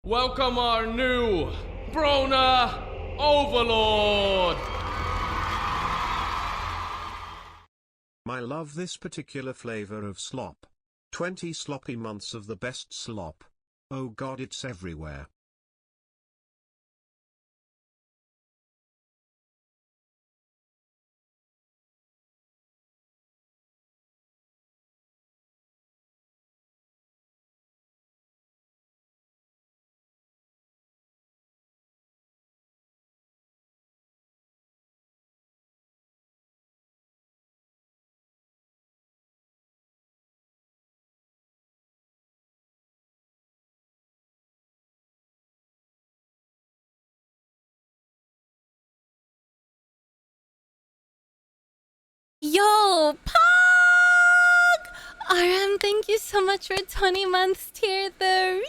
Welcome our new Brona Overlord! I love this particular flavor of slop. 20 sloppy months of the best slop. Oh god, it's everywhere. Yo, Pog! RM, thank you so much for 20 months tier 3!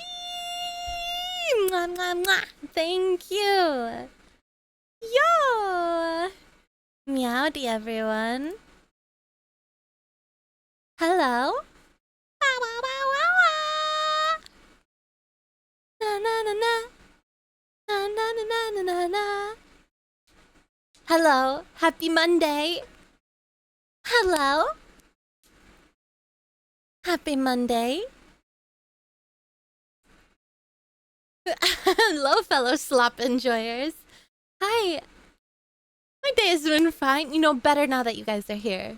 Mwah, mwah, mwah. Thank you! Yo! Meowdy, everyone. Hello? Wah, wah, wah, wah, wah. Na na na na. Na na na na na na na. Hello? Happy Monday! Hello? Happy Monday. Hello, fellow slop enjoyers. Hi. My day has been fine. You know, better now that you guys are here.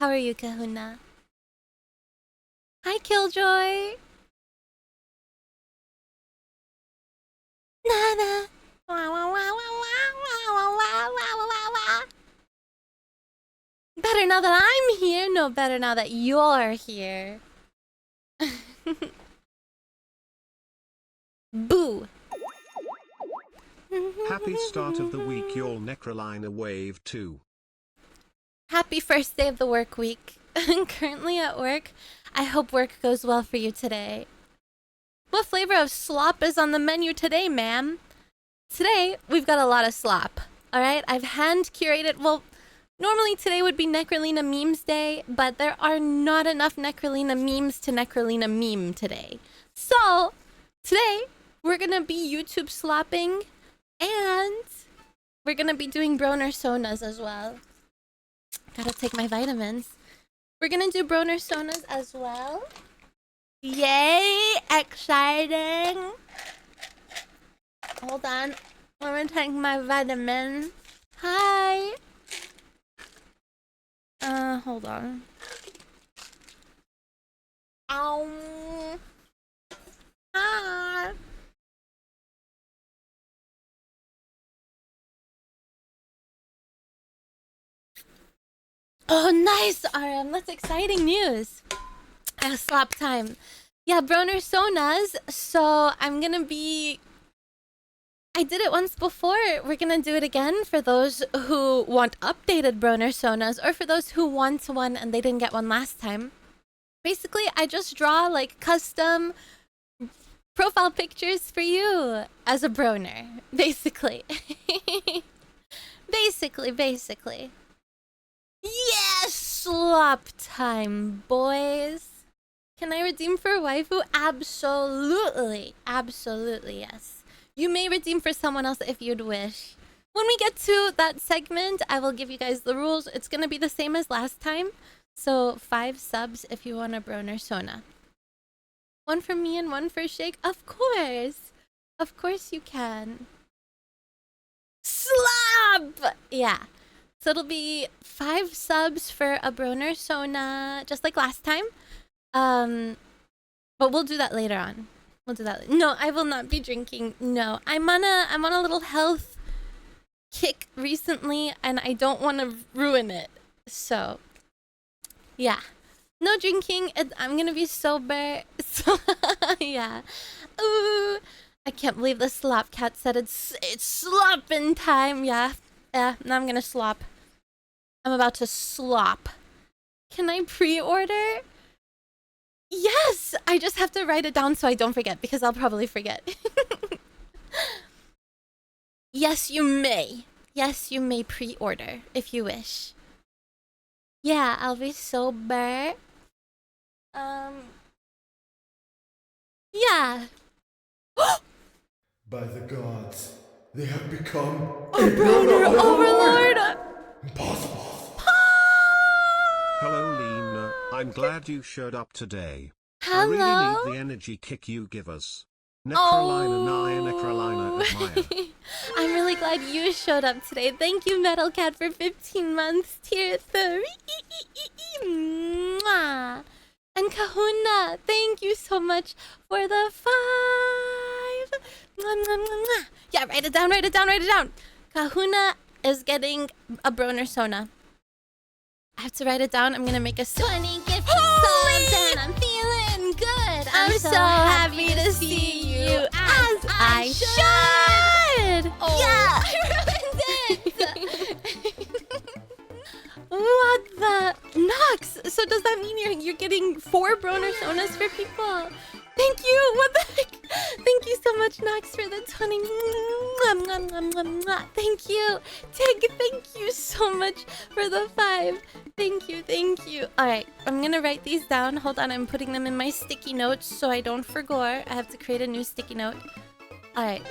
How are you, Kahuna? Hi, Killjoy. Nana. Wah, wah, wah, wah, wah, wah, wah, wah, wah, wah. Better now that I'm here. No, better now that you're here. Boo. Happy start of the week, y'all. Nekrolina wave 2. Happy first day of the work week. Currently at work. I hope work goes well for you today. What flavor of slop is on the menu today, ma'am? Today, we've got a lot of slop. Alright, I've hand curated. Well, normally today would be Nekrolina memes day, but there are not enough Nekrolina memes to Nekrolina meme today. So, today, we're gonna be YouTube slopping, and we're gonna be doing Broner Sonas as well. Gotta take my vitamins. We're gonna do Broner Sonas as well. Yay! Exciting! Hold on. I'm gonna take my vitamins. Hi! Hold on. Ow! Hi! Oh, nice, RM. That's exciting news. Slap time. Yeah, Broner Sonas. So I'm gonna be... I did it once before. We're gonna do it again for those who want updated Broner Sonas, or for those who want one and they didn't get one last time. Basically, I just draw like custom profile pictures for you as a Broner. Basically. Basically. Yes! Slop time, boys. Can I redeem for waifu? Absolutely. Absolutely, yes. You may redeem for someone else if you'd wish. When we get to that segment, I will give you guys the rules. It's gonna be the same as last time. So 5 subs if you want a Broner Sona. 1 for me and 1 for Shake. Of course. Of course you can. Slop! Yeah. So it'll be 5 subs for a Broner Sona, just like last time. But we'll do that later on. We'll do that. No, I will not be drinking. No, I'm on a little health kick recently, and I don't want to ruin it. So, yeah, no drinking. I'm gonna be sober. So, yeah. Ooh, I can't believe the slop cat said it's slopping time. Yeah. Now I'm gonna slop. I'm about to slop. Can I pre-order? Yes! I just have to write it down so I don't forget, because I'll probably forget. Yes, you may. Yes, you may pre-order if you wish. Yeah, I'll be sober. Yeah. By the gods, they have become A Broner Overlord! impossible. Hello Lena, I'm glad you showed up today. I Hello? really need the energy kick you give us. Nekrolina Naya Nekrolina admire. I'm really glad you showed up today. Thank you, Metal Cat, for 15 months. Tier 3. Mwah. And Kahuna, thank you so much for the 5. Mwah, mwah, mwah, mwah. Yeah, write it down, write it down, write it down. Kahuna is getting a Broner Sona. I have to write it down. I'm gonna make a 20 gift subs and I'm feeling good. I'm so happy to see you as I should. Oh. Yeah, I ruined it. What the Nox? So does that mean you're getting 4 Broner Sonas for people? Thank you. What the heck? Thank you so much, Nox, for the 20. Mwah, mwah, mwah, mwah, mwah. Thank you. Tig, thank you so much for the 5. Thank you, thank you. Alright, I'm gonna write these down. Hold on, I'm putting them in my sticky notes so I don't forget. I have to create a new sticky note. Alright.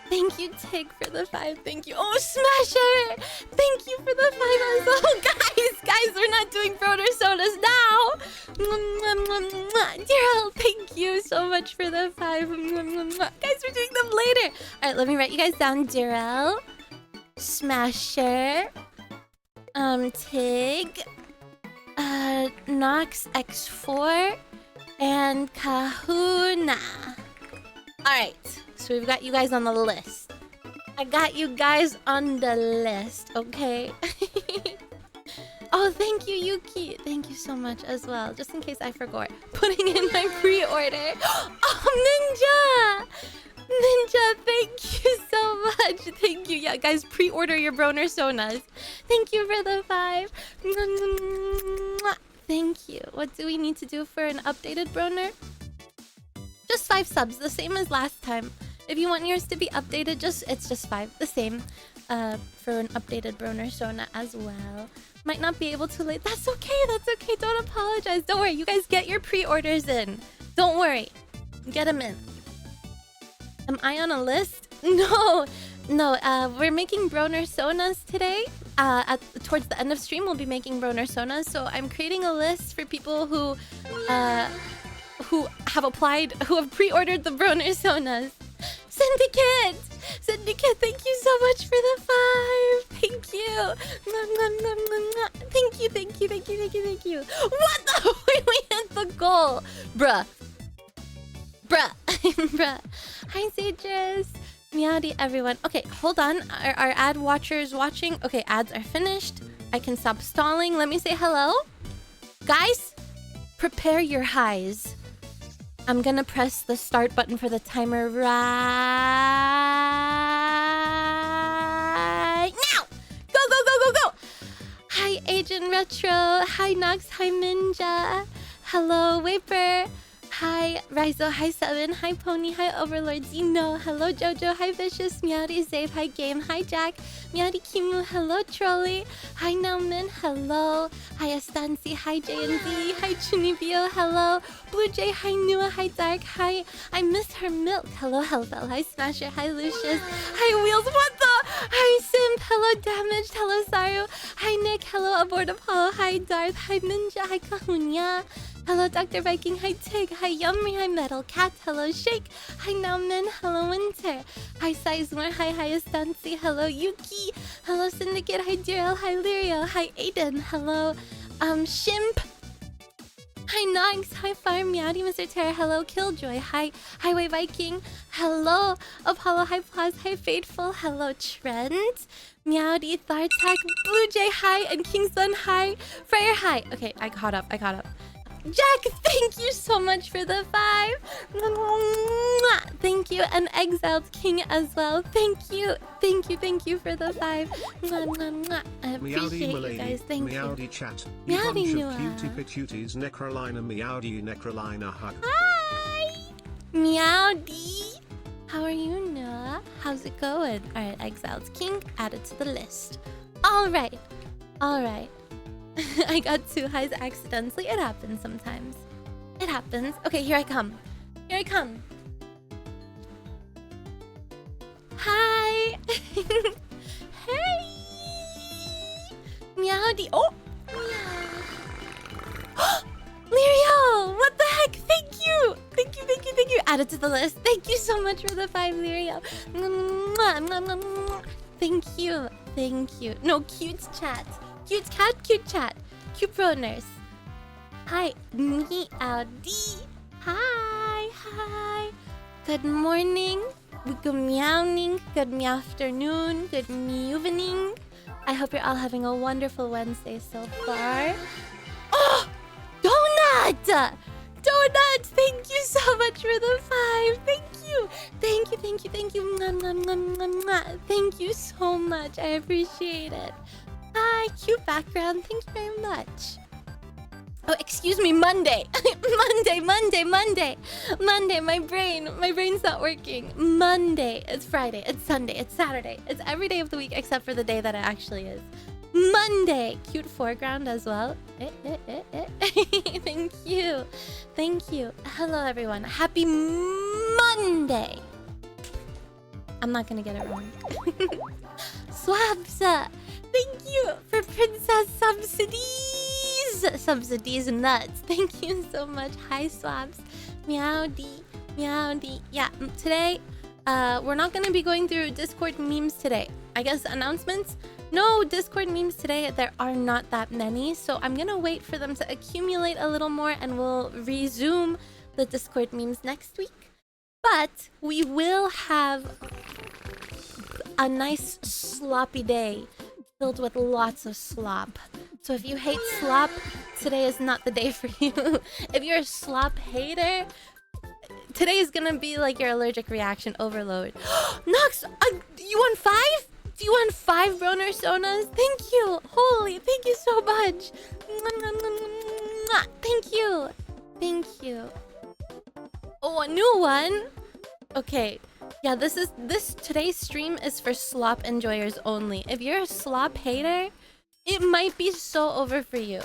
Thank you, Tig, for the 5. Thank you. Oh, Smasher! Thank you for the 5 as well. Guys, we're not doing Broner Sodas now. Daryl, thank you so much for the 5. Guys, we're doing them later. Alright, let me write you guys down. Daryl, Smasher, Tig, Nox X4, and Kahuna. Alright, so we've got you guys on the list. I got you guys on the list, okay? Oh, thank you, Yuki. Thank you so much as well. Just in case I forgot. Putting in my pre-order. Oh, Ninja! Ninja, thank you so much. Thank you. Yeah, guys, pre-order your Broner Sonas. Thank you for the 5. Thank you. What do we need to do for an updated Broner? Just 5 subs, the same as last time. If you want yours to be updated, it's just 5, the same. For an updated Broner Sona as well. Might not be able to late. That's okay, that's okay. Don't apologize. Don't worry, you guys get your pre-orders in. Don't worry. Get them in. Am I on a list? No, we're making Broner Sonas today. Towards the end of stream, we'll be making Broner Sonas. So I'm creating a list for people who have applied, who have pre-ordered the Broner Sonas. Syndicate, thank you so much for the 5. Thank you. Thank you. What the? We hit the goal, bruh. Hi, Sages. Meowdy, everyone. Okay, hold on. Are ad watchers watching? Okay, ads are finished. I can stop stalling. Let me say hello. Guys, prepare your highs. I'm gonna press the start button for the timer right now. Go. Hi, Agent Retro. Hi, Nox. Hi, Ninja. Hello, Waper. Hi, Rizo. Hi, Seven. Hi, Pony. Hi, Overlord Zeno. Hello, Jojo. Hi, Vicious. Meowdy, Zave. Hi, Game. Hi, Jack. Meowdy, Kimu. Hello, Trolley. Hi, Nauman. Hello. Hi, Astansi. Hi, JNZ. Hi, Chunibio. Hello. Blue Jay. Hi, Nua. Hi, Dark. Hi, I miss her milk. Hello, Hellbell. Hi, Smasher. Hi, Lucius. Hi, Wheels. What the? Hi, Simp. Hello, Damaged. Hello, Saru. Hi, Nick. Hello, Aboard Apollo. Hi, Darth. Hi, Ninja. Hi, Kahunya. Hello, Dr. Viking. Hi, Tig. Hi, Yummy. Hi, Metal Cat. Hello, Shake. Hi, Nauman. Hello, Winter. Hi, Sizemore. Hi, Estansi. Hello, Yuki. Hello, Syndicate. Hi, Daryl. Hi, Lirio. Hi, Aiden. Hello, Shimp. Hi, Nogs. Hi, Fire Meowdy. Mr. Terror. Hello, Killjoy. Hi, Highway Viking. Hello, Apollo. Hi, Plaz. Hi, Fateful. Hello, Trent. Meowdy, Thartak, Blue Jay. Hi, and Kingston. Hi, Fryer. Hi. Okay, I caught up. Jack, thank you so much for the 5. Thank you, and Exiled King as well. Thank you for the 5. I appreciate you guys. Thank you. Meowdy chat. Meowdy You Nua. bunch of cutie patooties. Nekrolina Meowdy Nekrolina hug. Hi, Meowdy. How are you, Noah? How's it going? All right, Exiled King added to the list. All right. I got 2 highs accidentally. It happens sometimes. It happens. Okay, here I come. Hey! Meowdy. Oh! Meow. Lirio! What the heck? Thank you! Thank you, thank you, thank you. Add it to the list. Thank you so much for the 5, Lirio. Thank you. Thank you. No, cute chat. Cute cat, cute chat. Cute pro nurse. Hi. Meowdy. Hi. Hi. Good morning. Good meowing. Good meow afternoon. Good evening. I hope you're all having a wonderful Wednesday so far. Oh! Donut! Donut! Thank you so much for the 5. Thank you. Thank you, thank you, thank you. Mwah, mwah, mwah, mwah, mwah. Thank you so much. I appreciate it. Hi, cute background. Thank you very much. Oh, excuse me, Monday. Monday, my brain's not working. Monday, it's Friday, it's Sunday, it's Saturday. It's every day of the week except for the day that it actually is. Monday. Cute foreground as well. Thank you. Thank you. Hello, everyone. Happy Monday. I'm not gonna get it wrong. Swabs. Thank you for Princess Subsidies nuts. Thank you so much. Hi, Swabs. Meowdy. Meowdy. Yeah, today, we're not gonna be going through Discord memes today. I guess announcements? No Discord memes today. There are not that many, so I'm gonna wait for them to accumulate a little more and we'll resume the Discord memes next week. But we will have a nice sloppy day filled with lots of slop. So if you hate slop, today is not the day for you. If you're a slop hater, today is gonna be like your allergic reaction overload. Nox, you want 5? Do you want 5 Broner Sonas? Thank you. Holy, thank you so much. Thank you. Thank you. Oh, a new one? Okay. Yeah, today's stream is for slop enjoyers only. If you're a slop hater, it might be so over for you.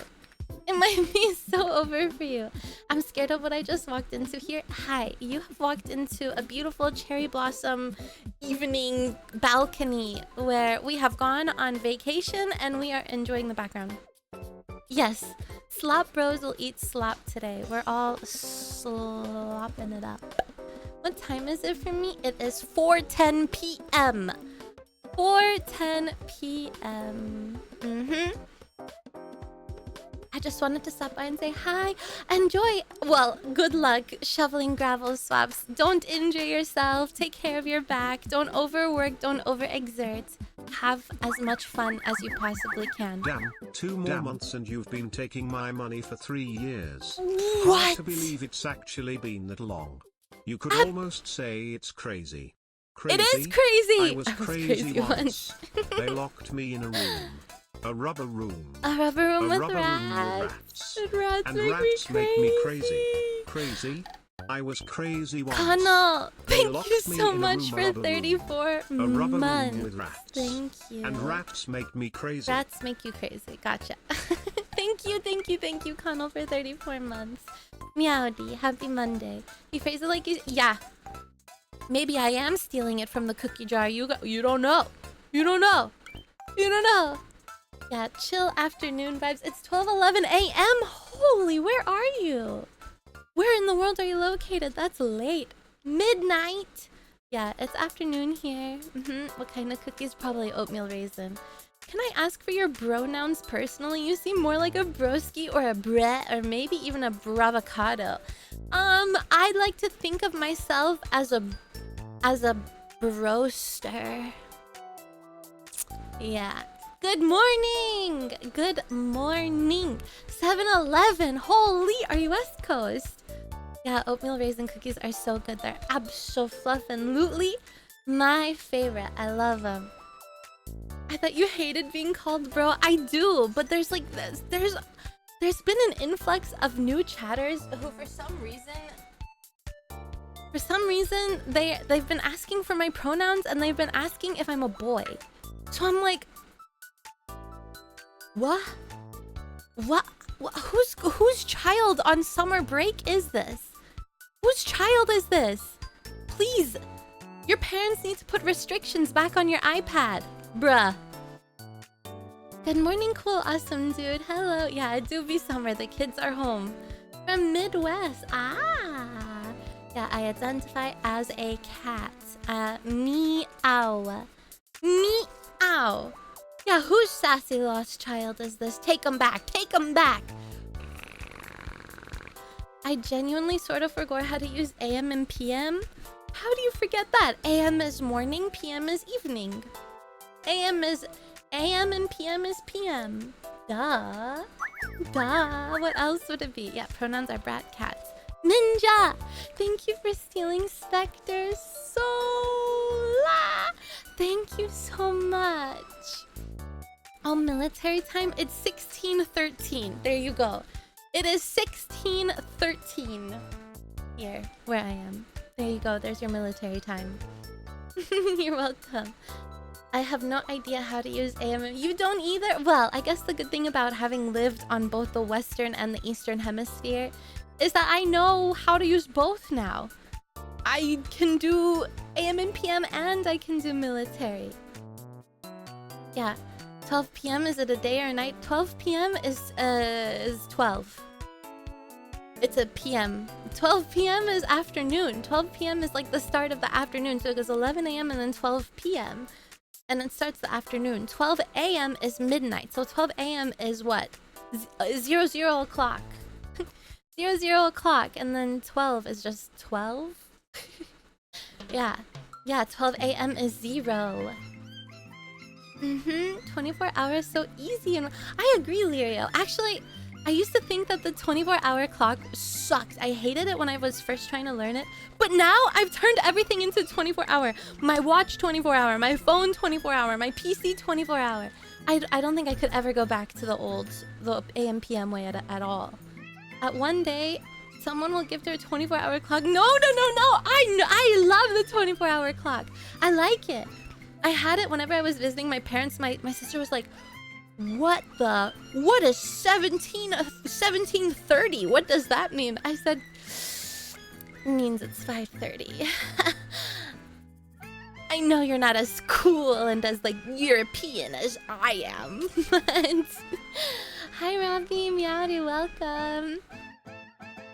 It might be so over for you. I'm scared of what I just walked into here. Hi, you have walked into a beautiful cherry blossom evening balcony where we have gone on vacation and we are enjoying the background. Yes, slop bros will eat slop today. We're all slopping it up. What time is it for me? It is 4:10 p.m. 4:10 p.m. I just wanted to stop by and say hi. Enjoy. Well, good luck shoveling gravel swabs. Don't injure yourself. Take care of your back. Don't overwork. Don't overexert. Have as much fun as you possibly can. Damn, 2 more months and you've been taking my money for 3 years. What? Hard to believe it's actually been that long. You could almost say it's crazy. Crazy? It is crazy. I was crazy once. They locked me in a room. A rubber room. A rubber room with rubber rats. room with rats. And rats make me crazy. crazy. Crazy? I was crazy once. Connell, They thank locked you me so in a much room, for a rubber 34 room. A rubber months. room with rats. Thank you. And rats make me crazy. Rats make you crazy. Gotcha. Thank you, Connell, for 34 months. Meowdy, happy Monday. You phrase it like you... Yeah. Maybe I am stealing it from the cookie jar. You don't know. You don't know. You don't know. Yeah, chill afternoon vibes. It's 12:11 a.m. Holy, where are you? Where in the world are you located? That's late. Midnight. Yeah, it's afternoon here. What kind of cookies? Probably oatmeal raisin. Can I ask for your pronouns personally? You seem more like a broski or a bre or maybe even a bravocado. I'd like to think of myself as a broster. Yeah. Good morning! Good morning! 7-Eleven! Holy, are you West Coast? Yeah, oatmeal raisin cookies are so good. They're abso-fluffin'-lutely my favorite. I love them. I thought you hated being called bro. I do, but there's like this. There's been an influx of new chatters who for some reason they've been asking for my pronouns and they've been asking if I'm a boy. So I'm like, what? Whose child on summer break is this? Whose child is this? Please, Your parents need to put restrictions back on your iPad. Bruh. Good morning, cool, awesome dude. Hello. Yeah, it do be summer. The kids are home. From Midwest. Ah. Yeah, I identify as a cat. Meow. Meow. Yeah, whose sassy lost child is this? Take him back. Take him back. I genuinely sort of forgot how to use AM and PM. How do you forget that? AM is morning, PM is evening. AM and PM is PM. Duh. Duh. What else would it be? Yeah, pronouns are brat cats. Ninja! Thank you for stealing Spectre Sola! Thank you so much. Oh, military time? It's 16:13. There you go. It is 16:13 here, where I am. There you go. There's your military time. You're welcome. I have no idea how to use AM. You don't either? Well, I guess the good thing about having lived on both the Western and the Eastern Hemisphere is that I know how to use both now. I can do AM and PM and I can do military. Yeah. 12 p.m. is it a day or a night? 12 p.m. is 12. It's a p.m. 12 p.m. is afternoon. 12 p.m. is like the start of the afternoon. So it goes 11 a.m. and then 12 p.m. and it starts the afternoon. 12 a.m. is midnight. So 12 a.m. is what? 00 o'clock. 00 o'clock, and then 12 is just 12. Yeah. Yeah, 12 a.m. is 0. 24 hours so easy. And I agree, Lirio. Actually, I used to think that the 24-hour clock sucked. I hated it when I was first trying to learn it. But now I've turned everything into 24-hour. My watch 24-hour, my phone 24-hour, my PC 24-hour. I don't think I could ever go back to the AM PM way at all. At one day, someone will give their 24-hour clock. No. I love the 24-hour clock. I like it. I had it whenever I was visiting my parents. My sister was like, what is 17:30? What does that mean? I said, it means it's 5:30. I know you're not as cool and as like European as I am. But hi Robbie, Meowdy, welcome.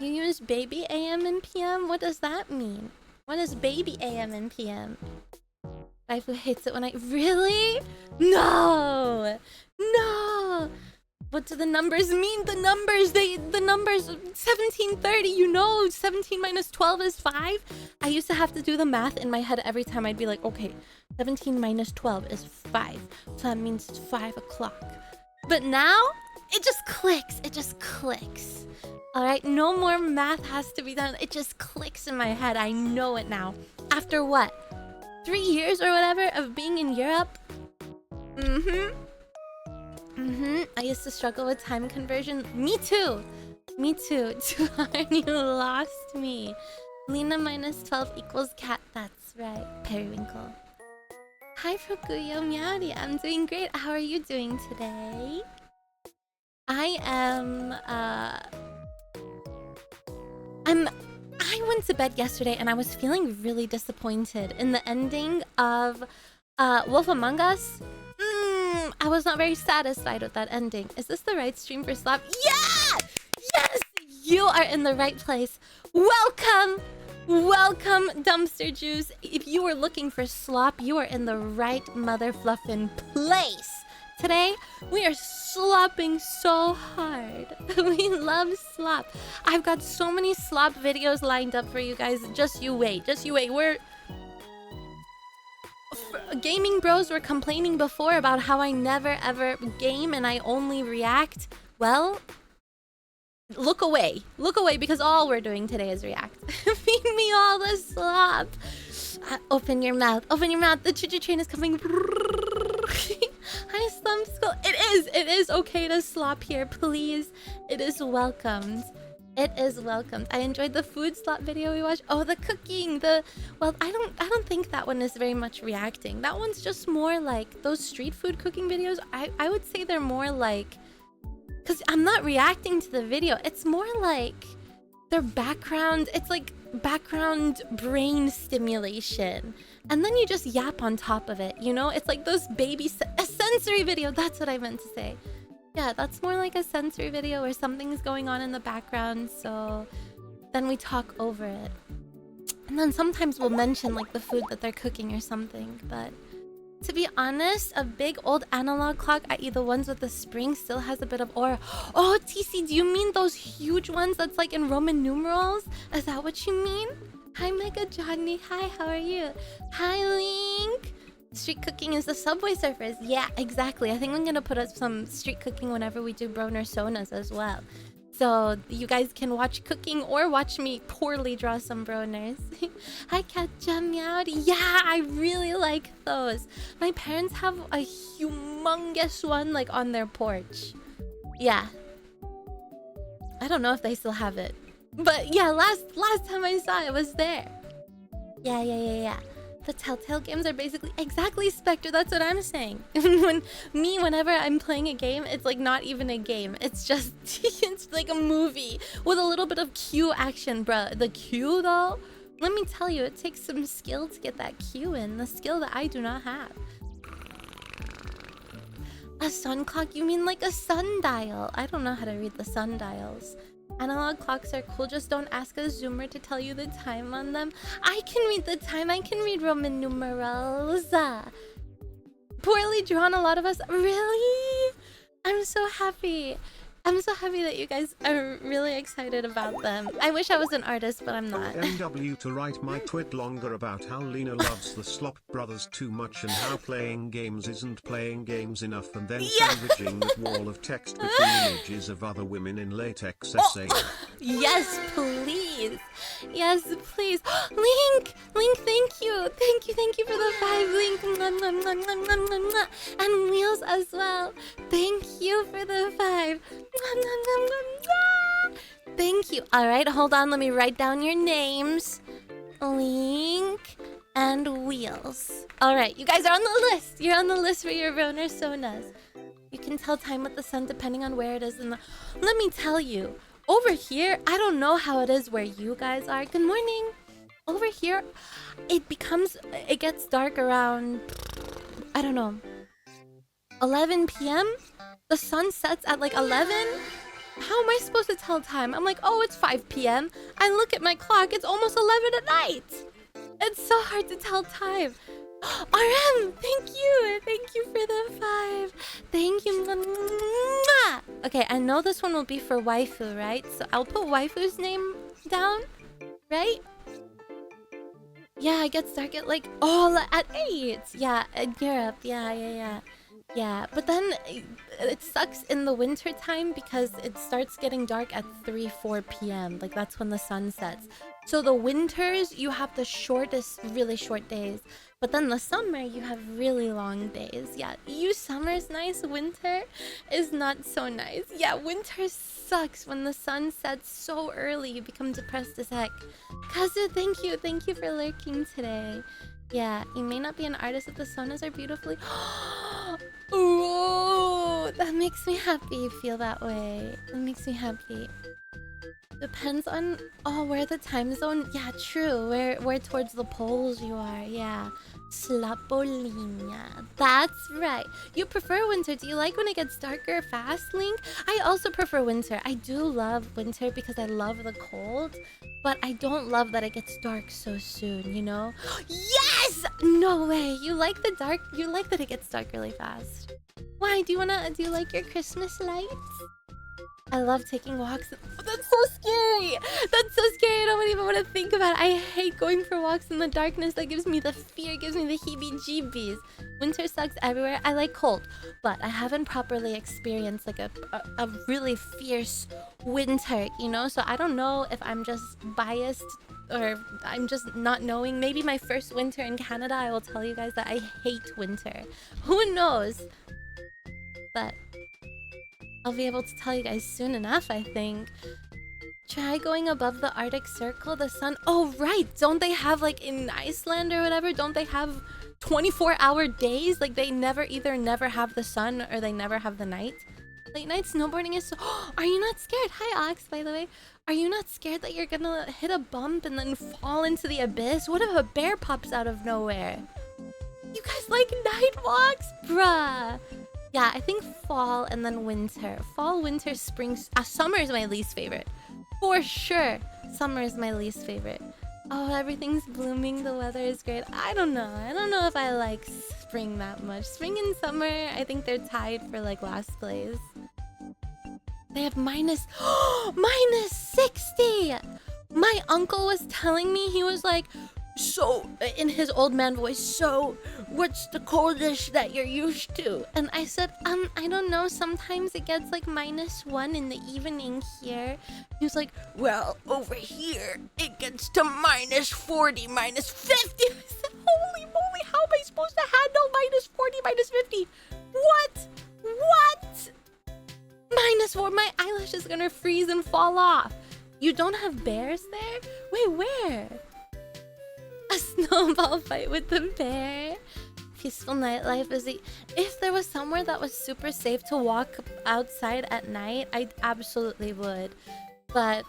You use baby AM and PM? What does that mean? What is baby AM and PM? Waifu hates it when I... Really? No! What do the numbers mean? The numbers 17:30, you know, 17 minus 12 is 5. I used to have to do the math in my head every time. I'd be like, okay, 17 minus 12 is 5. So that means it's 5 o'clock. But now, it just clicks. Alright, no more math has to be done. It just clicks in my head. I know it now. After what? 3 years or whatever of being in Europe? I used to struggle with time conversion. Me too. Tuhan, you lost me. Lena minus 12 equals cat. That's right. Periwinkle. Hi, Fukuyo Meowdy. I'm doing great. How are you doing today? I went to bed yesterday and I was feeling really disappointed in the ending of Wolf Among Us. I was not very satisfied with that ending. Is this the right stream for Slop? Yeah! Yes! You are in the right place. Welcome, Dumpster Juice. If you were looking for Slop, you are in the right mother fluffin' place. Today, we are slopping so hard. We love slop. I've got so many slop videos lined up for you guys. Just you wait. Gaming bros were complaining before about how I never ever game and I only react. Well, look away because all we're doing today is react. Feed me all the slop. Open your mouth. The choo-choo train is coming. Hi, Slump Skull. It is okay to slop here, please. It is welcomed. I enjoyed the food slop video we watched. Oh, the cooking. Well, I don't think that one is very much reacting. That one's just more like those street food cooking videos. I would say they're more like, because I'm not reacting to the video. It's more like their background. It's like background brain stimulation. And then you just yap on top of it, you know? It's like those a sensory video. That's what I meant to say. Yeah, that's more like a sensory video where something's going on in the background, so then we talk over it. And then sometimes we'll mention like the food that they're cooking or something, but to be honest, a big old analog clock, i.e. the ones with the spring, still has a bit of aura. Oh, TC, do you mean those huge ones that's like in Roman numerals? Is that what you mean? Hi, Mega Johnny. Hi, how are you? Hi, Link. Street cooking is the Subway Surfers. Yeah, exactly. I think I'm gonna put up some street cooking whenever we do Broner Sonas as well. So you guys can watch cooking or watch me poorly draw some Broners. Hi, Katja Meowdy. Yeah, I really like those. My parents have a humongous one like on their porch. Yeah. I don't know if they still have it. But yeah, last time I saw it was there. Yeah. The Telltale games are basically exactly Spectre. That's what I'm saying. Whenever I'm playing a game, it's like not even a game. It's just it's like a movie with a little bit of Q action, bruh. The Q though, let me tell you, it takes some skill to get that Q in. The skill that I do not have. A sun clock? You mean like a sundial? I don't know how to read the sundials. Analog clocks are cool, just don't ask a zoomer to tell you the time on them. I can read the time, I can read Roman numerals. Poorly drawn, a lot of us. Really? I'm so happy. I'm so happy that you guys are really excited about them. I wish I was an artist, but I'm not. MW to write my twit longer about how Lena loves the Slop Brothers too much and how playing games isn't playing games enough, and then sandwiching that wall of text between images of other women in latex essay. Yes, please. Yes, please. Link, thank you. Thank you for the 5, Link. And Wheels as well. Thank you for the 5. Thank you. All right, hold on. Let me write down your names. Link and Wheels. All right, you guys are on the list. You're on the list for your Roner Sonas. You can tell time with the sun depending on where it is in the... Let me tell you, over here, I don't know how it is where you guys are. Good morning. Over here, it gets dark around, I don't know, 11 p.m. The sun sets at like 11. How am I supposed to tell time? I'm like, oh, it's 5 p.m. I look at my clock, it's almost 11 at night. It's so hard to tell time. RM, thank you. Thank you for the 5. Thank you. Okay, I know this one will be for waifu, right? So I'll put waifu's name down, right? Yeah, it gets dark at like, at 8. Yeah, in Europe. Yeah, but then it sucks in the winter time because it starts getting dark at 4 p.m. Like that's when the sun sets. So the winters, you have the shortest, really short days. But then the summer, you have really long days. Yeah, summer's nice. Winter is not so nice. Yeah, winter sucks when the sun sets so early. You become depressed as heck. Kazu, thank you. Thank you for lurking today. Yeah, you may not be an artist, but the sonas are beautifully... Ooh, that makes me happy you feel that way. That makes me happy. Depends on where the time zone. Yeah, true. Where towards the poles you are. Yeah. Slapolina. That's right. You prefer winter. Do you like when it gets darker fast, Link? I also prefer winter. I do love winter because I love the cold, but I don't love that it gets dark so soon, you know? Yes! No way. You like the dark. You like that it gets dark really fast. Why? Do you like your Christmas lights? I love taking walks. Oh, that's so scary. That's so scary. I don't even want to think about it. I hate going for walks in the darkness. That gives me the fear, gives me the heebie-jeebies. Winter sucks everywhere. I like cold, but I haven't properly experienced like a really fierce winter, you know? So I don't know if I'm just biased or I'm just not knowing. Maybe my first winter in Canada, I will tell you guys that I hate winter. Who knows? But I'll be able to tell you guys soon enough, I think. Try going above the Arctic Circle, the sun... Oh, right! Don't they have, like, in Iceland or whatever, don't they have 24-hour days? Like, they either never have the sun or they never have the night. Late night snowboarding is so... Are you not scared? Hi, Ox, by the way. Are you not scared that you're gonna hit a bump and then fall into the abyss? What if a bear pops out of nowhere? You guys like night walks? Bruh. Yeah, I think fall and then winter. Fall, winter, spring... summer is my least favorite. For sure. Summer is my least favorite. Oh, everything's blooming. The weather is great. I don't know. I don't know if I like spring that much. Spring and summer, I think they're tied for like last place. They have minus 60. My uncle was telling me, he was like, so, in his old man voice, so, what's the coldest that you're used to? And I said, I don't know, sometimes it gets like -1 in the evening here. He was like, well, over here, it gets to -40, -50. I said, holy moly, how am I supposed to handle -40, -50? What? What? -4, my eyelash is gonna freeze and fall off. You don't have bears there? Wait, where? A snowball fight with the bear. Peaceful nightlife is the... If there was somewhere that was super safe to walk outside at night, I absolutely would. But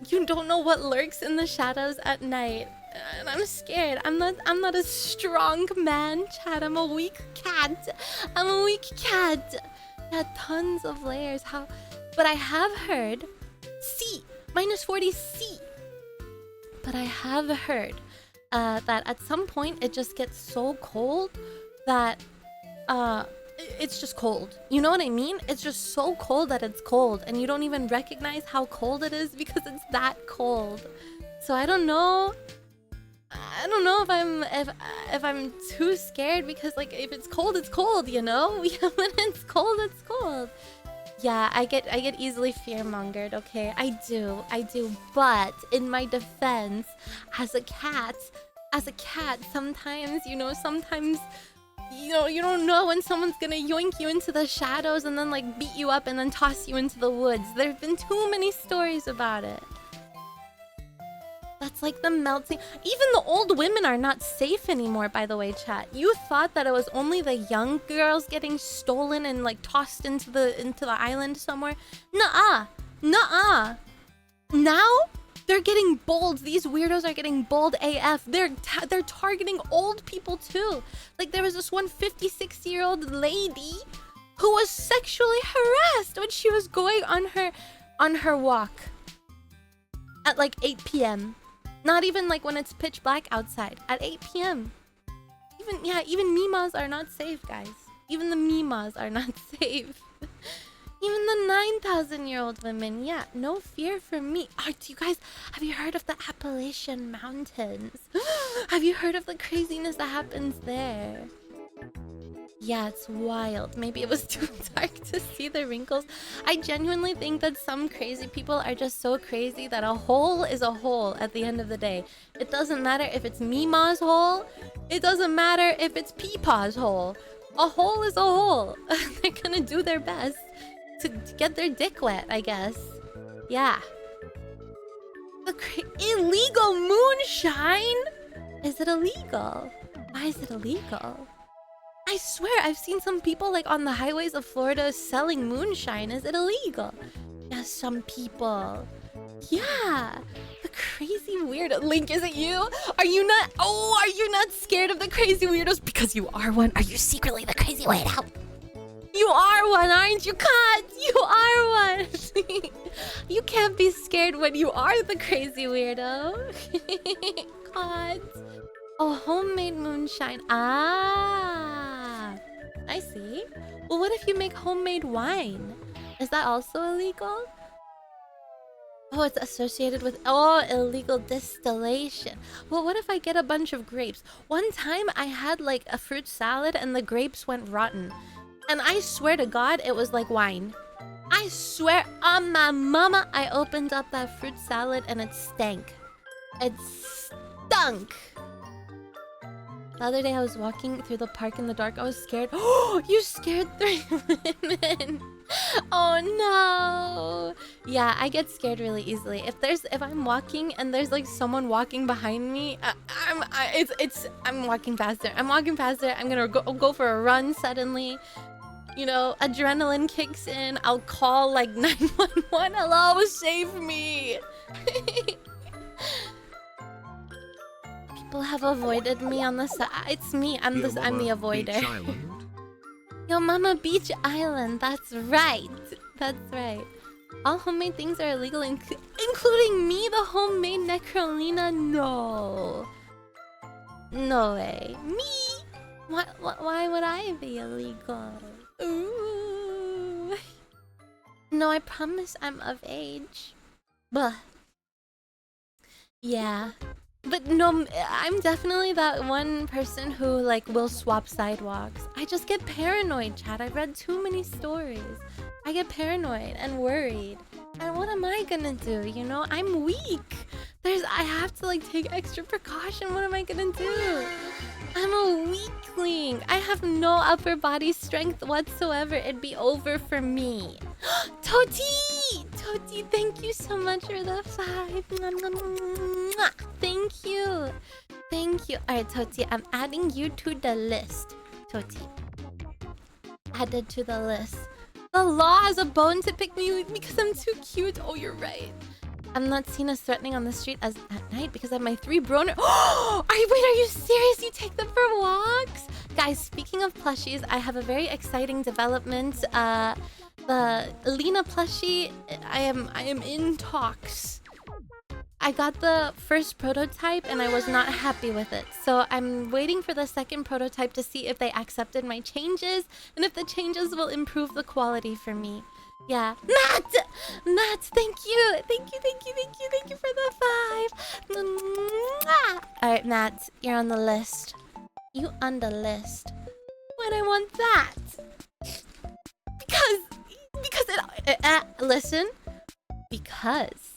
you don't know what lurks in the shadows at night. And I'm scared. I'm not a strong man, Chad. I'm a weak cat. I'm a weak cat. Had tons of layers. How? But I have heard C -40 C. But I have heard that at some point it just gets so cold that it's just cold. You know what I mean? It's just so cold that it's cold, and you don't even recognize how cold it is because it's that cold. So I don't know. I don't know if I'm too scared, because like if it's cold, you know? When it's cold. Yeah, I get easily fear-mongered, okay? I do. But in my defense, as a cat, sometimes, you don't know when someone's gonna yoink you into the shadows and then like beat you up and then toss you into the woods. There have been too many stories about it. That's like the melting... Even the old women are not safe anymore, by the way, chat. You thought that it was only the young girls getting stolen and like tossed into the island somewhere? Nuh-uh. Nuh-uh. Now, they're getting bold. These weirdos are getting bold AF. They're targeting old people too. Like there was this one 50-60-year-old lady who was sexually harassed when she was going on her walk at like 8 p.m. Not even like when it's pitch black outside. At 8 p.m. Even Mimas are not safe, guys. Even the Mimas are not safe. Even the 9,000-year-old women. Yeah, no fear for me. Have you heard of the Appalachian Mountains? Have you heard of the craziness that happens there? Yeah, it's wild. Maybe it was too dark to see the wrinkles. I genuinely think that some crazy people are just so crazy that a hole is a hole at the end of the day. It doesn't matter if it's Mima's hole. It doesn't matter if it's Peepaw's hole. A hole is a hole. They're gonna do their best to get their dick wet, I guess. Yeah. The illegal moonshine? Is it illegal? Why is it illegal? I swear, I've seen some people like on the highways of Florida selling moonshine. Is it illegal? Yeah, some people. Yeah. The crazy weirdo. Link, is it you? Are you not scared of the crazy weirdos? Because you are one. Are you secretly the crazy weirdo? You are one, aren't you, Kat? You are one. You can't be scared when you are the crazy weirdo. Kat. Oh, homemade moonshine. Ah, I see. Well, what if you make homemade wine? Is that also illegal? Oh, it's associated with... Oh, illegal distillation. Well, what if I get a bunch of grapes? One time, I had like a fruit salad and the grapes went rotten. And I swear to God, it was like wine. I swear on my mama, I opened up that fruit salad and it stank. It stunk. The other day I was walking through the park in the dark. I was scared. Oh, you scared 3 women. Oh no. Yeah, I get scared really easily. If I'm walking and there's like someone walking behind me, I'm walking faster. I'm gonna go for a run suddenly. you know, adrenaline kicks in, I'll call like 911. Hello, save me. People have avoided me on the side. It's me. I'm the avoider. Beach Island? Yo Mama Beach Island. That's right. That's right. All homemade things are illegal, including me, the homemade Nekrolina. No. No way. Me? Why would I be illegal? Ooh. No, I promise I'm of age. But yeah. But no, I'm definitely that one person who like will swap sidewalks. I just get paranoid, chat. I've read too many stories. I get paranoid and worried. And what am I gonna do? You know, I'm weak. I have to like take extra precaution. What am I gonna do? I'm a weakling. I have no upper body strength whatsoever. It'd be over for me. Toti! Toti, thank you so much for the 5. Thank you. Thank you. Alright, Toti, I'm adding you to the list. Toti. Added to the list. The law has a bone to pick me with because I'm too cute. Oh, you're right. I'm not seen as threatening on the street as at night because I have my 3 broner. Are you serious? You take them for walks? Guys, speaking of plushies, I have a very exciting development. The Lena plushie, I am in talks. I got the first prototype and I was not happy with it. So I'm waiting for the second prototype to see if they accepted my changes and if the changes will improve the quality for me. Yeah. Nat, thank you. Thank you for the 5. Alright, Nat, you're on the list. You on the list. Why'd I want that? Because it listen. Because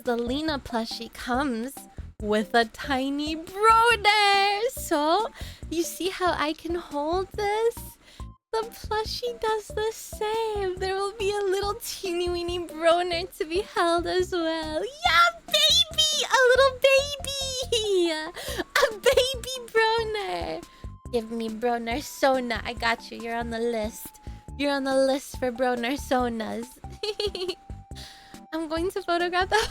the Lena plushie comes with a tiny broder. So, you see how I can hold this? The plushie does the same. There will be a little teeny weeny broner to be held as well. Yeah, baby! A little baby! A baby broner. Give me broner Sona. I got you. You're on the list. You're on the list for broner Sonas. I'm going to photograph them.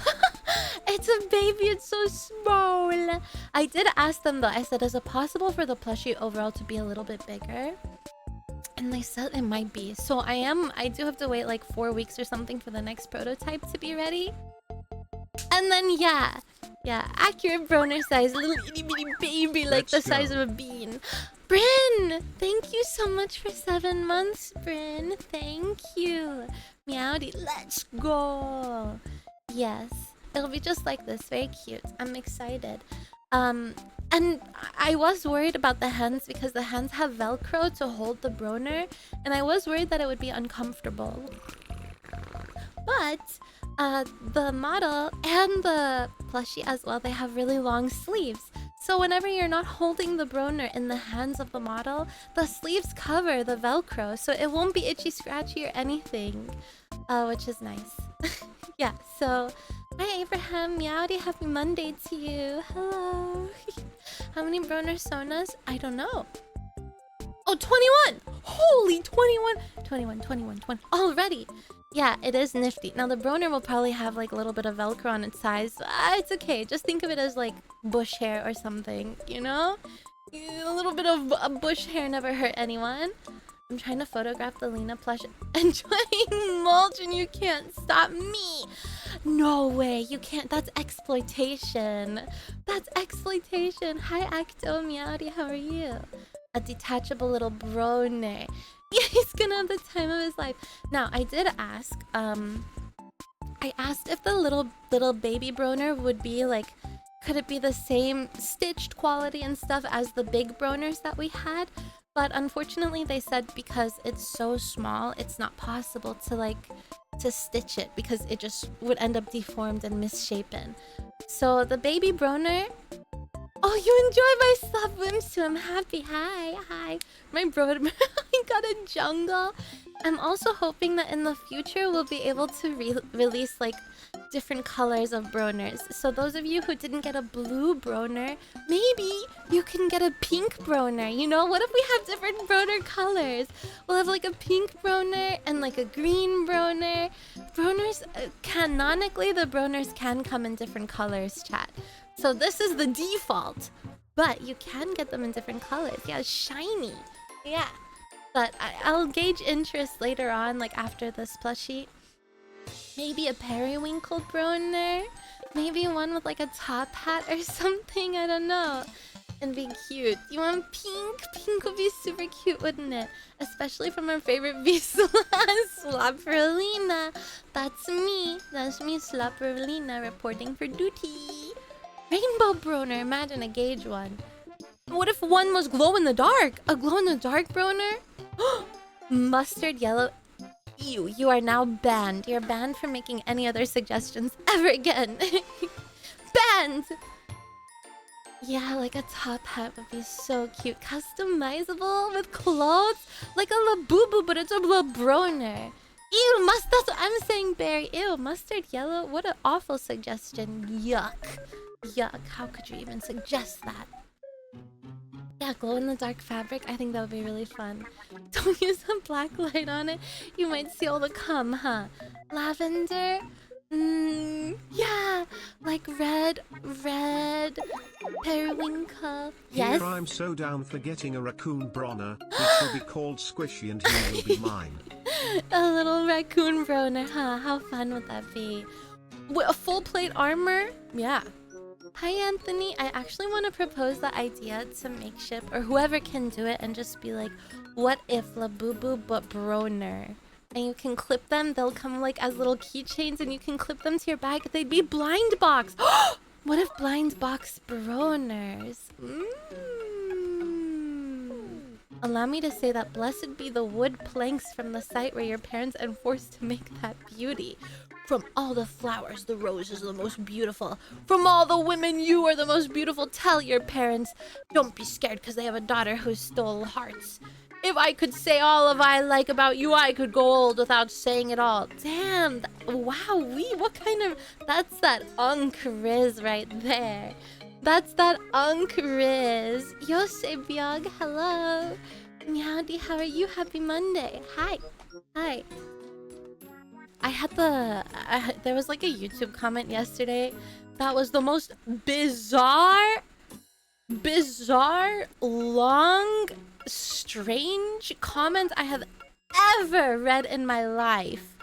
It's a baby. It's so small. I did ask them though. I said, is it possible for the plushie overall to be a little bit bigger? And they said it might be. So I do have to wait like 4 weeks or something for the next prototype to be ready. And then yeah, accurate broner size, little itty bitty baby like the size of a bean. Bryn, thank you so much for 7 months, Bryn. Thank you. Meowdy, let's go. Yes, it'll be just like this, very cute. I'm excited. And I was worried about the hands because the hands have Velcro to hold the broner, and I was worried that it would be uncomfortable. But the model and the plushie as well, they have really long sleeves. So whenever you're not holding the broner in the hands of the model, the sleeves cover the Velcro, so it won't be itchy, scratchy, or anything, which is nice. Yeah, so hi Abraham, meowdy, happy Monday to you. Hello. How many broner sonas? I don't know. Oh, 21! Holy 21 already. Yeah, it is nifty. Now the broner will probably have like a little bit of Velcro on its sides. It's okay. Just think of it as like bush hair or something, you know? A little bit of bush hair never hurt anyone. I'm trying to photograph the Lena plush enjoying mulch and you can't stop me. No way, you can't. That's exploitation. That's exploitation. Hi Acto Meowdy, how are you? A detachable little broner. Yeah, he's gonna have the time of his life. Now, I did ask, I asked if the little baby broner would be like, could it be the same stitched quality and stuff as the big broners that we had? But unfortunately, they said because it's so small, it's not possible to stitch it because it just would end up deformed and misshapen. So the baby broner. Oh, you enjoy my soft swimsuit. I'm happy. Hi. My brother, he got a jungle. I'm also hoping that in the future we'll be able to release like different colors of broners. So those of you who didn't get a blue broner, maybe you can get a pink broner. You know, what if we have different broner colors? We'll have like a pink broner and like a green broner. Broners, canonically, the broners can come in different colors, chat. So this is the default, but you can get them in different colors. Yeah, shiny. Yeah. But I'll gauge interest later on, like after this plushie. Maybe a periwinkle broner? Maybe one with like a top hat or something? I don't know. And be cute. You want pink? Pink would be super cute, wouldn't it? Especially from our favorite Vsla, Slopperlina. That's me. That's me, Slopperlina, reporting for duty. Rainbow broner. Imagine a gauge one. What if one was glow in the dark? A glow in the dark broner? Mustard yellow. Ew, you are now banned. You're banned from making any other suggestions ever again. Banned! Yeah, like a top hat would be so cute. Customizable with clothes? Like a Labubu, but it's a Labroner. Ew, that's what I'm saying, Barry. Ew, mustard yellow? What an awful suggestion. Yuck. Yuck, how could you even suggest that? Yeah, glow-in-the-dark fabric. I think that would be really fun. Don't use a black light on it. You might see all the cum, huh? Lavender? Yeah. Like red, periwinkle. Yes? Here I'm so down for getting a raccoon bronner. It shall be called Squishy and he will be mine. A little raccoon broner, huh? How fun would that be? A full plate armor? Yeah. Hi, Anthony. I actually want to propose the idea to Makeship or whoever can do it and just be like, what if Labubu but Broner? And you can clip them. They'll come like as little keychains and you can clip them to your bag. They'd be blind box. What if blind box Broners? Allow me to say that blessed be the wood planks from the site where your parents enforced to make that beauty. From all the flowers, the rose is the most beautiful. From all the women, you are the most beautiful. Tell your parents, don't be scared because they have a daughter who stole hearts. If I could say all of I like about you, I could go old without saying it all. Damn, wow, what kind of... That's that Riz right there. That's that Riz. Yo, Sebyog, hello. Meowdy, how are you? Happy Monday. Hi. Hi. I had there was like a YouTube comment yesterday that was the most bizarre, long, strange comment I have ever read in my life.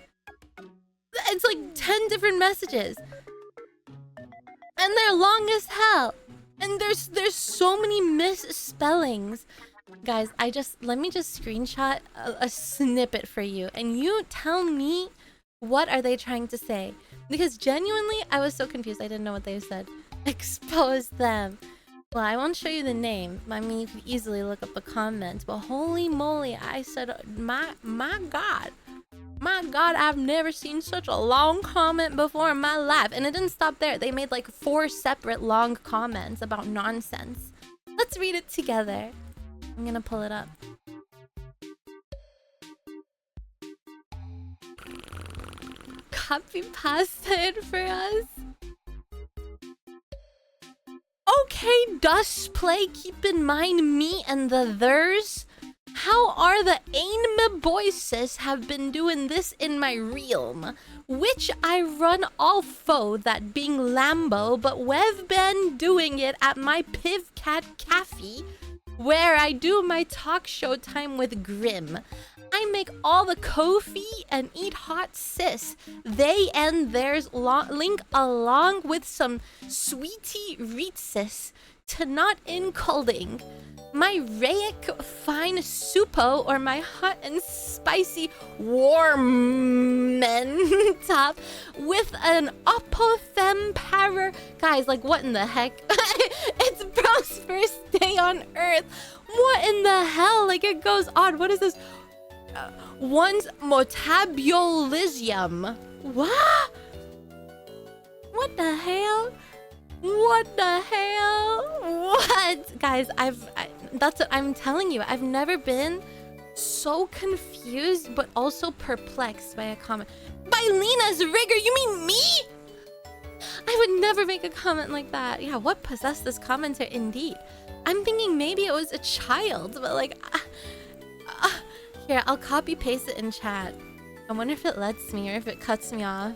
It's like 10 different messages. And they're long as hell. And there's so many misspellings. Guys, let me just screenshot a snippet for you. And you tell me, what are they trying to say? Because genuinely, I was so confused. I didn't know what they said. Expose them. Well, I won't show you the name. I mean, you could easily look up the comments. But holy moly, I said, my God. My God, I've never seen such a long comment before in my life. And it didn't stop there. They made like 4 separate long comments about nonsense. Let's read it together. I'm gonna pull it up. Copy pasta it for us. Okay, Dust Play, keep in mind me and the theirs. How are the anime voices have been doing this in my realm? Which I run all foe that being Lambo, but we've been doing it at my Pivcat Cafe, where I do my talk show time with Grim. I make all the Kofi and eat hot sis. They and theirs link along with some sweetie reetsis to not including my Raic fine supo or my hot and spicy warm top with an apothem power. Guys, like what in the heck? It's bro's first day on Earth. What in the hell? Like it goes on. What is this? One's metabolism. What? What the hell? What the hell? What? Guys, that's what I'm telling you. I've never been so confused but also perplexed by a comment. By Lena's rigor, you mean me? I would never make a comment like that. Yeah, what possessed this commenter indeed? I'm thinking maybe it was a child, but like... here, I'll copy paste it in chat. I wonder if it lets me or if it cuts me off.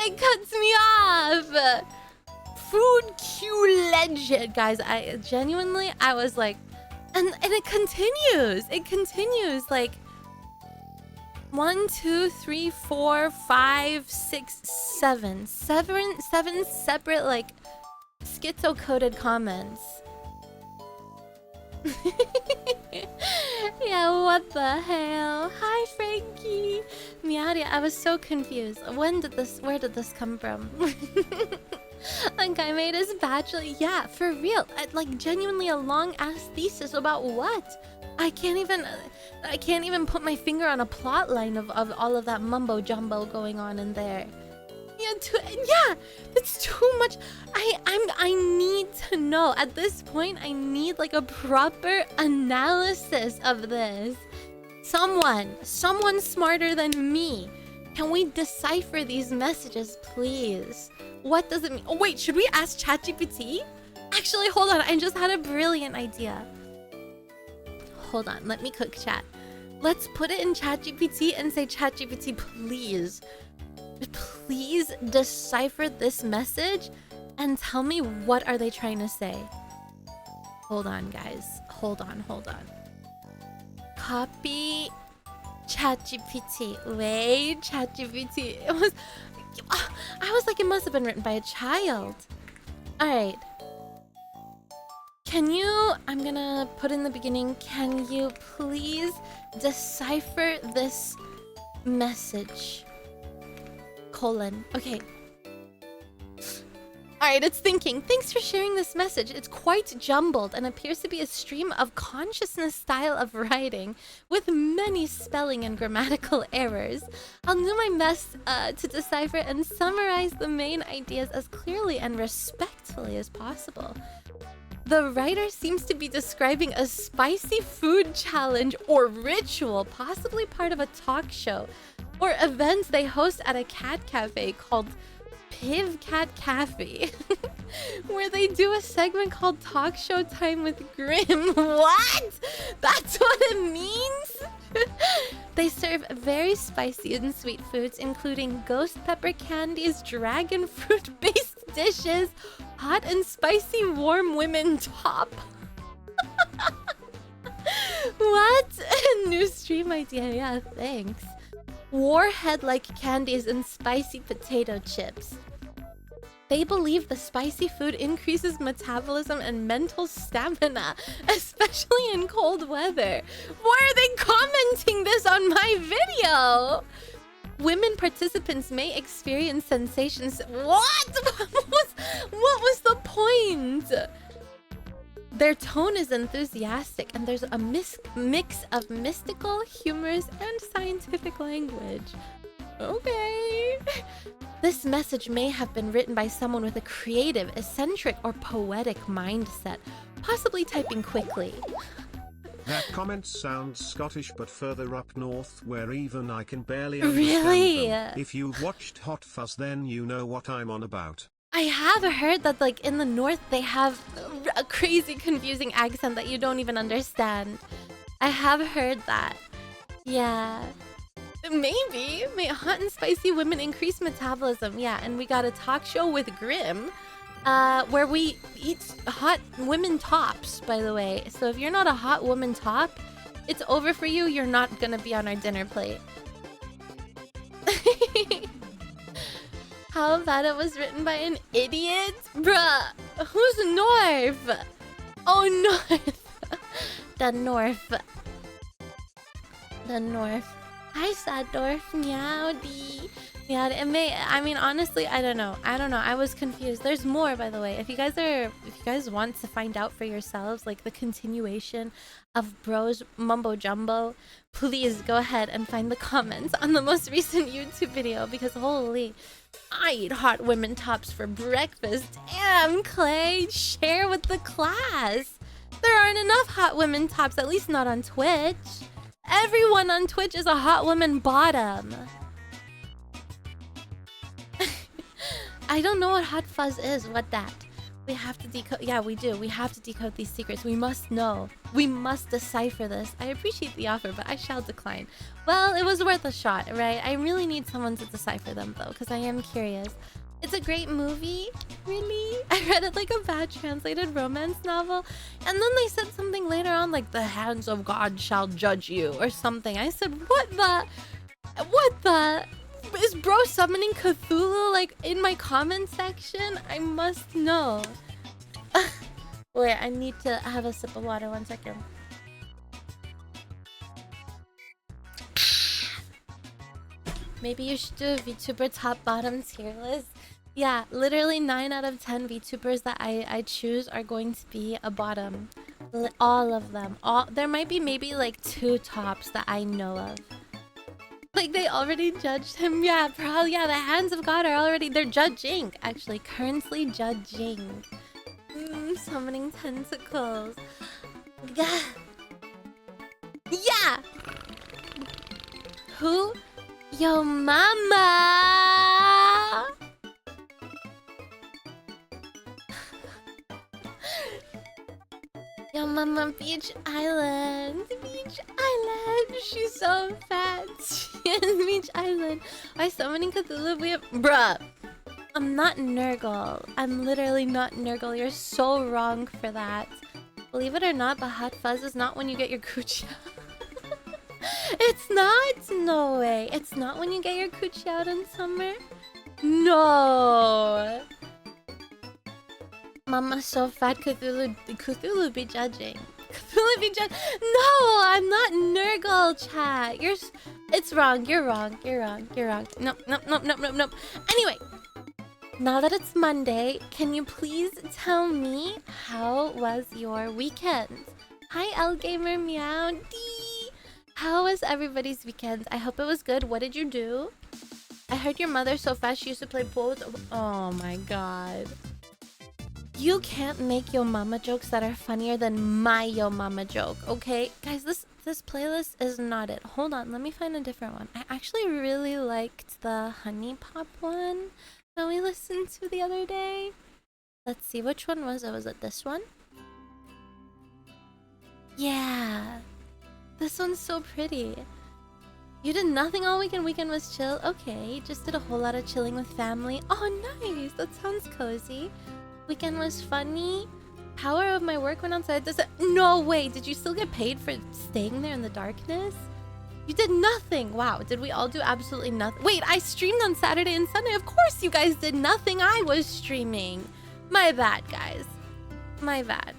It cuts me off! Food Q legend, guys. I genuinely, I was like... And it continues! It continues, like... 1, 2, 3, 4, 5, 6, 7. Seven separate, like, schizo-coded comments. Yeah, what the hell? Hi, Frankie. Miaria, I was so confused. Where did this come from? Like, I made his bachelor. Yeah, for real. Like, genuinely a long-ass thesis about what? I can't even put my finger on a plot line of all of that mumbo jumbo going on in there. Yeah, it's too much. I need to know. At this point, I need like a proper analysis of this. Someone smarter than me. Can we decipher these messages, please? What does it mean? Oh wait, should we ask ChatGPT? Actually, hold on. I just had a brilliant idea. Hold on, let me cook chat. Let's put it in ChatGPT and say, ChatGPT, please decipher this message and tell me what are they trying to say. Hold on, guys. Hold on. Copy ChatGPT. Wait, ChatGPT. I was like, it must have been written by a child. All right. I'm gonna put in the beginning, can you please decipher this message? Okay. Alright, it's thinking. Thanks for sharing this message. It's quite jumbled and appears to be a stream of consciousness style of writing with many spelling and grammatical errors. I'll do my best to decipher and summarize the main ideas as clearly and respectfully as possible. The writer seems to be describing a spicy food challenge or ritual, possibly part of a talk show or event they host at a cat cafe called Piv Cat Cafe, where they do a segment called Talk Show Time with Grim. What? That's what it means? They serve very spicy and sweet foods, including ghost pepper candies, dragon fruit-based dishes, hot and spicy warm women top. What? New stream idea. Yeah, thanks. Warhead-like candies and spicy potato chips. They believe the spicy food increases metabolism and mental stamina, especially in cold weather. Why are they commenting this on my video? Women participants may experience sensations. What? What was the point? Their tone is enthusiastic, and there's a mix of mystical, humorous, and scientific language. Okay. This message may have been written by someone with a creative, eccentric, or poetic mindset, possibly typing quickly. That comment sounds Scottish, but further up north, where even I can barely understand them. If you've watched Hot Fuzz, then you know what I'm on about. I have heard that, like, in the north, they have a crazy, confusing accent that you don't even understand. I have heard that. Yeah. Maybe. May hot and spicy women increase metabolism. Yeah, and we got a talk show with Grim, where we eat hot women tops, by the way. So if you're not a hot woman top, it's over for you. You're not gonna be on our dinner plate. How about it was written by an idiot? Bruh, who's North? Oh, North. The North. The North. Hi, Sadorf. Meowdy. Meowdy. It may, I mean, honestly, I don't know. I was confused. There's more, by the way. If you guys want to find out for yourselves, like the continuation of Bro's Mumbo Jumbo, please go ahead and find the comments on the most recent YouTube video, because holy, I eat hot women tops for breakfast. Damn, Clay, share with the class. There aren't enough hot women tops, at least not on Twitch. Everyone on Twitch is a hot woman bottom. I don't know what hot fuzz is. What that? We have to decode. Yeah, we do. We have to decode these secrets. We must know. We must decipher this. I appreciate the offer, but I shall decline. Well, it was worth a shot, right? I really need someone to decipher them, though, because I am curious. It's a great movie. Really? I read it like a bad translated romance novel. And then they said something later on, like, the hands of God shall judge you, or something. I said, what the? What the? Is bro summoning Cthulhu, like, in my comment section? I must know. Wait, I need to have a sip of water. 1 second. Maybe you should do a VTuber top bottom tier list. Yeah, literally 9 out of 10 VTubers that I choose are going to be a bottom. All of them. There might be maybe like 2 tops that I know of. Like, they already judged him. Yeah, probably. Yeah, the hands of God are already... They're judging, actually. Currently judging. Summoning tentacles. Yeah. Yeah! Who? Yo mama! Yo mama, Beach Island. Beach Island. She's so fat. She is Beach Island. Why summoning Cthulhu? We have... Bruh. I'm not Nurgle. I'm literally not Nurgle. You're so wrong for that. Believe it or not, but hot fuzz is not when you get your coochie out. It's not? No way. It's not when you get your coochie out in summer? No. Mama's so fat, Cthulhu be judging. Cthulhu be judging. No, I'm not Nurgle, chat. It's wrong. You're wrong. You're wrong. You're wrong. Nope, nope, nope, nope, nope, nope. Anyway, now that it's Monday, can you please tell me how was your weekend? Hi, L Gamer Meow. Dee. How was everybody's weekend? I hope it was good. What did you do? I heard your mother so fast she used to play pool with... Oh my god. You can't make yo mama jokes that are funnier than my yo mama joke, okay? Guys, this playlist is not it. Hold on, let me find a different one. I actually really liked the Honey Pop one that we listened to the other day. Let's see, which one was it? Was it this one? Yeah. This one's so pretty. You did nothing all weekend. Weekend was chill. Okay, just did a whole lot of chilling with family. Oh, nice. That sounds cozy. Weekend was funny. Power of my work went outside. No way. Did you still get paid for staying there in the darkness? You did nothing. Wow. Did we all do absolutely nothing? Wait, I streamed on Saturday and Sunday. Of course you guys did nothing. I was streaming. My bad, guys. My bad.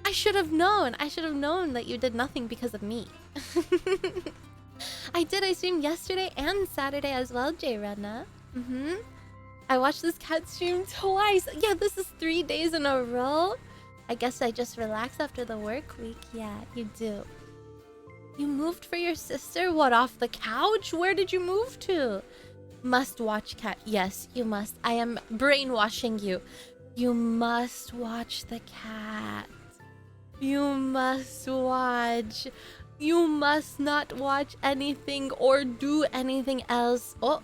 I should have known. I should have known that you did nothing because of me. I did. I streamed yesterday and Saturday as well, J Renna. I watched this cat stream twice. Yeah, this is 3 days in a row. I guess I just relax after the work week. Yeah, you do. You moved for your sister? What, off the couch? Where did you move to? Must watch cat. Yes, you must. I am brainwashing you. You must watch the cat. You must watch. You must not watch anything or do anything else. Oh.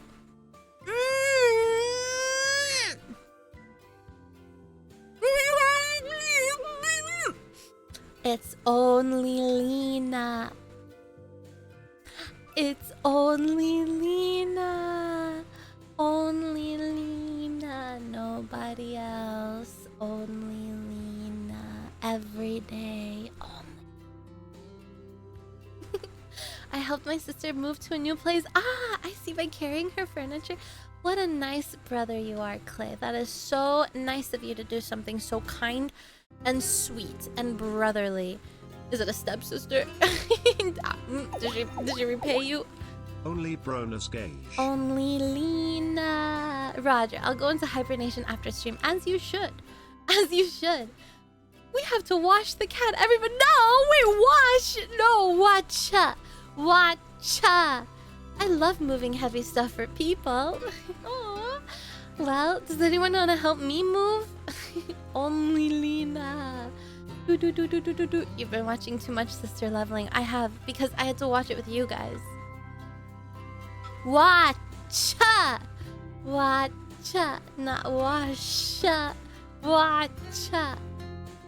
It's only Lena. It's only Lena. Only Lena. Nobody else. Only Lena. Every day. I helped my sister move to a new place. Ah, I see, by carrying her furniture. What a nice brother you are, Clay. That is so nice of you to do something so kind and sweet and brotherly. Is it a stepsister? Did she repay you? Only Bronus Gage. Only Lena. Roger, I'll go into hibernation after stream, as you should. As you should. We have to wash the cat. Everybody, no, wait, wash. No, watcha. Watcha. I love moving heavy stuff for people. Aww. Well, does anyone want to help me move? Only Lena. You've been watching too much Sister Leveling. I have, because I had to watch it with you guys. Watcha! Watcha! Not washa. Watcha.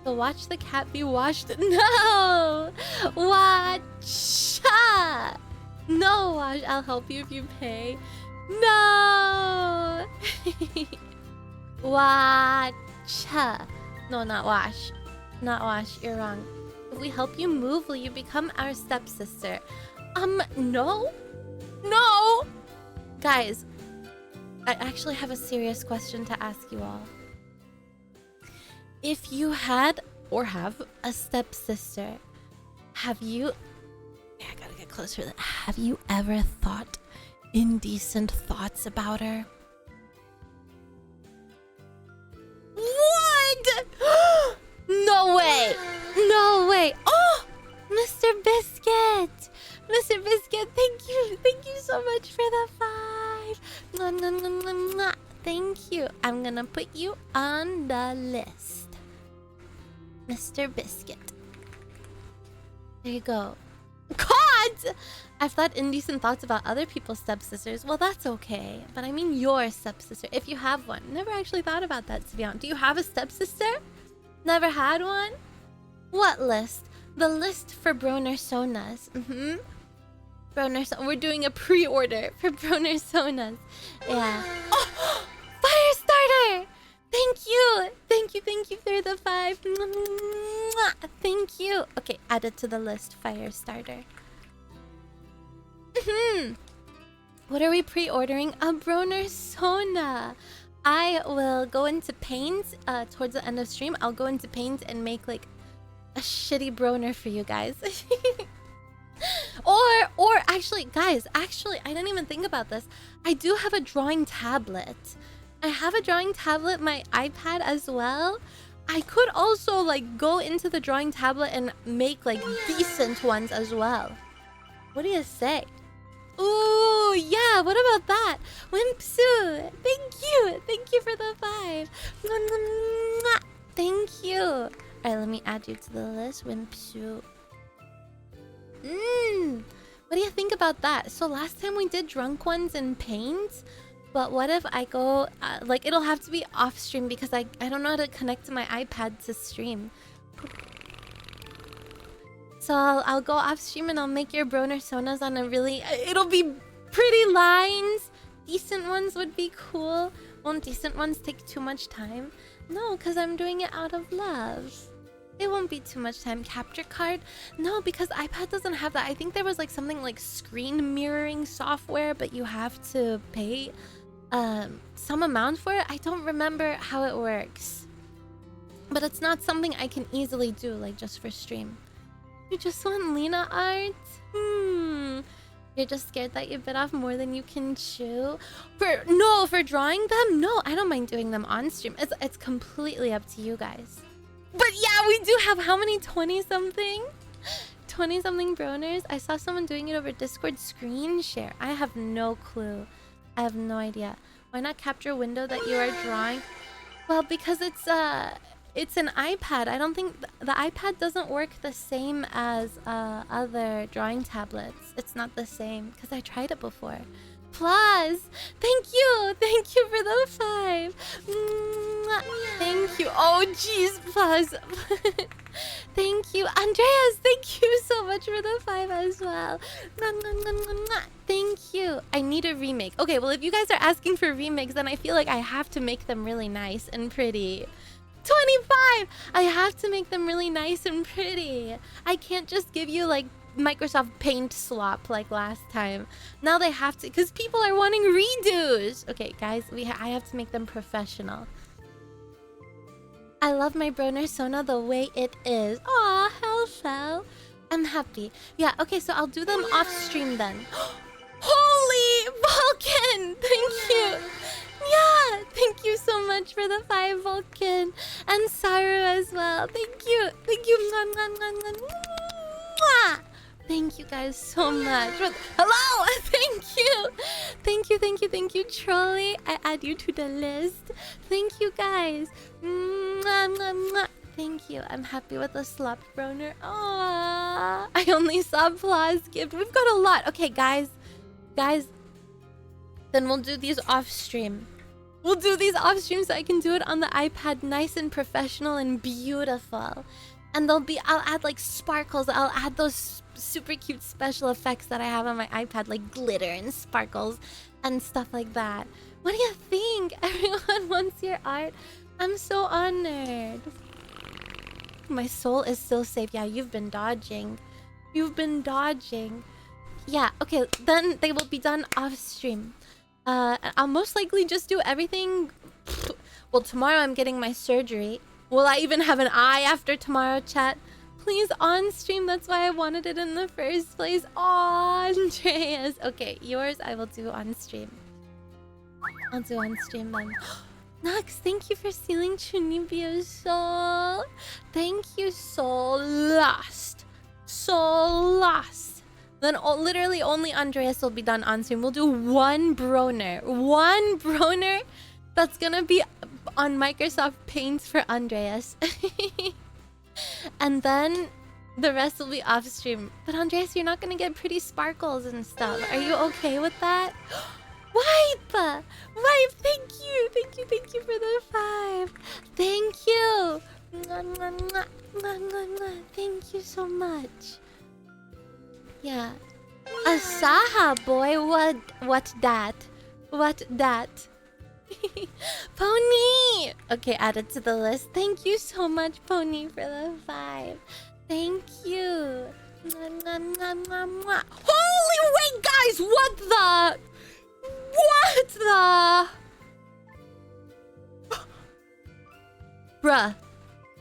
So watch the cat be washed. No! Watcha! No, wash. I'll help you if you pay. No! Watcha. No, not wash. Not wash. You're wrong. If we help you move, will you become our stepsister? No? No! Guys, I actually have a serious question to ask you all. If you had or have a stepsister, have you... Yeah, I gotta get closer. Have you ever thought indecent thoughts about her? What? No way! No way! Oh! Mr. Biscuit! Mr. Biscuit, thank you! Thank you so much for the 5! Mwah, mwah, mwah, mwah, mwah. Thank you. I'm gonna put you on the list. Mr. Biscuit. There you go. God! I've thought indecent thoughts about other people's stepsisters. Well, that's okay. But I mean your stepsister, if you have one. Never actually thought about that, to be honest. Do you have a stepsister? Never had one? What list? The list for Broner Sonas. Broner Sonas. We're doing a pre-order for Broner Sonas. Yeah. Oh! Firestarter! Thank you! Thank you for the 5. Thank you. Okay, add it to the list. Firestarter. What are we pre-ordering? A Broner Sona. I will go into Paint towards the end of stream. I'll go into Paint and make like a shitty Broner for you guys. or actually, guys, I didn't even think about this. I do have a drawing tablet. I have a drawing tablet, my iPad as well. I could also like go into the drawing tablet and make like decent ones as well. What do you say? Ooh, yeah, what about that? Wimpsu, thank you for the 5. Thank you. All right, let me add you to the list, Wimpsu. What do you think about that? So last time we did drunk ones in Paint, but what if I go, like it'll have to be off stream because I don't know how to connect to my iPad to stream. So I'll go off stream and I'll make your Broner Sonas on a really... It'll be pretty lines. Decent ones would be cool. Won't decent ones take too much time? No, because I'm doing it out of love. It won't be too much time. Capture card? No, because iPad doesn't have that. I think there was like something like screen mirroring software, but you have to pay some amount for it. I don't remember how it works. But it's not something I can easily do, like just for stream. You just want Lena art? You're just scared that you bit off more than you can chew? For drawing them? No, I don't mind doing them on stream. It's completely up to you guys. But yeah, we do have how many 20-something? 20-something Broners? I saw someone doing it over Discord screen share. I have no clue. I have no idea. Why not capture a window that you are drawing? Well, because it's an iPad. I don't think the iPad doesn't work the same as other drawing tablets. It's not the same because I tried it before. Plus, thank you for the 5. Thank you. Oh, jeez, plus. Thank you, Andreas. Thank you so much for the 5 as well. Thank you. I need a remake. Okay, well, if you guys are asking for remakes, then I feel like I have to make them really nice and pretty. 25! I have to make them really nice and pretty. I can't just give you like Microsoft Paint slop like last time. Now they have to, because people are wanting redos. Okay, guys, I have to make them professional. I love my Broner Sona the way it is. Aw, Hellfell. I'm happy. Yeah, okay, so I'll do them off stream then. Holy Vulcan! Thank you. Yeah, thank you so much for the 5, Vulcan. And Saru as well. Thank you. Thank you. Mwah. Thank you guys so much. Hello! Thank you, Trolley. I add you to the list. Thank you guys. Thank you. I'm happy with the slop broner. Aww. I only saw applause gift. We've got a lot. Okay, guys. Guys. Then we'll do these off stream. We'll do these off stream so I can do it on the iPad nice and professional and beautiful. And I'll add like sparkles. I'll add those super cute special effects that I have on my iPad, like glitter and sparkles and stuff like that. What do you think? Everyone wants your art. I'm so honored. My soul is still safe. Yeah, you've been dodging. You've been dodging. Yeah, okay, then they will be done off stream. I'll most likely just do everything. Well, tomorrow I'm getting my surgery. Will I even have an eye after tomorrow, chat? Please on stream. That's why I wanted it in the first place. Aw, Andreas. Okay, yours I will do on stream. I'll do on stream then. Nox, thank you for stealing Chunibio's soul. Thank you, soul lost. Soul lost. Then literally only Andreas will be done on stream. We'll do one broner. One broner that's gonna be on Microsoft Paint for Andreas. And then the rest will be off stream. But Andreas, you're not gonna get pretty sparkles and stuff. Are you okay with that? Wipe! Wipe, thank you! Thank you, thank you for the 5. Thank you! Mwah, mwah, mwah, mwah, mwah, mwah. Thank you so much. Yeah. Asaha, boy, what that? What that? Pony! Okay, added to the list. Thank you so much, Pony, for the 5. Thank you. Mwah, mwah, mwah, mwah, mwah. Holy wait, guys! What the? What the? Bruh.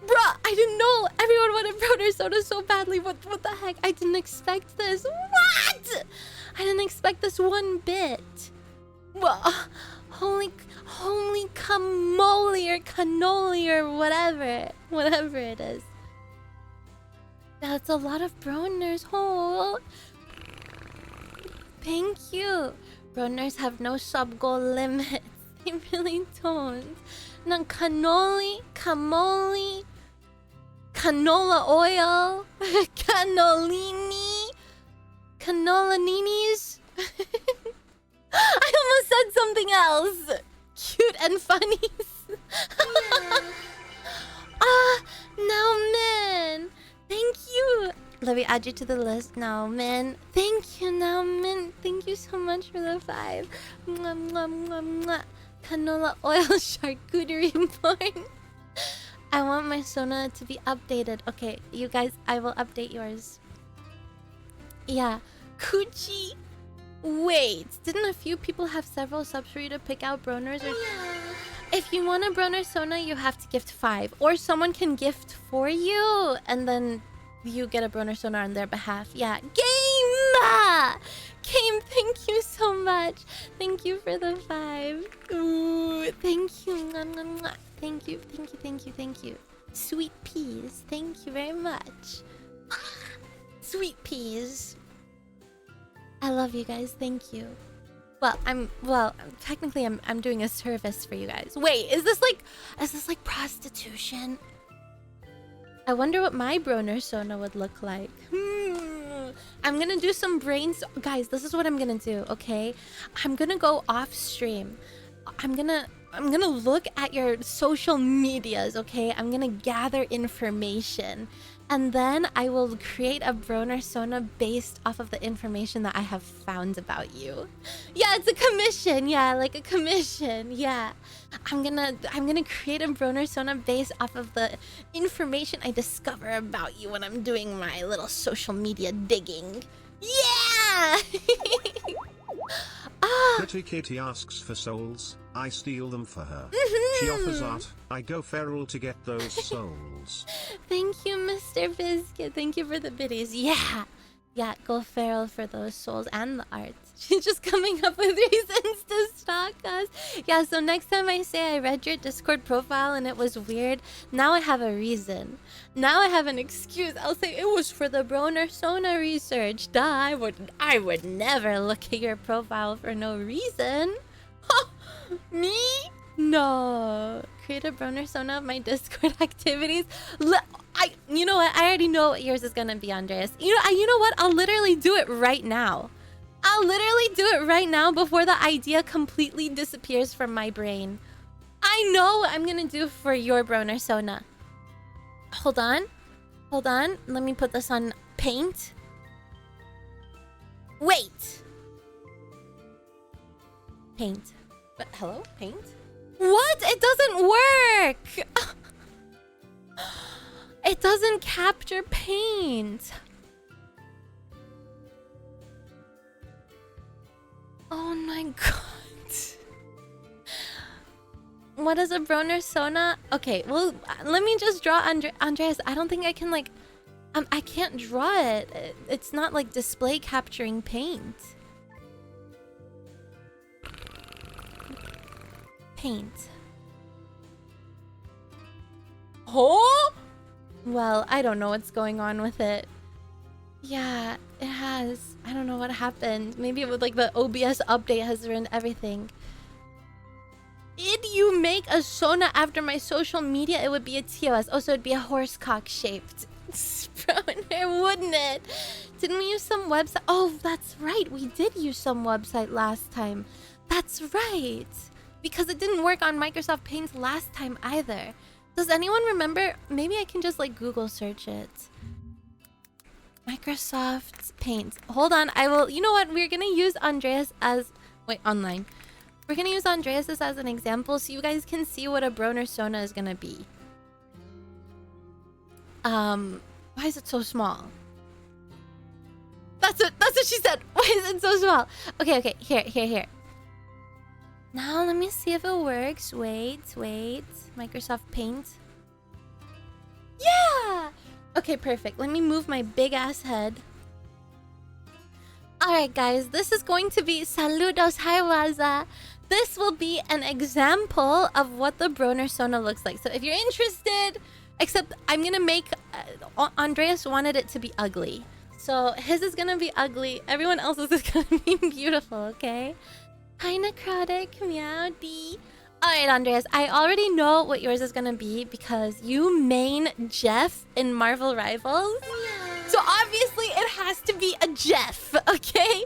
Bruh, I didn't know everyone wanted Broder Soda so badly. What the heck? I didn't expect this. What? I didn't expect this one bit. Well, holy camoli or cannoli or whatever it is. That's a lot of Broners. Oh, thank you. Broners have no sub-goal limits. They really don't. No, cannoli, camoli, canola oil, cannolini, canolaninis. I almost said something else. Cute and funny. Now man. Thank you. Let me add you to the list now, man. Thank you, now, man. Thank you so much for the 5. Mwah, mwah, mwah, mwah. Canola oil charcuterie board. I want my Sona to be updated. Okay, you guys, I will update yours. Yeah. Coochie. Wait, didn't a few people have several subs for you to pick out Broners? Or... If you want a Broner Sona, you have to gift 5. Or someone can gift for you, and then you get a Broner Sona on their behalf. Yeah. Game, thank you so much. Thank you for the 5. Ooh, thank you. Mwah, mwah, mwah. Thank you, thank you, thank you, thank you. Sweet peas, thank you very much. Sweet peas. I love you guys, thank you. Well, technically I'm doing a service for you guys. Wait, is this like prostitution? I wonder what my Broner Sona would look like. I'm gonna do some brains. Guys, this is what I'm gonna do, okay? I'm gonna go off stream. I'm gonna look at your social medias, okay? I'm gonna gather information. And then I will create a Broner Sona based off of the information that I have found about you. Yeah, it's a commission. Yeah, like a commission. Yeah. I'm gonna create a Broner Sona based off of the information I discover about you when I'm doing my little social media digging. Yeah! Pretty Kitty asks for souls, I steal them for her. She offers art, I go feral to get those souls. Thank you, Mr. Biscuit. Thank you for the biddies. Yeah! Yeah, go feral for those souls and the art. She's just coming up with reasons to stalk us. Yeah, so next time I say I read your Discord profile and it was weird, now I have a reason. Now I have an excuse. I'll say it was for the Broner Sona research. Duh, I would never look at your profile for no reason. Me? No. create a Bronersona of my Discord activities. You know what? I already know what yours is gonna be, Andreas. You know what? I'll literally do it right now. I'll literally do it right now before the idea completely disappears from my brain. I know what I'm gonna do for your Bronersona. Hold on. Hold on. Let me put this on paint. Wait. Paint. But hello? Paint? What? It doesn't work! It doesn't capture paint. Oh my god. What is a Bronersona? Okay, well, let me just draw Andreas. I don't think I can, like... I can't draw it. It's not, like, display capturing paint. Paint. Oh? Well, I don't know what's going on with it. Yeah, it has. I don't know what happened. Maybe it was like the OBS update has ruined everything. Did you make a Sona after my social media? It would be a TOS. Oh, so it'd be a horsecock shaped Sproner, wouldn't it? Didn't we use some website? Oh, that's right. We did use some website last time. That's right. Because it didn't work on Microsoft Paint last time either. Does anyone remember? Maybe I can just like Google search it. Microsoft Paint. Hold on. I will. You know what? We're going to use Andreas as... Wait, online. We're going to use Andreas as an example so you guys can see what a Bronersona is going to be. Why is it so small? That's what she said. Why is it so small? Okay. Here. Now, let me see if it works. Wait. Microsoft Paint. Yeah! Okay, perfect. Let me move my big-ass head. Alright, guys. This is going to be... Saludos, hi, Waza. This will be an example of what the Bronersona looks like. So if you're interested... Except, I'm gonna make... Andreas wanted it to be ugly. So, his is gonna be ugly. Everyone else's is gonna be beautiful, okay? Hi, Necrotic, Meowdy. Alright, Andreas, I already know what yours is gonna be because you main Jeff in Marvel Rivals. So obviously it has to be a Jeff, okay?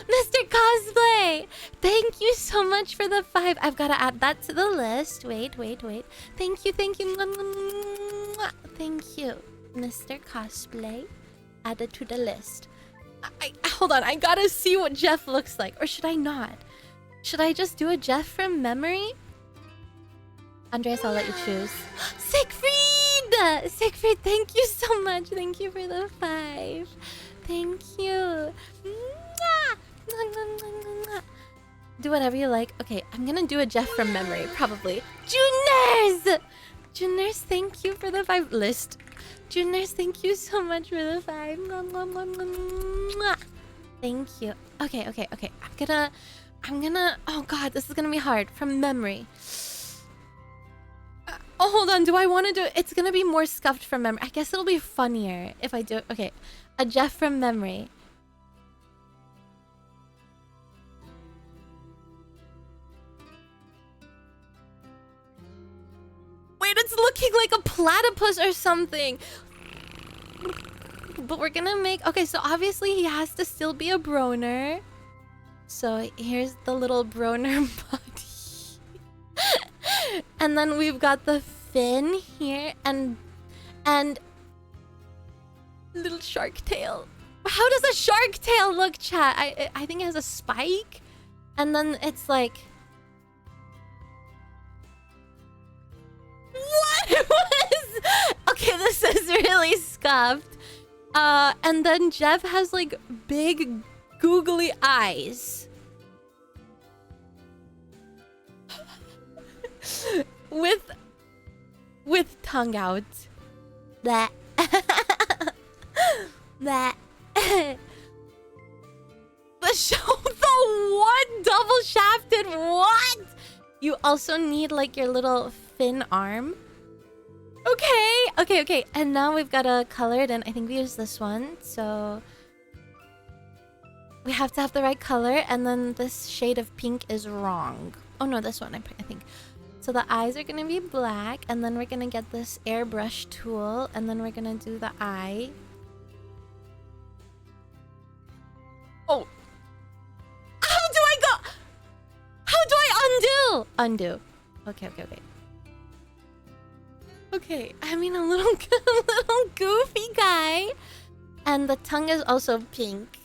Mr. Cosplay, thank you so much for the 5. I've got to add that to the list. Wait. Thank you. Thank you, Mr. Cosplay. Added to the list. Hold on, I gotta see what Jeff looks like. Or should I not? Should I just do a Jeff from memory? Andreas, I'll let you choose. Siegfried, thank you so much. Thank you for the 5. Thank you. Do whatever you like. Okay, I'm gonna do a Jeff from memory, probably. Juners, thank you for the 5 list. Juners, thank you so much for the 5. Thank you. Okay. I'm gonna... Oh god, this is gonna be hard. From memory. Oh, hold on. Do I want to do it? It's gonna be more scuffed from memory. I guess it'll be funnier if I do it. Okay. A Jeff from memory. Wait, it's looking like a platypus or something. But we're gonna make... Okay, so obviously he has to still be a Broner. So here's the little Broner body. And then we've got the fin here and little shark tail. How does a shark tail look, chat? I think it has a spike. And then it's like... What was... Okay, this is really scuffed. And then Jeff has like big googly eyes. With tongue out. That. The one double shafted. What? You also need like your little fin arm. Okay. And now we've got a colored, and I think we use this one. So we have to have the right color, and then this shade of pink is wrong. Oh no, this one I think. So So the eyes are gonna be black, and then we're gonna get this airbrush tool, and then we're gonna do the eye. Oh! How do I go? How do I undo? Undo. Okay. Okay, I mean a little goofy guy. And the tongue is also pink.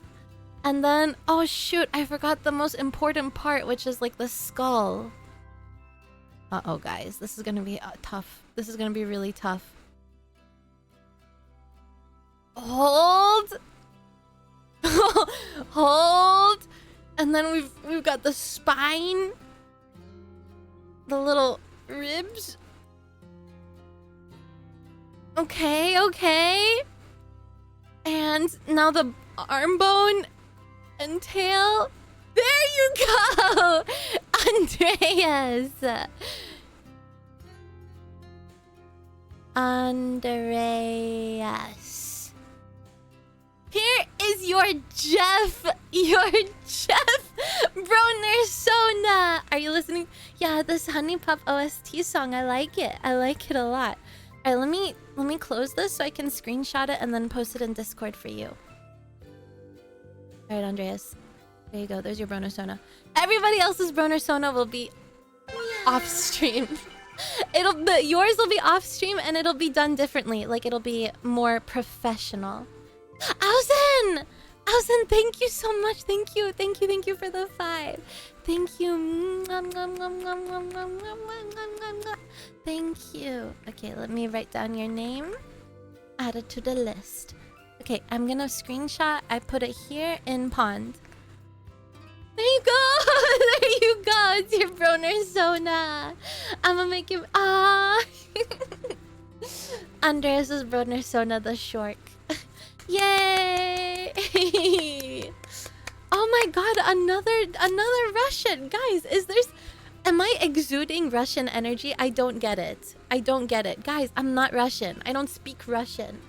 And then, oh shoot, I forgot the most important part, which is like the skull. Uh-oh, guys, this is gonna be tough. This is gonna be really tough. Hold. Hold. And then we've got the spine. The little ribs. Okay. And now the arm bone and tail. There you go! Andreas! Andreas. Here is your Jeff Bronersona. Are you listening? Yeah, this Honey Pup OST song, I like it. I like it a lot. All right, let me close this so I can screenshot it and then post it in Discord for you. All right, Andreas. There you go. There's your Bronersona. Everybody else's Bronersona will be off stream. Yours will be off stream and it'll be done differently. Like it'll be more professional. Ausen, thank you so much. Thank you for the 5. Thank you. Thank you. Okay, let me write down your name. Add it to the list. Okay, I'm gonna screenshot. I put it here in pond. There you go. There you go. It's your Bronersona. I'm gonna make him. Andreas's Bronersona the short. Yay! Oh my god, another Russian. Guys, am I exuding Russian energy? I don't get it. Guys, I'm not Russian. I don't speak Russian.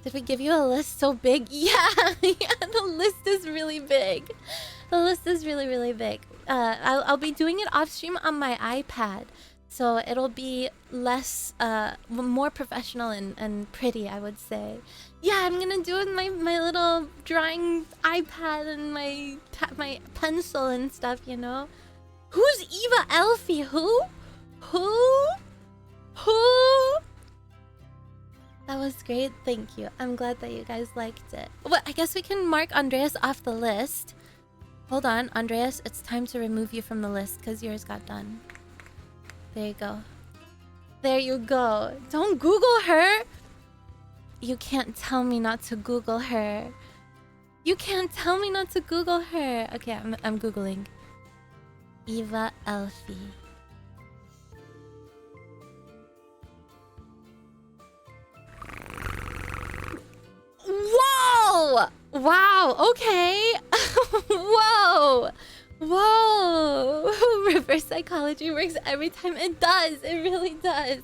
Did we give you a list so big? Yeah, the list is really big. The list is really big. I'll be doing it off stream on my iPad. So it'll be less, more professional and pretty, I would say. Yeah, I'm gonna do it with my little drawing iPad and my pencil and stuff, you know? Who's Eva Elfie? Who? That was great, thank you. I'm glad that you guys liked it. Well, I guess we can mark Andreas off the list. Hold on, Andreas, it's time to remove you from the list because yours got done. There you go. There you go. Don't Google her. You can't tell me not to Google her. You can't tell me not to Google her. Okay, I'm Googling. Eva Elfie. Whoa! Wow, okay. Whoa! Reverse psychology works every time. It does. It really does.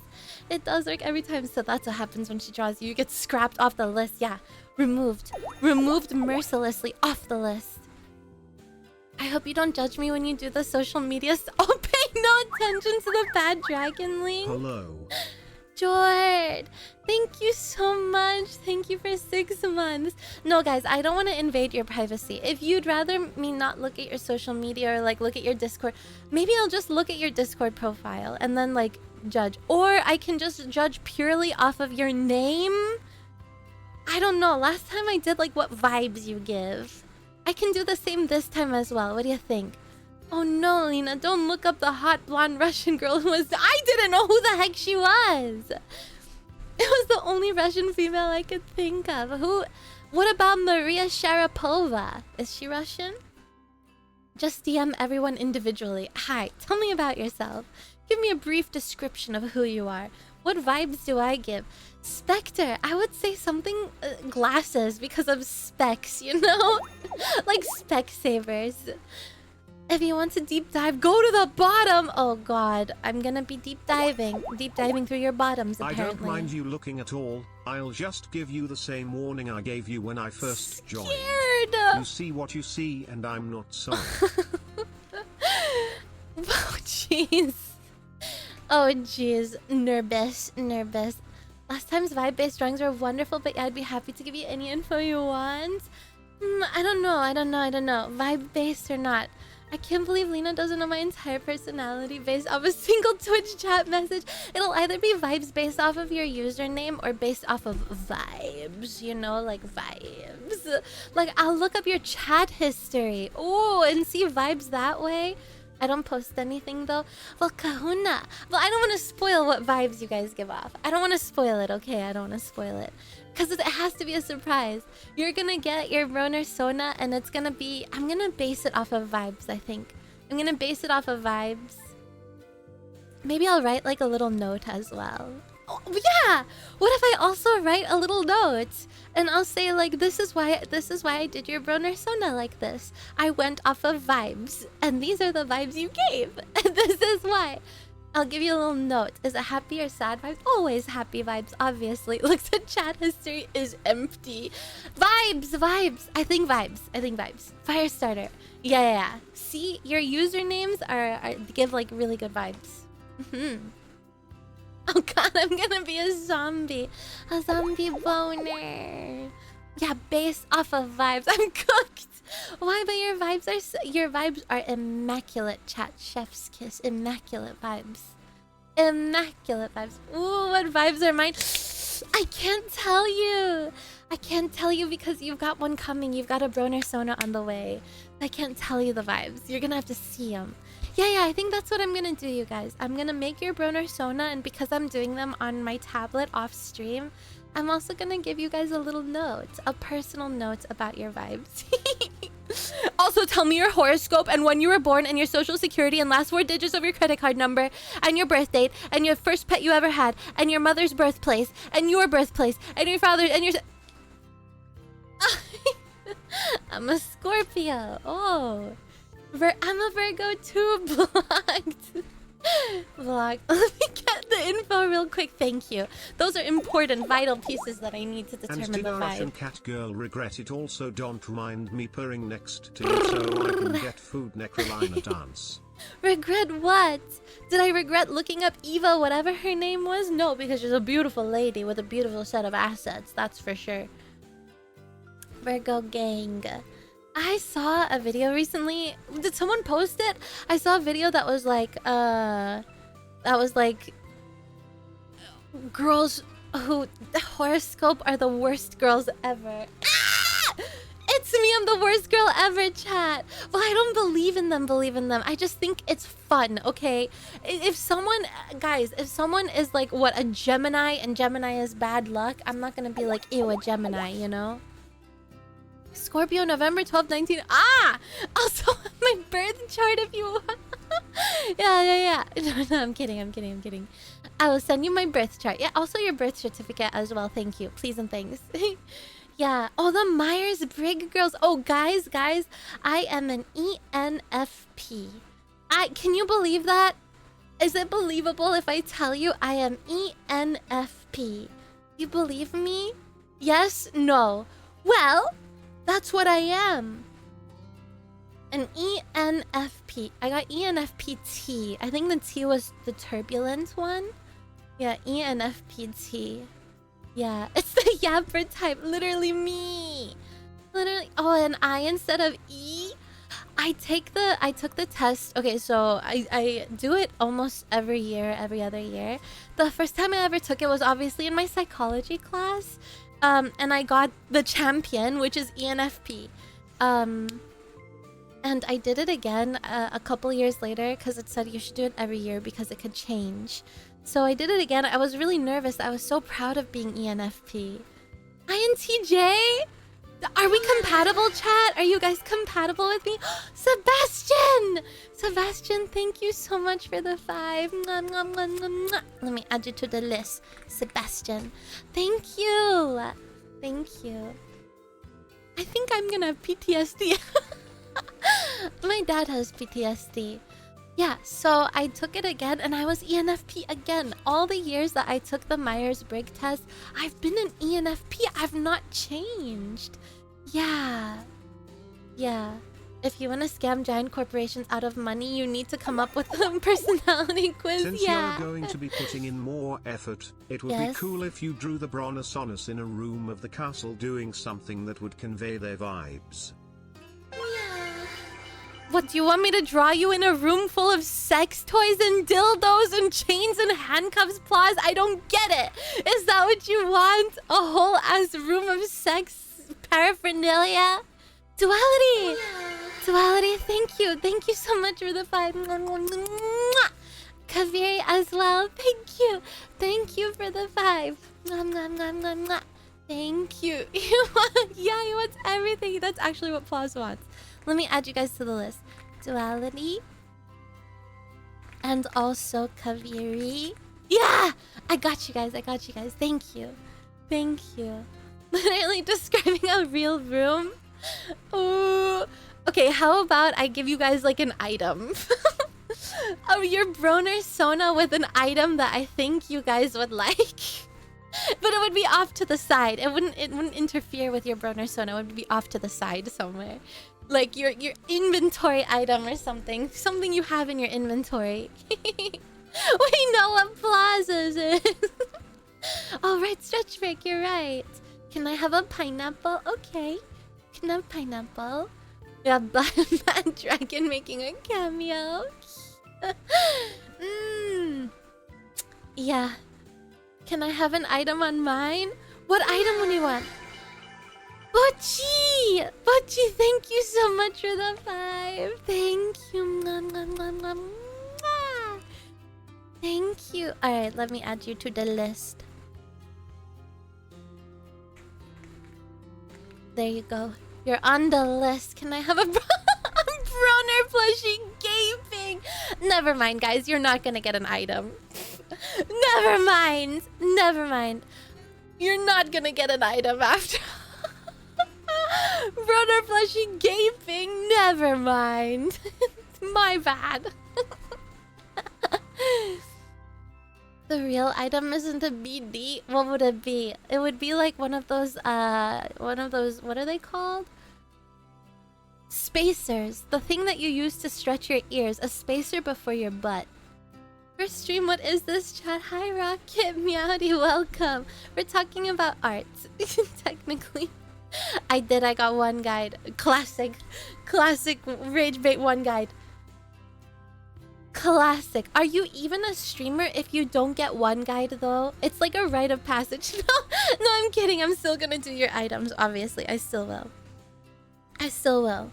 It does work every time. So that's what happens when she draws you. You get scrapped off the list. Yeah. Removed mercilessly off the list. I hope you don't judge me when you do the social media Oh, pay no attention to the bad dragon link. Hello. Jord, thank you so much. Thank you for 6 months. No, guys, I don't want to invade your privacy. If you'd rather me not look at your social media or like look at your Discord, maybe I'll just look at your Discord profile and then like judge. Or I can just judge purely off of your name. I don't know. Last time I did like what vibes you give. I can do the same this time as well. What do you think? Oh no, Lena, don't look up the hot blonde Russian girl who was... I didn't know who the heck she was! It was the only Russian female I could think of. Who... What about Maria Sharapova? Is she Russian? Just DM everyone individually. Hi, tell me about yourself. Give me a brief description of who you are. What vibes do I give? Spectre, I would say something... glasses, because of specs, you know? Like Specsavers. If you want to deep dive, go to the bottom. Oh god, I'm gonna be deep diving through your bottoms apparently. I don't mind you looking at all. I'll just give you the same warning I gave you when I first joined. You see what you see and I'm not sorry. Oh jeez. Oh, jeez. Nervous. Last time's vibe-based drawings were wonderful, but yeah, I'd be happy to give you any info you want. I don't know. Vibe-based or not. I can't believe Lena doesn't know my entire personality based off a single Twitch chat message. It'll either be vibes based off of your username or based off of vibes, you know, like vibes. Like, I'll look up your chat history. Oh, and see vibes that way. I don't post anything though. Well, kahuna. Well, I don't want to spoil what vibes you guys give off. I don't want to spoil it, okay? I don't want to spoil it. Because it has to be a surprise. You're gonna get your Broner Sona and it's gonna be... I'm gonna base it off of vibes, I think. I'm gonna base it off of vibes. Maybe I'll write like a little note as well. Oh, yeah! What if I also write a little note? And I'll say like, this is why I did your Broner Sona like this. I went off of vibes. And these are the vibes you gave. And this is why. I'll give you a little note. Is it happy or sad vibes? Always happy vibes, obviously. Looks at chat history is empty. Vibes. I think vibes. Firestarter. Yeah. See, your usernames are give like really good vibes. Oh god, I'm gonna be a zombie. A zombie boner. Yeah, based off of vibes. I'm cooked. Why? But your vibes are immaculate, chat. Chef's kiss. Immaculate vibes. Ooh, what vibes are mine? I can't tell you because you've got one coming. You've got a Broner Sona on the way. I can't tell you the vibes. You're gonna have to see them. Yeah, I think that's what I'm gonna do, you guys. I'm gonna make your Broner Sona, and because I'm doing them on my tablet off stream, I'm also gonna give you guys a little note, a personal note about your vibes. Also, tell me your horoscope and when you were born and your social security and last 4 digits of your credit card number and your birth date and your first pet you ever had and your mother's birthplace and your birthplace and your father's and your... I'm a Scorpio. Oh. I'm a Virgo too. Blocked. Let me get the info real quick. Thank you. Those are important, vital pieces that I need to determine the And did vibe. Russian cat girl regret it also? Don't mind me purring next to you so I can get food. Nekrolina dance. Regret what? Did I regret looking up Eva, whatever her name was? No, because she's a beautiful lady with a beautiful set of assets. That's for sure. Virgo gang. I saw a video recently. Did someone post it? I saw a video that was like, girls who horoscope are the worst girls ever. Ah! It's me, I'm the worst girl ever, chat. Well, I don't believe in them. I just think it's fun, okay? If someone is like, what, a Gemini, and Gemini is bad luck, I'm not gonna be like, ew, a Gemini, you know? Scorpio, November 12th, 19... Ah! Also, my birth chart if you want. Yeah. No, I'm kidding. I will send you my birth chart. Yeah, also your birth certificate as well. Thank you. Please and thanks. Yeah. Oh, the Myers-Briggs girls. Oh, guys. I am an ENFP. Can you believe that? Is it believable if I tell you I am ENFP? You believe me? Yes? No? Well... that's what I am. An ENFP. I got ENFPT. I think the T was the turbulent one. Yeah, ENFPT. Yeah, it's the yapper type. Literally me. Literally. Oh, an I instead of E. I took the test. Okay, so I do it almost every year, every other year. The first time I ever took it was obviously in my psychology class. And I got the champion, which is ENFP. And I did it again a couple years later because it said you should do it every year because it could change. So I did it again. I was really nervous. I was so proud of being ENFP. INTJ? Are we compatible, chat? Are you guys compatible with me? Sebastian, thank you so much for the 5. Let me add you to the list. Sebastian. Thank you. I think I'm gonna have PTSD. My dad has PTSD. Yeah, so I took it again and I was ENFP again. All the years that I took the Myers-Briggs test, I've been an ENFP. I've not changed. Yeah. If you want to scam giant corporations out of money, you need to come up with a personality quiz. Since Yeah. you're going to be putting in more effort, it would Yes. be cool if you drew the Brontosaurus in a room of the castle doing something that would convey their vibes. What, do you want me to draw you in a room full of sex toys and dildos and chains and handcuffs, Plaza? I don't get it. Is that what you want? A whole ass room of sex paraphernalia? Duality! Duality, thank you. Thank you so much for the 5. Kaviri as well. Thank you. Thank you for the 5. Thank you. Yeah, he wants everything. That's actually what Plaza wants. Let me add you guys to the list. Duality. And also Kaviri. Yeah! I got you guys. I got you guys. Thank you. Thank you. Literally describing a real room. Ooh. Okay, how about I give you guys like an item? Oh, your Broner Sona with an item that I think you guys would like. But it would be off to the side. It wouldn't interfere with your Broner Sona. It would be off to the side somewhere. Like your inventory item or something. Something you have in your inventory. We know what Plaza's is. Oh, right, stretch break, you're right. Can I have a pineapple? Okay. Can I have pineapple? We have Batman Dragon making a cameo. Yeah. Can I have an item on mine? What item would you want? Butchie! Butchie, thank you so much for the 5. Thank you. Thank you. Alright, let me add you to the list. There you go. You're on the list. Can I have a Broner plushie gaping? Never mind, guys. You're not gonna get an item. Never mind. Never mind. You're not gonna get an item after. Broner plushie gaping. Never mind. My bad. The real item isn't a BD. What would it be? It would be like one of those, what are they called? Spacers. The thing that you use to stretch your ears. A spacer before your butt. First stream, what is this, chat? Hi, Rocket Meowdy, welcome. We're talking about art. Technically. I got one guide. Classic Rage Bait 1 guide. Classic. Are you even a streamer if you don't get one guide though? It's like a rite of passage. No, I'm kidding. I'm still gonna do your items, obviously. I still will. I will.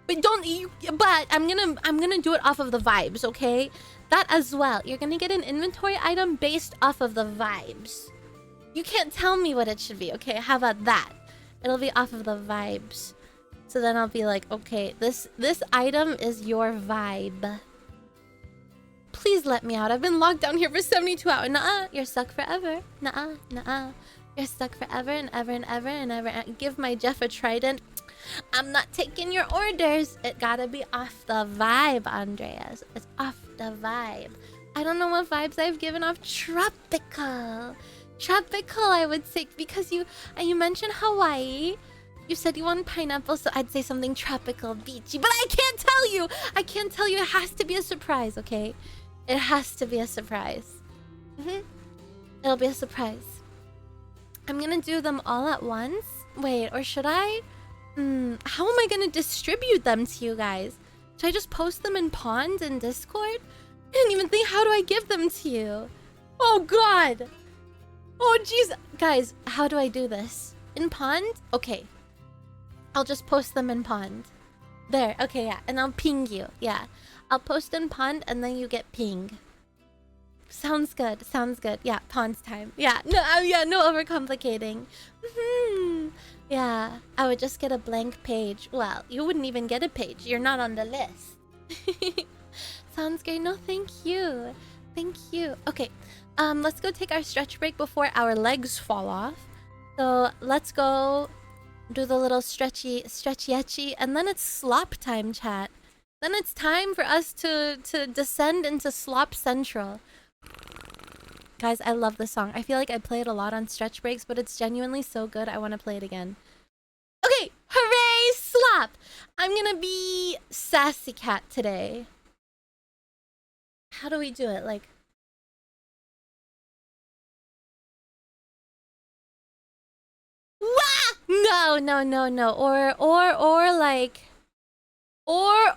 But I'm gonna do it off of the vibes, okay? That as well. You're gonna get an inventory item based off of the vibes. You can't tell me what it should be, okay? How about that? It'll be off of the vibes. So then I'll be like, okay, this item is your vibe. Please let me out. I've been locked down here for 72 hours. Nuh-uh, you're stuck forever. Nuh-uh. You're stuck forever and ever and ever and ever. Give my Jeff a trident. I'm not taking your orders. It gotta be off the vibe, Andreas. It's off the vibe. I don't know what vibes I've given off. Tropical. Tropical, I would say, because you mentioned Hawaii. You said you want pineapple, so I'd say something tropical, beachy. But I can't tell you. I can't tell you. It has to be a surprise, okay? It has to be a surprise. It'll be a surprise. I'm gonna do them all at once. Wait, or should I? How am I gonna distribute them to you guys? Should I just post them in Pond and Discord? I didn't even think, how do I give them to you? Oh, God. Oh, jeez. Guys, how do I do this? In Pond? Okay. I'll just post them in Pond. There, okay, yeah. And I'll ping you, yeah. I'll post in Pond and then you get ping. Sounds good, Yeah, Pond's time. Yeah, no overcomplicating. Yeah, I would just get a blank page. Well, you wouldn't even get a page. You're not on the list. Sounds great. No, thank you. Thank you. Okay, let's go take our stretch break before our legs fall off. So let's go do the little stretchy etchy, and then it's slop time, chat. Then it's time for us to descend into slop central. Guys, I love this song. I feel like I play it a lot on stretch breaks, but it's genuinely so good. I want to play it again. Okay, top. I'm gonna be Sassy Cat today. How do we do it? Like, wah! No, no, no, no. Or like, or.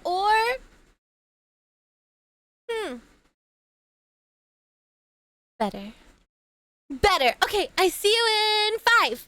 Better. Better. Okay, I see you in 5.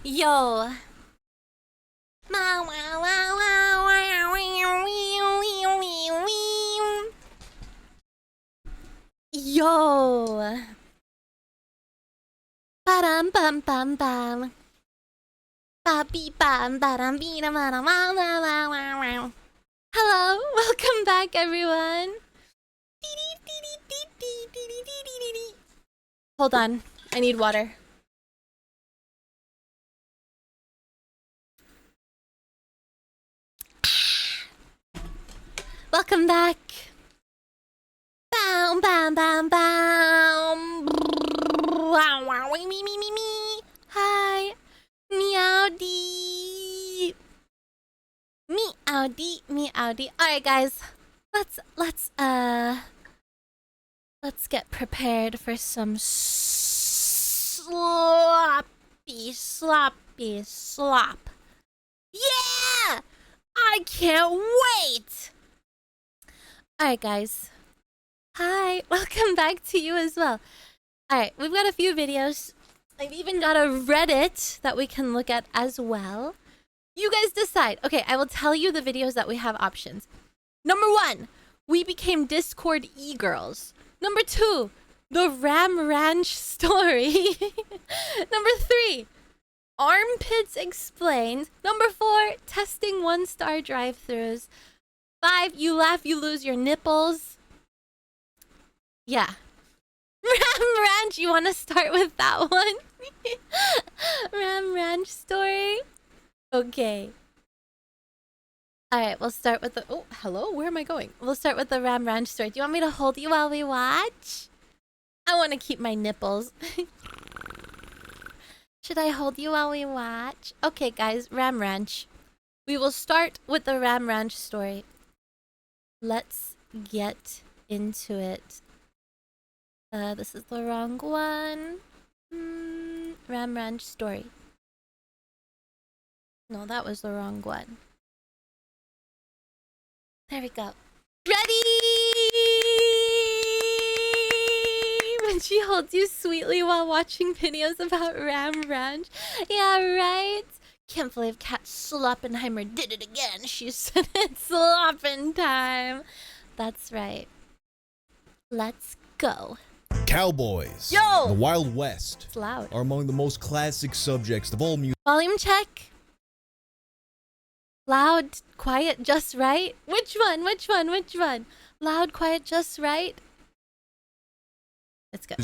Yo. Yo. Ba-dum bum bum bum. Ba-bee bum ba-dum bee da ba-dum wow wow wow wow wow. Hello, welcome back everyone. Hold on, I need water. Welcome back. Bow, bow, bow, bow. Wow, wow, me, me, me, me. Hi. Meowdy. Meowdy, meowdy. Alright guys. Let's get prepared for some sloppy slop. Yeah! I can't wait! Alright guys. Hi, welcome back to you as well. Alright, we've got a few videos. I've even got a Reddit that we can look at as well. You guys decide. Okay, I will tell you the videos that we have options. Number 1, we became Discord e-girls. Number 2, the Ram Ranch story. Number 3, armpits explained. Number 4, testing 1-star drive-thrus. 5, you laugh, you lose your nipples. Yeah. Ram Ranch, you want to start with that one? Ram Ranch story? Okay. Alright, we'll start with the... Oh, hello? Where am I going? We'll start with the Ram Ranch story. Do you want me to hold you while we watch? I want to keep my nipples. Should I hold you while we watch? Okay, guys, Ram Ranch. We will start with the Ram Ranch story. Let's get into it. This is the wrong one. Ram Ranch story. No, that was the wrong one. There we go. Ready! When she holds you sweetly while watching videos about Ram Ranch. Yeah, right? Can't believe Kat Sloppenheimer did it again. She said it's slopping time. That's right. Let's go. Cowboys, Yo! the Wild West, It's loud. are among the most classic subjects of all music. Volume check. Loud, quiet, just right. Which one? Which one? Which one? Loud, quiet, just right. Let's go.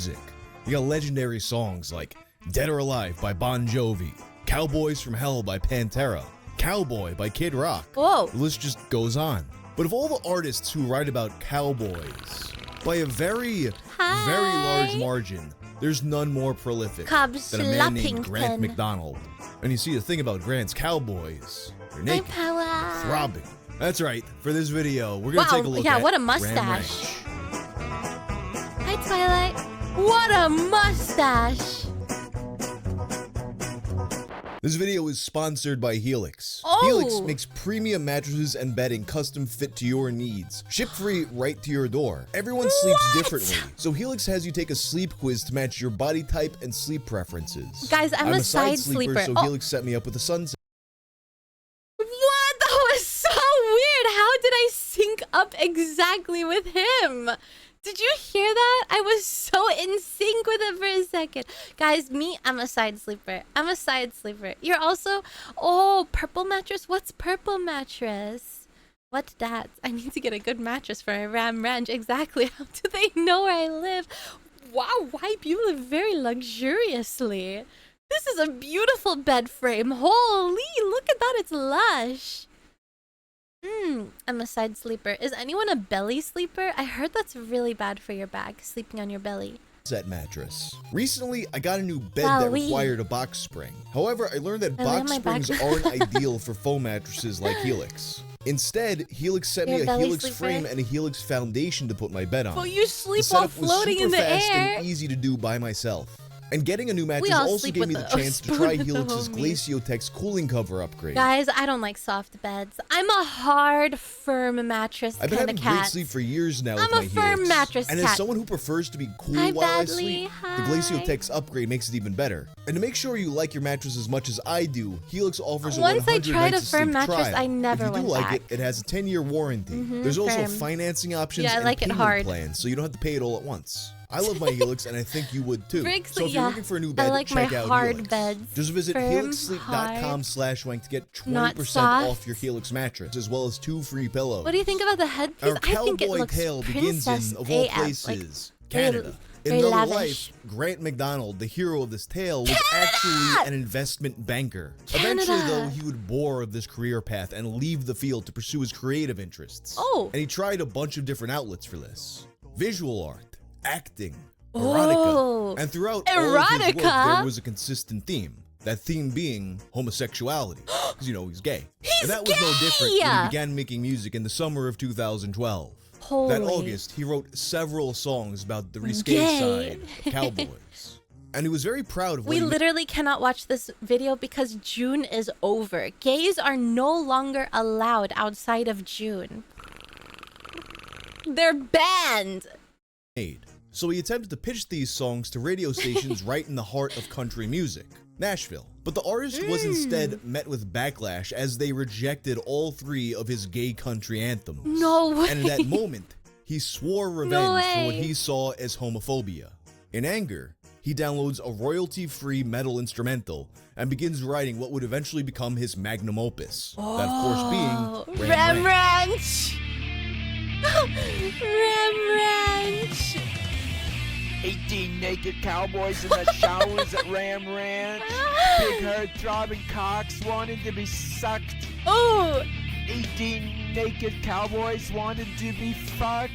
You got legendary songs like Dead or Alive by Bon Jovi, Cowboys from Hell by Pantera, Cowboy by Kid Rock. Whoa. The list just goes on. But of all the artists who write about cowboys, by a very large margin, there's none more prolific Cobb than a man named Grant Sloppington. McDonald. And you see, the thing about Grant's cowboys, they're My naked, power. throbbing. That's right. For this video, we're gonna Wow, take a look yeah, at what a Ram mustache. Ranch. Hi, Twilight. What a mustache. This video is sponsored by Helix. Oh. Helix makes premium mattresses and bedding custom fit to your needs. Ship free right to your door. Everyone sleeps differently, so Helix has you take a sleep quiz to match your body type and sleep preferences. Guys, I'm a side sleeper. So Oh. Helix set me up with a sunset. What? That was so weird. How did I sync up exactly with him? Did you hear that? I was so in sync with it for a second. Guys, I'm a side sleeper. I'm a side sleeper. You're also... Oh, purple mattress? What's purple mattress? What's that? I need to get a good mattress for a Ram Ranch. Exactly. How do they know where I live? Wow, wipe, you live very luxuriously. This is a beautiful bed frame. Holy, look at that. It's lush. I'm a side sleeper. Is anyone a belly sleeper? I heard that's really bad for your back, sleeping on your belly. Set mattress. Recently, I got a new bed Wow, that we- required a box spring. However, I learned that I lay on box my back. springs aren't ideal for foam mattresses like Helix. Instead, Helix sent You're me a a belly Helix sleeper? frame and a Helix foundation to put my bed on. Well, you sleep The while setup was floating super in the fast air. and easy to do by myself. And getting a new mattress all also sleep gave with me the the chance to spoon try with the Helix's homies. Glaciotex cooling cover upgrade. Guys, I don't like soft beds. I'm a hard, firm mattress I've been kind of having great cat. sleep for years now with I'm my a firm Helix. mattress And cat. as someone who prefers to be cool Hi, while I Badly. sleep, the Hi. Glaciotex upgrade makes it even better. And to make sure you like your mattress as much as I do, Helix offers a Once I 100 tried nights a of firm sleep mattress, trial. I never If you do went like back. it has a 10-year warranty. There's also firm. financing options Yeah, I and like it payment hard. plans, so you don't have to pay it all at once. I love my Helix, and I think you would too. Bricks, So if you're yeah. looking for a new I bed, like check my out hard Helix. beds. Just visit Firm, helixsleep.com/wank to get not 20% soft. off your Helix mattress, as well as 2 free pillows. What do you think about the headpiece? Our I think it cowboy looks tale begins princess in, of all AF, places, like, Canada. In very another lavish. life, Grant McDonald, the hero of this tale, was actually an investment banker. Eventually, though, he would bore of this career path and leave the field to pursue his creative interests. Oh. And he tried a bunch of different outlets for this. Visual art, acting, erotica. Oh. And throughout all of his work, Erotica? there was a consistent theme. That theme being homosexuality. Because, you know, he's gay. And that was no different when he began making music in the summer of 2012. That Holy. August, he wrote several songs about the risque Gay. side of cowboys. And he was very proud of what We he literally cannot watch this video because June is over. Gays are no longer allowed outside of June. They're banned. made. So he attempted to pitch these songs to radio stations right in the heart of country music, Nashville. But the artist was instead met with backlash as they rejected all 3 of his gay country anthems. No way. And in that moment, he swore revenge for what way. he saw as homophobia. In anger, he downloads a royalty-free metal instrumental and begins writing what would eventually become his magnum opus. That, of course, being Ram Ranch. Ranch. Ram Ranch. 18 naked cowboys in the showers at Ram Ranch. Big herd throbbing cocks wanting to be sucked. Oh. 18 naked cowboys wanted to be fucked.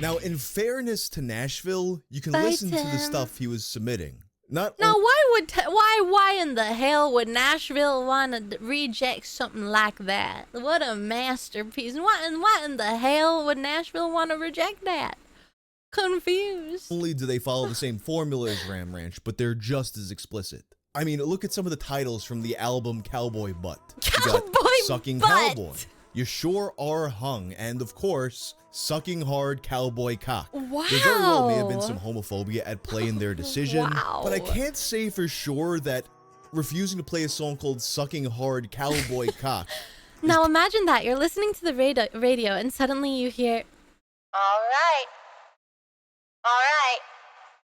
Now, in fairness to Nashville, you can Fight listen to the him. stuff he was submitting. Not Now, why in the hell would Nashville want to reject something like that? What a masterpiece! Why in the hell would Nashville want to reject that? Confused. only do they follow the same formula as Ram Ranch, but they're just as explicit. I mean, look at some of the titles from the album Cowboy Butt. You got Cowboy Sucking Butt. Cowboy, You Sure Are Hung, and of course, Sucking Hard Cowboy Cock. Wow. There very well may have been some homophobia at play in their decision, Wow. but I can't say for sure that refusing to play a song called Sucking Hard Cowboy Cock. Now imagine that you're listening to the radio and suddenly you hear, "All right,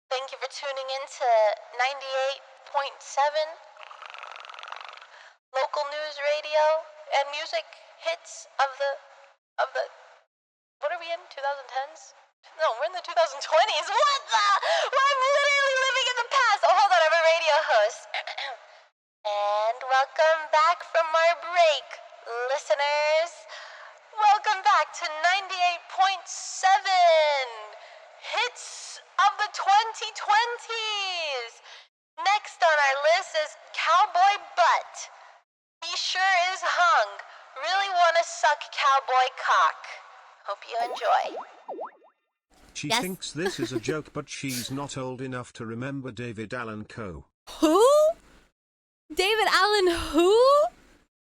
thank you for tuning in to 98.7 local news radio and music hits of the what are we in, 2010s? No, we're in the 2020s. What the? Well, I'm literally living in the past. Oh, hold on, I'm a radio host. And welcome back from our break, listeners. Welcome back to 98.7 hits of the 2020s. Next on our list is Cowboy Butt. He sure is hung. Really want to suck cowboy cock. Hope you enjoy. She Yes. thinks this is a joke, but she's not old enough to remember David Allan Coe. Who? David Allan who?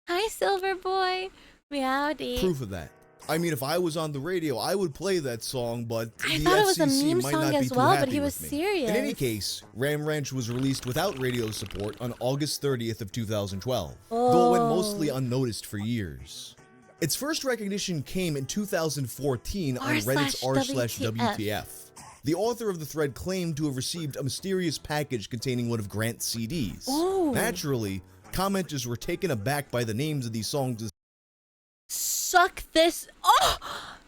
Hi, Silver Boy. Meowdy. Proof of that. I mean, if I was on the radio, I would play that song, but I the thought it was a FCC meme might song not be as too well, but happy he was with me. serious. In any case, Ram Ranch was released without radio support on August 30th of 2012, though it went mostly unnoticed for years. Its first recognition came in 2014 on Reddit's r/WTF. The author of the thread claimed to have received a mysterious package containing one of Grant's CDs. Oh. Naturally, commenters were taken aback by the names of these songs. Suck this. Oh!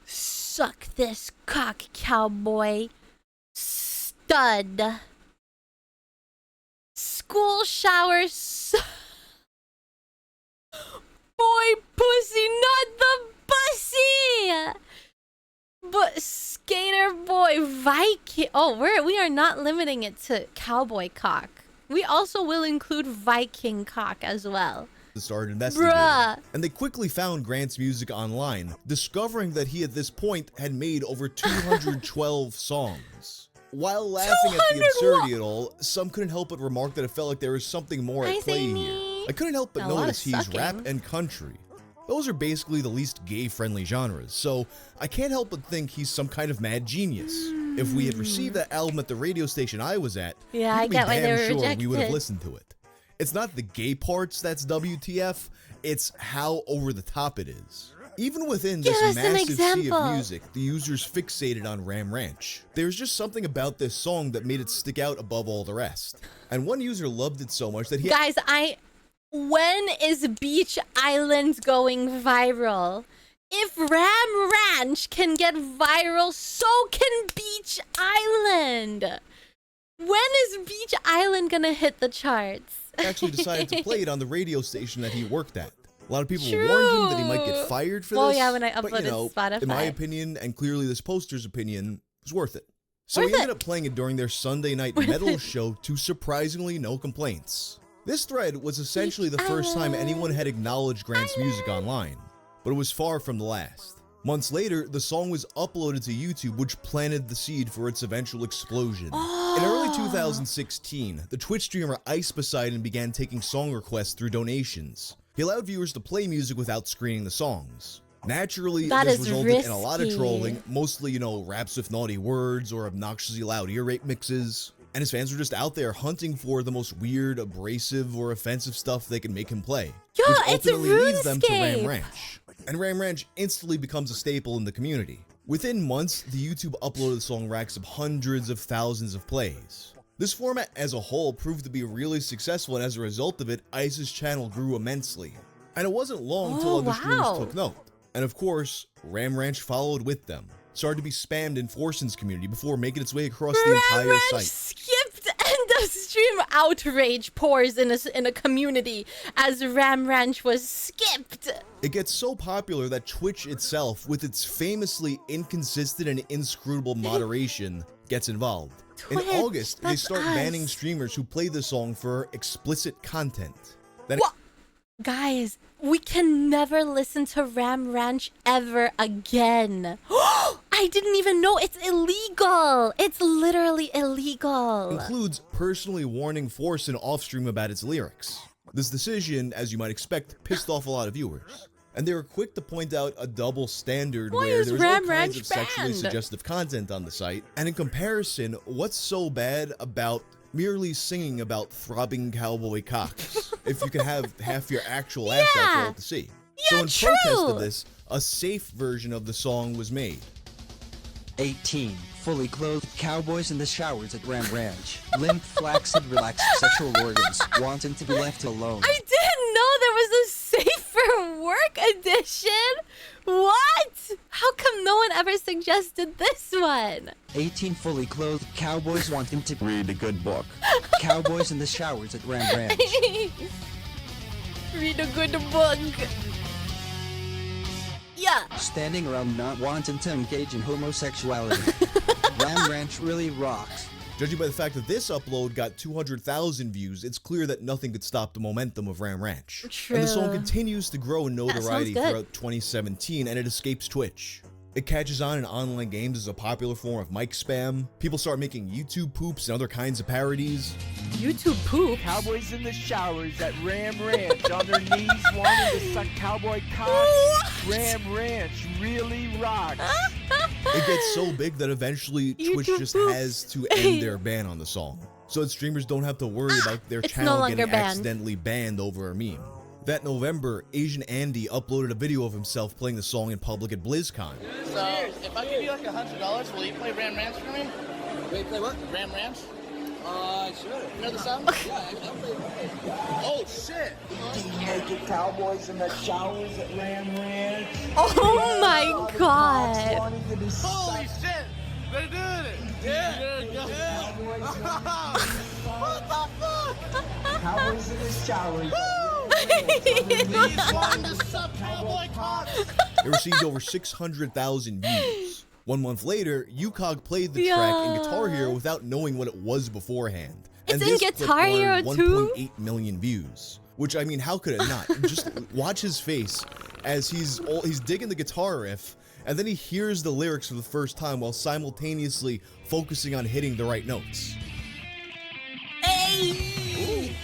Suck this cock, cowboy. Stud. School showers. Boy pussy, not the bussy. But skater boy Viking. Oh, we are not limiting it to cowboy cock. We also will include Viking cock as well. Started investigating, Bruh. and they quickly found Grant's music online, discovering that he at this point had made over 212 songs. While laughing at the 200 absurdity at all, some couldn't help but remark that it felt like there was something more at Nice, play Amy. here. I couldn't help but A lot of notice he's sucking. rap and country. Those are basically the least gay-friendly genres, so I can't help but think he's some kind of mad genius. If we had received that album at the radio station I was at, Yeah, you I can be get why they damn were sure we would have rejected. listened to it. It's not the gay parts that's WTF, it's how over the top it is. Even within Give this us an massive sea example. of music, the users fixated on Ram Ranch. There's just something about this song that made it stick out above all the rest. And one user loved it so much that he Guys, when is Beach Island going viral? If Ram Ranch can get viral, so can Beach Island. When is Beach Island gonna hit the charts? actually decided to play it on the radio station that he worked at. A lot of people True. warned him that he might get fired for Well, this. yeah, when I but, uploaded you know, to Spotify. in my opinion, and clearly this poster's opinion, it was worth it. So Worth he ended it. up playing it during their Sunday night metal show to surprisingly no complaints. This thread was essentially the first time anyone had acknowledged Grant's music online, but it was far from the last. Months later, the song was uploaded to YouTube, which planted the seed for its eventual explosion. In early 2016, the Twitch streamer Ice Poseidon began taking song requests through donations. He allowed viewers to play music without screening the songs. Naturally, That this is resulted in a lot of risky. trolling, mostly, raps with naughty words or obnoxiously loud ear rape mixes. And his fans were just out there hunting for the most weird, abrasive, or offensive stuff they can make him play. Yo, which it's ultimately leads them to Ram RuneScape. Ranch. And Ram Ranch instantly becomes a staple in the community. Within months, the YouTube uploaded song racks up hundreds of thousands of plays. This format as a whole proved to be really successful, and as a result of it, Ice's channel grew immensely. And it wasn't long until other streamers wow. took note. And of course, Ram Ranch followed with them. Started to be spammed in Forson's community before making its way across the Ram entire Ranch site. skipped end of stream outrage pours in a community as Ram Ranch was skipped. It gets so popular that Twitch itself, with its famously inconsistent and inscrutable moderation, gets involved. In Twitch, August, they that's start us. banning streamers who play the song for explicit content. That What? Guys, we can never listen to Ram Ranch ever again. I didn't even know it's illegal. It's literally illegal. includes personally warning Forson off-stream about its lyrics. This decision, as you might expect, pissed off a lot of viewers. And they were quick to point out a double standard Why where is there was all Ram kinds Ranch of sexually banned? suggestive content on the site. And in comparison, what's so bad about merely singing about throbbing cowboy cocks if you can have half your actual ass out for all to see? So in true. protest of this, a safe version of the song was made. 18. Fully clothed cowboys in the showers at Ram Ranch. Limp, flaccid, relaxed sexual organs, wanting to be left alone. I didn't know there was a safe for work edition. What? How come no one ever suggested this one? 18. Fully clothed cowboys wanting to Read a good book. cowboys in the showers at Ram Ranch. Read a good book. Yeah. Standing around not wanting to engage in homosexuality. Ram Ranch really rocks. Judging by the fact that this upload got 200,000 views, it's clear that nothing could stop the momentum of Ram Ranch. And the song True. continues to grow in sounds notoriety good. throughout 2017, and it escapes Twitch. It catches on in online games as a popular form of mic spam. People start making YouTube poops and other kinds of parodies. YouTube poop. Cowboys in the showers at Ram Ranch on their knees wanting to suck cowboy cocks. What? Ram Ranch really rocks. It gets so big that eventually Twitch YouTube just poops. has to end their ban on the song, so that streamers don't have to worry about their It's no channel longer getting banned. accidentally banned over a meme. That November, Asian Andy uploaded a video of himself playing the song in public at BlizzCon. So, if I give you like $100, will you play Ram Ranch for me? Wait, play what? Ram Ranch? Sure. You know the song? Yeah, I'll play it. Oh, shit! Naked cowboys in the showers at Ram Ranch. Oh my god. Wanting to be Holy shit! They did it! Yeah! There you go. What the fuck? Cowboys in the showers. He's wanting to suck cowboy cocks! It received over 600,000 views. 1 month later, UCOG played the track in Guitar Yeah. Hero without knowing what it was beforehand. It's and in this clip Guitar Hero garnered too? 1.8 million views. which I mean, how could it not? Just watch his face as he's digging the guitar riff, and then he hears the lyrics for the first time while simultaneously focusing on hitting the right notes. Hey!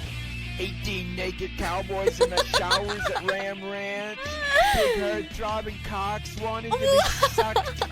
18 naked cowboys in the showers at Ram Ranch. Big herd throbbing cocks wanting to be sucked.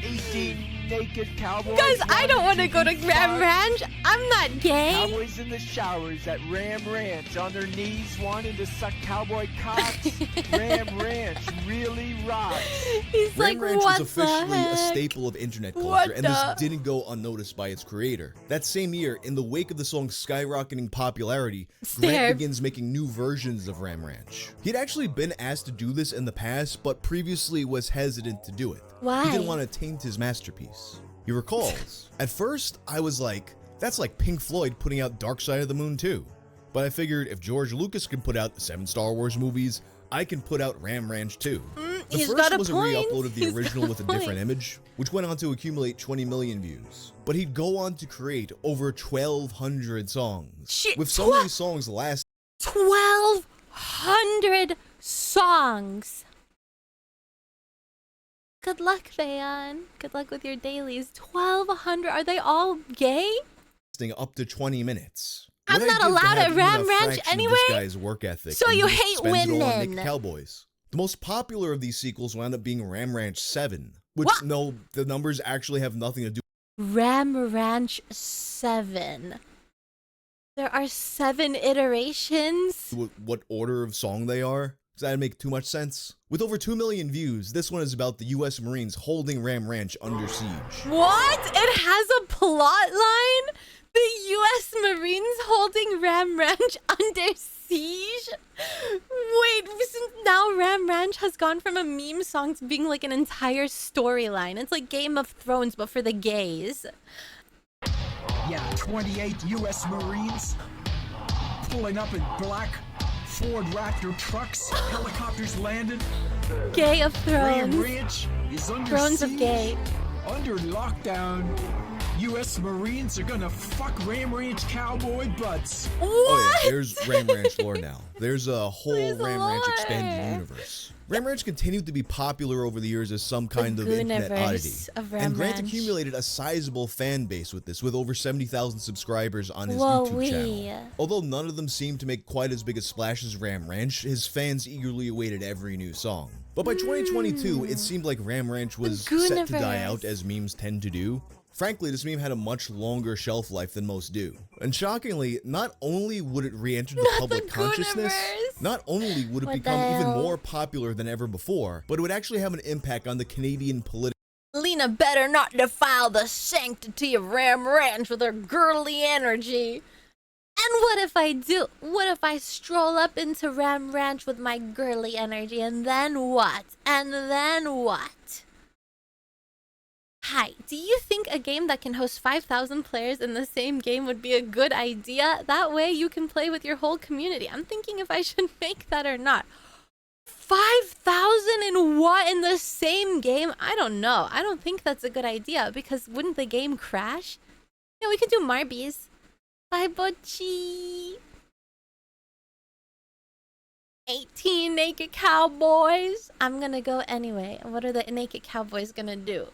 18 naked cowboys. Guys, I don't want to go to be Ram fucked. Ranch. I'm not gay. Cowboys in the showers at Ram Ranch on their knees wanting to suck cowboy cocks. Ram Ranch really rocks. He's like, Ram Ranch what was officially the a heck? staple of internet What culture, and this the- didn't go unnoticed by its creator. That same year, in the wake of the song's skyrocketing popularity, Grant Stare. begins making new versions of Ram Ranch. He'd actually been asked to do this in the past, but previously was hesitant to do it. Why? He didn't want to taint his masterpiece. He recalls, "At first, I was like, that's like Pink Floyd putting out Dark Side of the Moon too. But I figured if George Lucas can put out 7 Star Wars movies, I can put out Ram Ranch too." The he's first got a was point. a re-upload of the He's got original a with a point. different image, which went on to accumulate 20 million views. But he'd go on to create over 1,200 songs, Shit, with some of these songs lasting 1,200 songs. Good luck, Thayon. Good luck with your dailies. 1,200. Are they all gay? up to 20 minutes. I'm What I'd not give to allowed have at even Ram a Ranch fraction of anyway? This guy's work ethic, So and you he just hate spends it all on women. naked cowboys. The most popular of these sequels wound up being Ram Ranch 7, which What? no, the numbers actually have nothing to do Ram Ranch 7. There are 7 iterations. with what order of song they are. Does that make too much sense? With over 2 million views, this one is about the US Marines holding Ram Ranch under siege. What? It has a plot line? The U.S. Marines holding Ram Ranch under siege? Wait, since now Ram Ranch has gone from a meme song to being like an entire storyline. It's like Game of Thrones, but for the gays. Yeah, 28 U.S. Marines pulling up in black Ford Raptor trucks, helicopters landed. Gay of Ram Thrones. Ranch is under Thrones of siege, gay. under lockdown. U.S. Marines are gonna fuck Ram Ranch cowboy butts. What? Oh yeah, there's Ram Ranch lore now. There's a whole There's Ram Ranch lore. expanded universe. Ram Ranch continued to be popular over the years as some kind of internet oddity. Gooniverse of Ram And Grant Ranch. accumulated a sizable fan base with this, with over 70,000 subscribers on his Whoa, YouTube wee. channel. Although none of them seemed to make quite as big a splash as Ram Ranch, his fans eagerly awaited every new song. But by 2022, it seemed like Ram Ranch was set to die Gooniverse. out, as memes tend to do. Frankly, this meme had a much longer shelf life than most do. And shockingly, not only would it re-enter the public consciousness, Gooniverse. not only would it What the become even hell? more popular than ever before, but it would actually have an impact on the Canadian political Lena better not defile the sanctity of Ram Ranch with her girly energy. And what if I do? What if I stroll up into Ram Ranch with my girly energy, and then what? And then what? Hi, do you think a game that can host 5,000 players in the same game would be a good idea? That way you can play with your whole community. I'm thinking if I should make that or not. 5,000 in what? In the same game? I don't know. I don't think that's a good idea, because wouldn't the game crash? Yeah, we could do Marbies. Bye, Butchie. 18 naked cowboys. I'm gonna go anyway. What are the naked cowboys gonna do?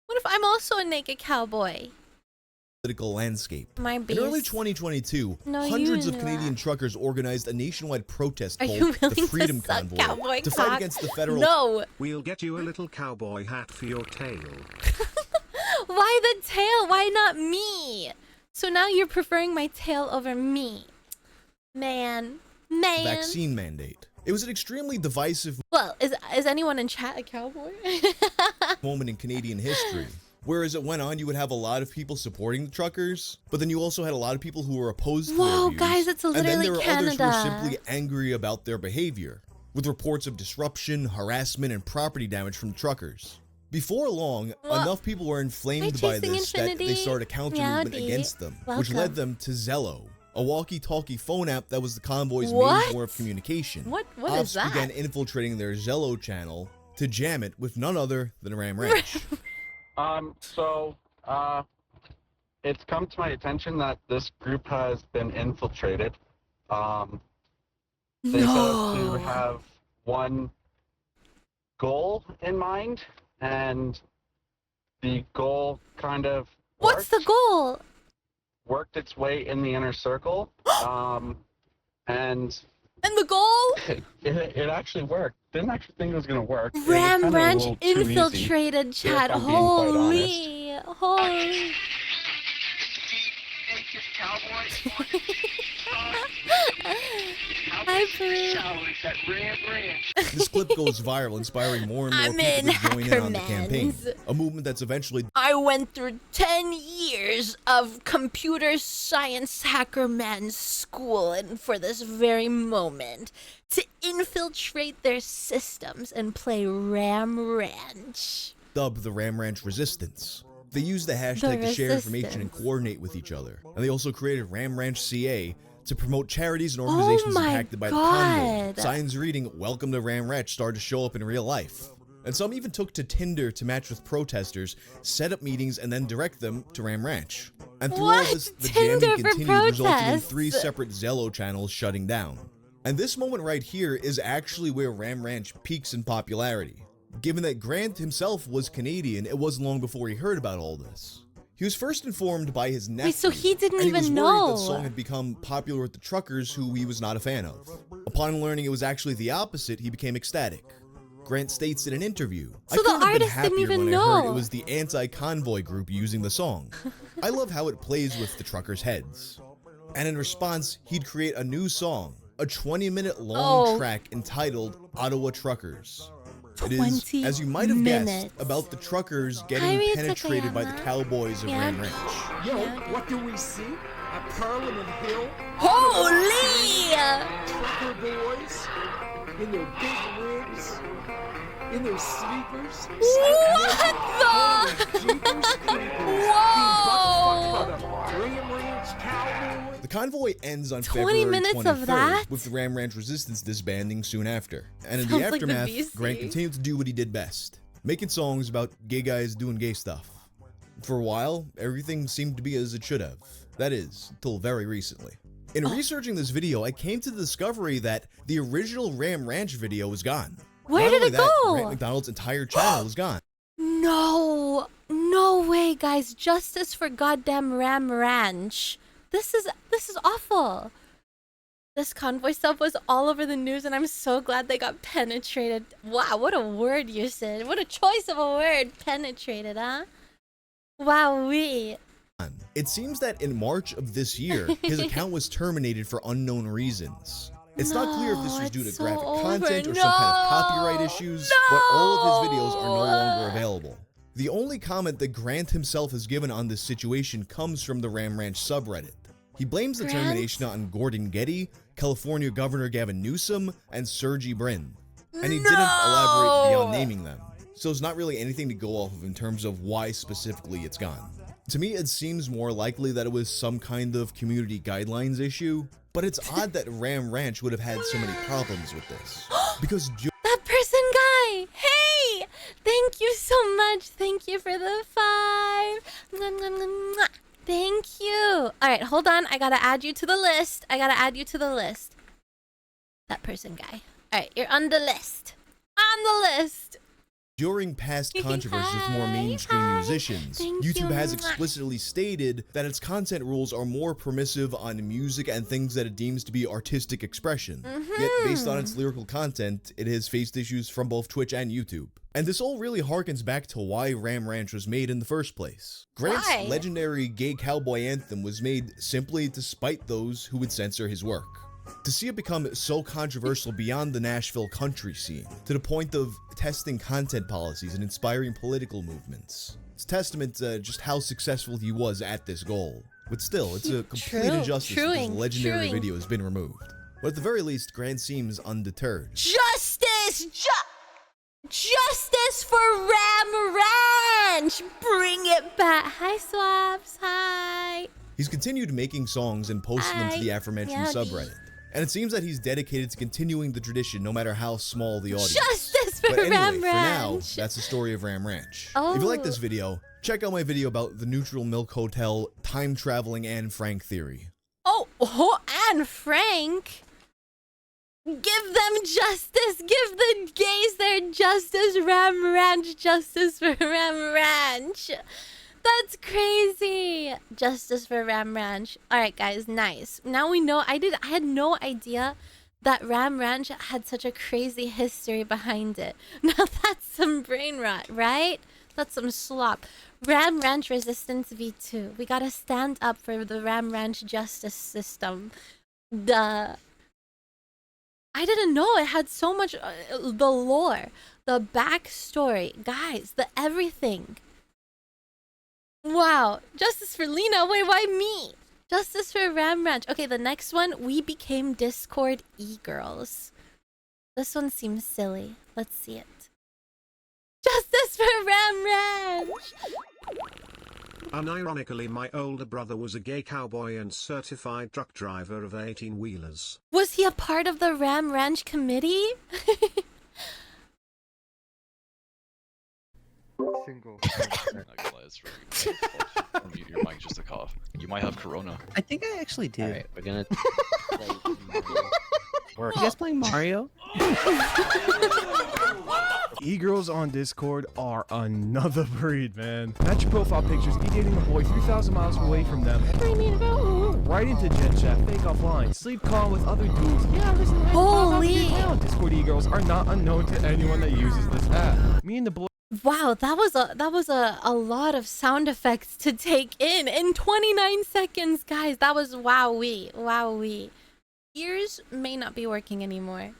What if I'm also a naked cowboy? landscape. Marbies. In early 2022, No, hundreds you of know Canadian that. truckers organized a nationwide protest Are you called willing the Freedom to suck Convoy cowboy to fight cock? against the federal No. We'll get you a little cowboy hat for your tail. Why the tail? Why not me? So now you're preferring my tail over me. Man. vaccine mandate. It was an extremely divisive Well, is anyone in chat a cowboy? moment in Canadian history. Whereas it went on, you would have a lot of people supporting the truckers, but then you also had a lot of people who were opposed to Whoa, their views. guys, it's and then literally there were others who were Canada. simply angry about their behavior, with reports of disruption, harassment, and property damage from truckers. Before long, Well, enough people were inflamed Hi, by Chasing this that they Infinity. started a counter movement Meowdy. against them, which Welcome. led them to Zello, a walkie-talkie phone app that was the convoy's main What? form of communication. What is Ops that? began infiltrating their Zello channel to jam it with none other than Ram Ranch. It's come to my attention that this group has been infiltrated They set out to have one goal in mind, and the goal kind of What's the goal? worked its way in the inner circle, and the goal? It actually worked. Didn't actually think it was gonna work. Ram Ranch infiltrated chat. Holy. This clip goes viral, inspiring more and more people to join in on the campaign. A movement that's eventually... I went through 10 years of computer science hacker man school, and for this very moment, to infiltrate their systems and play Ram Ranch. Dubbed the Ram Ranch Resistance. They used the hashtag to share information and coordinate with each other. And they also created Ram Ranch CA to promote charities and organizations impacted by the convoy. Signs reading, "Welcome to Ram Ranch," started to show up in real life. And some even took to Tinder to match with protesters, set up meetings, and then direct them to Ram Ranch. And through all this, the jamming continued, resulting in 3 separate Zello channels shutting down. And this moment right here is actually where Ram Ranch peaks in popularity. Given that Grant himself was Canadian, it wasn't long before he heard about all this. He was first informed by his nephew. Wait, so he didn't and even he was know. worried that the song had become popular with the truckers, who he was not a fan of. Upon learning it was actually the opposite, he became ecstatic. Grant states in an interview, So the artist didn't even know. I heard it was the anti-convoy group using the song. I love how it plays with the truckers' heads. And in response, he'd create a new song, a 20-minute long track entitled Ottawa Truckers. It is, as you might have guessed, about the truckers getting penetrated by the cowboys of Ram Ranch. Yo, what do we see? At Parliament Hill? Holy! Trucker boys in their big rigs, in their sleepers. What the? Whoa! The convoy ends on 20 February minutes 23rd, of that? with the Ram Ranch Resistance disbanding soon after. And in Sounds the like the aftermath, VC. Grant continued to do what he did best, making songs about gay guys doing gay stuff. For a while, everything seemed to be as it should have. That is, until very recently. In researching this video, I came to the discovery that the original Ram Ranch video was gone. Where Not did only it that, go? Grant McDonald's entire channel was gone. No way, guys. Justice for goddamn Ram Ranch. This is awful. This convoy stuff was all over the news, and I'm so glad they got penetrated. Wow, what a word you said. What a choice of a word. Penetrated, huh? Wowee. It seems that in March of this year, his account was terminated for unknown reasons. It's not clear if this was due to graphic content or some kind of copyright issues, but all of his videos are no longer available. The only comment that Grant himself has given on this situation comes from the Ram Ranch subreddit. He blames the termination on Gordon Getty, California Governor Gavin Newsom, and Sergey Brin. And he didn't elaborate beyond naming them. So there's not really anything to go off of in terms of why specifically it's gone. To me, it seems more likely that it was some kind of community guidelines issue, but it's odd that Ram Ranch would have had so many problems with this. Because that person guy! Hey! Thank you so much. Thank you for the 5. Mwah, mwah, mwah, mwah. Thank you. Alright, hold on. I gotta add you to the list. That person guy. Alright, you're on the list. On the list. during past controversies with more mainstream musicians, YouTube has explicitly stated that its content rules are more permissive on music and things that it deems to be artistic expression. Yet, based on its lyrical content, it has faced issues from both Twitch and YouTube. And this all really harkens back to why Ram Ranch was made in the first place. Grant's legendary gay cowboy anthem was made simply to spite those who would censor his work. To see it become so controversial beyond the Nashville country scene, to the point of testing content policies and inspiring political movements, it's testament to just how successful he was at this goal. But still, it's a complete injustice that this legendary video has been removed. But at the very least, Grant seems undeterred. Justice! Justice for Ram Ranch! Bring it back! Hi, Swaps. Hi. He's continued making songs and posting them to the aforementioned subreddit. And it seems that he's dedicated to continuing the tradition no matter how small the audience. Justice for Ram Ranch! For now, that's the story of Ram Ranch. If you like this video, check out my video about the Neutral Milk Hotel, time traveling, and Frank theory. Oh, and Frank. Give them justice. Give the gays their justice. Ram Ranch. Justice for Ram Ranch. That's crazy. Justice for Ram Ranch. All right, guys. Nice. Now we know. I had no idea that Ram Ranch had such a crazy history behind it. Now that's some brain rot, right? That's some slop. Ram Ranch Resistance V2. We gotta stand up for the Ram Ranch justice system. I didn't know it had so much, the lore, the backstory, guys, the everything. Wow. Justice for Lena. Wait, why me? Justice for Ram Ranch. Okay, the next one, we became Discord e-girls. This one seems silly. Let's see it. Justice for Ram Ranch! Unironically, my older brother was a gay cowboy and certified truck driver of 18-wheelers. Was he a part of the Ram Ranch committee? Single. Your mic's just a cough. You might have corona. I think I actually do. Alright, we're gonna play You guys playing Mario? E-girls on Discord are another breed, man. Match your profile pictures, be dating a boy 3,000 miles away from them. Right into Gen Chat, fake offline, sleep calm with other dudes. Yeah, listen, Holy! Discord e-girls are not unknown to anyone that uses this app. Me and the boy. Wow, that was a lot of sound effects to take in 29 seconds, guys. That was wowee. Ears may not be working anymore.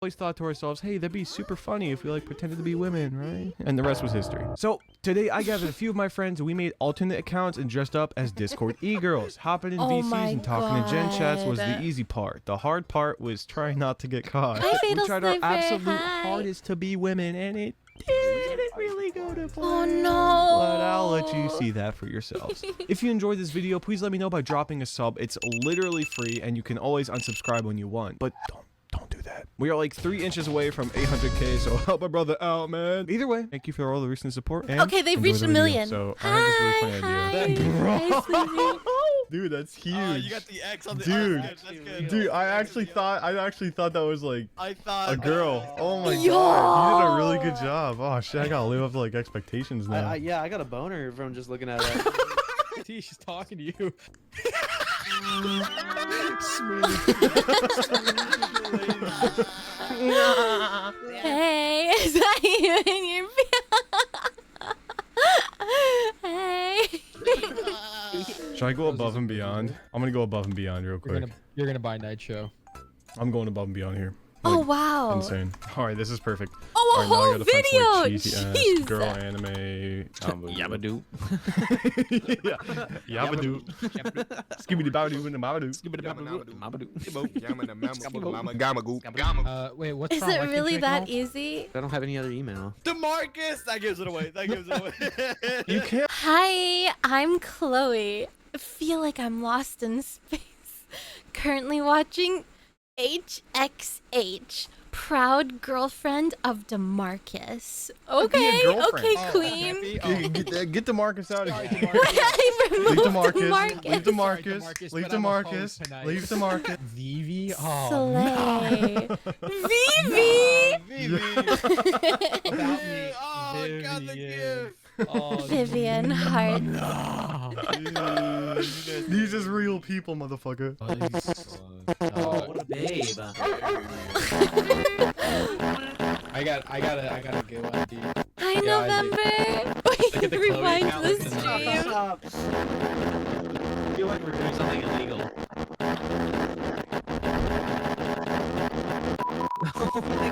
Always thought to ourselves, hey, that'd be super funny if we like pretended to be women, right? And the rest was history. So today I gathered a few of my friends and we made alternate accounts and dressed up as Discord e-girls. Hopping in VCs and talking in Gen Chats was the easy part. The hard part was trying not to get caught. We tried our absolute hardest to be women and it didn't really go to plan. Oh no! But I'll let you see that for yourselves. If you enjoyed this video, please let me know by dropping a sub. It's literally free and you can always unsubscribe when you want. But don't do that. We are like 3 inches away from 800k, so help my brother out, man. Either way, thank you for all the recent support. And okay, they've reached a million. So I have this really funny idea. Dude, that's huge. You got the X on the That's good. Dude, I actually thought that was like a girl. Oh my god, you did a really good job. Oh shit, I gotta live up to like expectations now. Yeah, I got a boner from just looking at that. She's talking to you. Hey, is that you in your Hey. Should I go above and beyond? I'm gonna go above and beyond real quick. You're gonna buy Night Show. I'm going above and beyond here. Oh wow. Insane. Alright, this is perfect. Oh, a whole video! Jeez. Girl anime. Yabadoo. Yabadoo. Skibbity babadoo and babadoo. Wait, what's Is wrong? it really that easy? I don't have any other email. DeMarcus! That gives it away. You can't. Hi, I'm Chloe. I feel like I'm lost in space. Currently watching HXH, proud girlfriend of DeMarcus. Okay, queen. Get DeMarcus out of here. Leave DeMarcus. Leave DeMarcus. Leave DeMarcus. Leave DeMarcus. Vivi? Slay. Vivi! About me. Oh, God, the gift. Vivian Hart. These is real people, motherfucker. What a babe. I gotta go ID. Hi, November. Wait, rewind the stream. Stop. I feel like we're doing something illegal. Oh my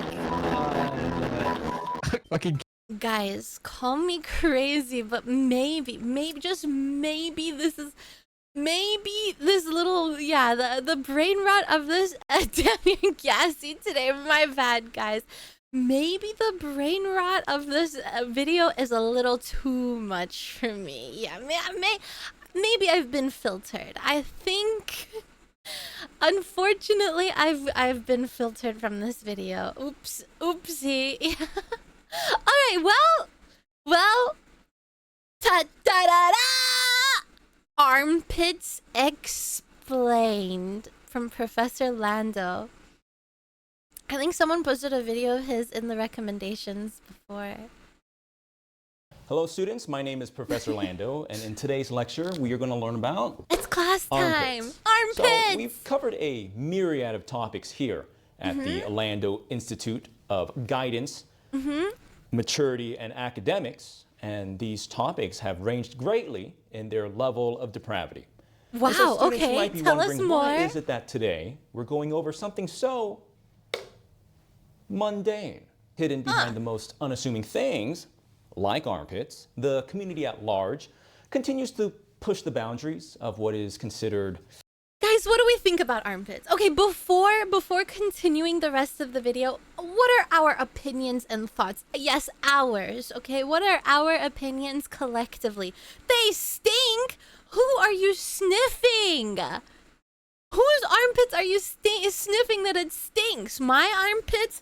god. Fucking. Guys, call me crazy, but maybe, just maybe this little, the brain rot of this, damn, you're gassy today, my bad, guys. Maybe the brain rot of this video is a little too much for me. Yeah, maybe I've been filtered. I think, unfortunately, I've been filtered from this video. Oopsie. Alright, well, ta-da-da-da! Armpits exposed. explained from Professor Lando. I think someone posted a video of his in the recommendations before. Hello students, my name is Professor Lando, and in today's lecture we are going to learn about It's class time! Armpits. Armpits! So we've covered a myriad of topics here at the Lando Institute of Guidance, Maturity, and Academics, and these topics have ranged greatly in their level of depravity. Wow, And so students, you okay, might be tell us wondering, more. why is it that today we're going over something so mundane, hidden behind the most unassuming things, like armpits? The community at large continues to push the boundaries of what is considered. Guys, what do we think about armpits? Okay, before continuing the rest of the video, what are our opinions and thoughts? Yes, ours, okay? What are our opinions collectively? They stink! Who are you sniffing? Whose armpits are you sniffing that it stinks? My armpits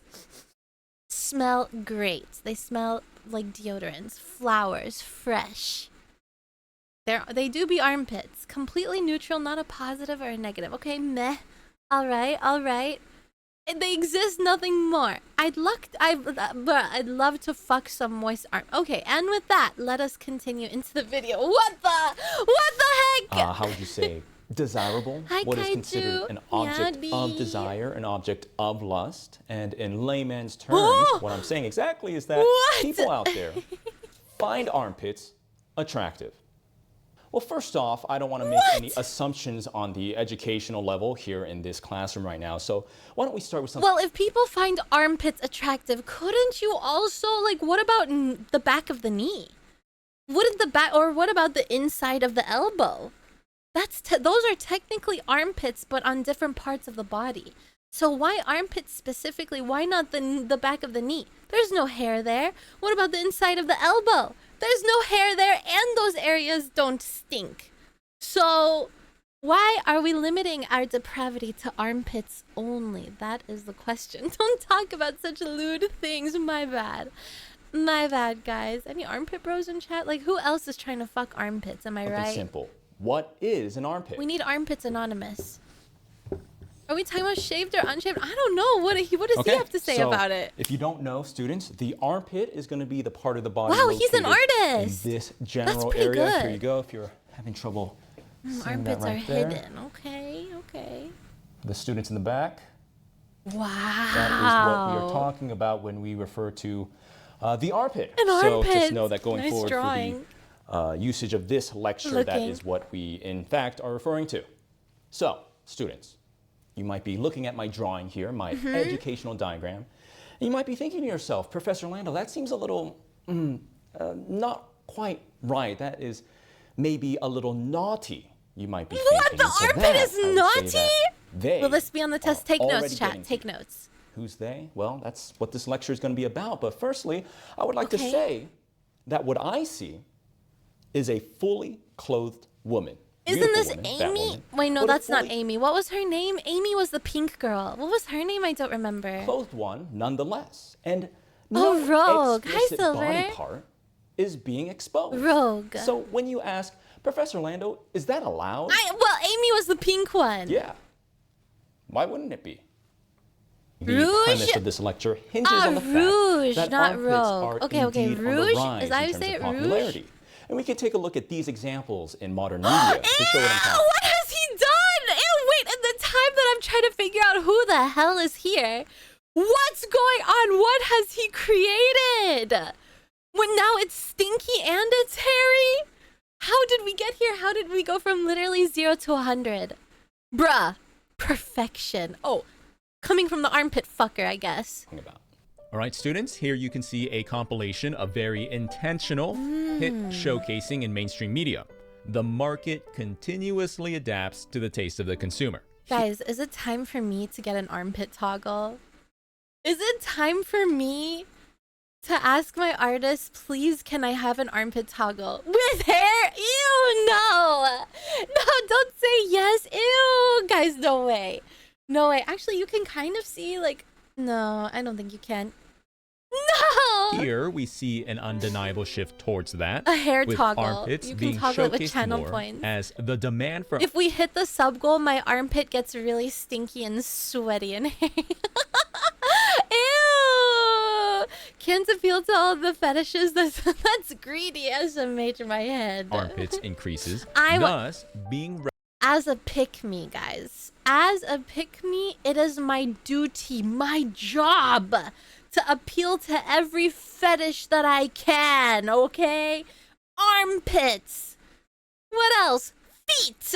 smell great. They smell like deodorants, flowers, fresh. They do be armpits. Completely neutral, not a positive or a negative. Okay, meh. Alright. They exist, nothing more. I'd love to fuck some moist arm. Okay, and with that, let us continue into the video. What the heck? How would you say? Desirable, Hi, what is Kaiju. considered an object of Yadi. desire, an object of lust, and in layman's terms, what I'm saying exactly is that people out there find armpits attractive. Well, first off, I don't want to make any assumptions on the educational level here in this classroom right now, so why don't we start with something. Well, if people find armpits attractive, couldn't you also, like, what about the back of the knee? What about the inside of the elbow? Those are technically armpits, but on different parts of the body. So why armpits specifically? Why not the back of the knee? There's no hair there. What about the inside of the elbow? There's no hair there, and those areas don't stink. So why are we limiting our depravity to armpits only? That is the question. Don't talk about such lewd things. My bad. My bad, guys. Any armpit bros in chat? Like, who else is trying to fuck armpits? Am I Okay, right? simple. What is an armpit? We need armpits anonymous. Are we talking about shaved or unshaved? I don't know. What does he have to say about it? If you don't know, students, the armpit is going to be the part of the body. Wow, he's an located artist. In this general pretty area. good. Here you go. If you're having trouble seeing that Armpits right are there. hidden. Okay. The students in the back. Wow. That is what we are talking about when we refer to the armpit. An So armpit. just know that going Nice forward drawing. for the usage of this lecture, that is what we in fact are referring to. So, students, you might be looking at my drawing here, my educational diagram, and you might be thinking to yourself, Professor Lando, that seems a little not quite right. That is maybe a little naughty, you might be thinking. What? The And so armpit that, is I would naughty? say that Will this be on the test? Take notes, already chat. getting Take notes. Who's they? Well, that's what this lecture is going to be about. But firstly, I would like to say that what I see is a fully clothed woman. Isn't Beautiful this woman, that Amy? woman. Wait, no, But a that's not fully Amy. What was her name? Amy was the pink girl. What was her name? I don't remember. Clothed one, nonetheless. And Oh, no Rogue. Hi, explicit Silver. body part is being exposed. Rogue. So when you ask, Professor Lando, is that allowed? Well, Amy was the pink one. Yeah. Why wouldn't it be? The Rouge? premise of this lecture hinges on the Rouge, fact that not armpits Rogue. are Okay, indeed on the Rouge? rise Is that how in you terms say of it, Rouge? popularity. And we can take a look at these examples in modern media to show what I'm talking What has he done? Ew, wait, at the time that I'm trying to figure out who the hell is here, what's going on? What has he created? When now it's stinky and it's hairy? How did we get here? How did we go from literally 0 to 100? Bruh, perfection. Oh, coming from the armpit fucker, I guess. about. All right, students, here you can see a compilation of very intentional hit showcasing in mainstream media. The market continuously adapts to the taste of the consumer. Guys, is it time for me to get an armpit toggle? Is it time for me to ask my artist, please, can I have an armpit toggle? With hair? Ew, no! No, don't say yes. Ew, guys, no way. No way. Actually, you can kind of see, like, no, I don't think you can. No! Here we see an undeniable shift towards that. A hair with toggle. armpits You can being toggle it with showcased channel more points. as the demand for If we hit the sub goal, my armpit gets really stinky and sweaty and hairy. Ew! Can't appeal to all the fetishes. That's greedy as a mage in my head. armpits increases, I wa- thus being As a pick-me, guys. As a pick-me, it is my duty, my job to appeal to every fetish that I can, okay? Armpits. What else? Feet.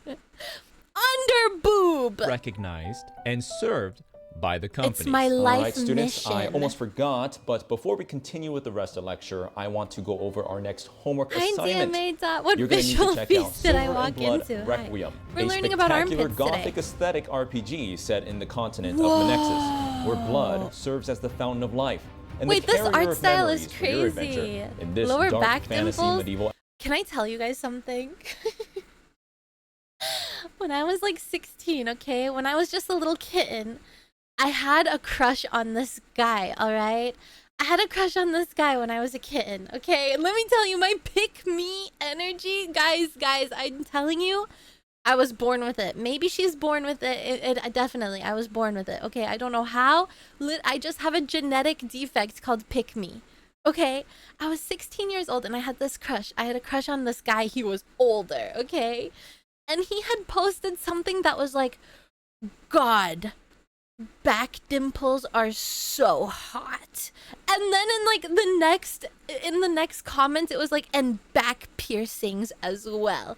Under boob. recognized and served by the companies. my life All right, students, I mission. almost forgot, but before we continue with the rest of the lecture, I want to go over our next homework Hi, assignment. DMA. What You're gonna need visual to check out feast did I Silver walk and Blood into? Hi. Requiem, We're a learning about spectacular armpits gothic today. aesthetic RPG set in the continent of Menexus, where blood serves as the fountain of life. And Wait, the this carrier art of style is memories for your crazy. adventure in this Lower dark back fantasy dimples. medieval. Can I tell you guys something? When I was like 16, okay? When I was just a little kitten, I had a crush on this guy, alright? I had a crush on this guy when I was a kitten, okay? And let me tell you, my pick-me energy, guys, I'm telling you, I was born with it. Maybe she's born with it. Definitely, I was born with it, okay? I don't know how. I just have a genetic defect called pick-me. Okay, I was 16 years old and I had this crush. I had a crush on this guy. He was older, okay? And he had posted something that was like, God, back dimples are so hot. And then in the next comment, it was like, and back piercings as well.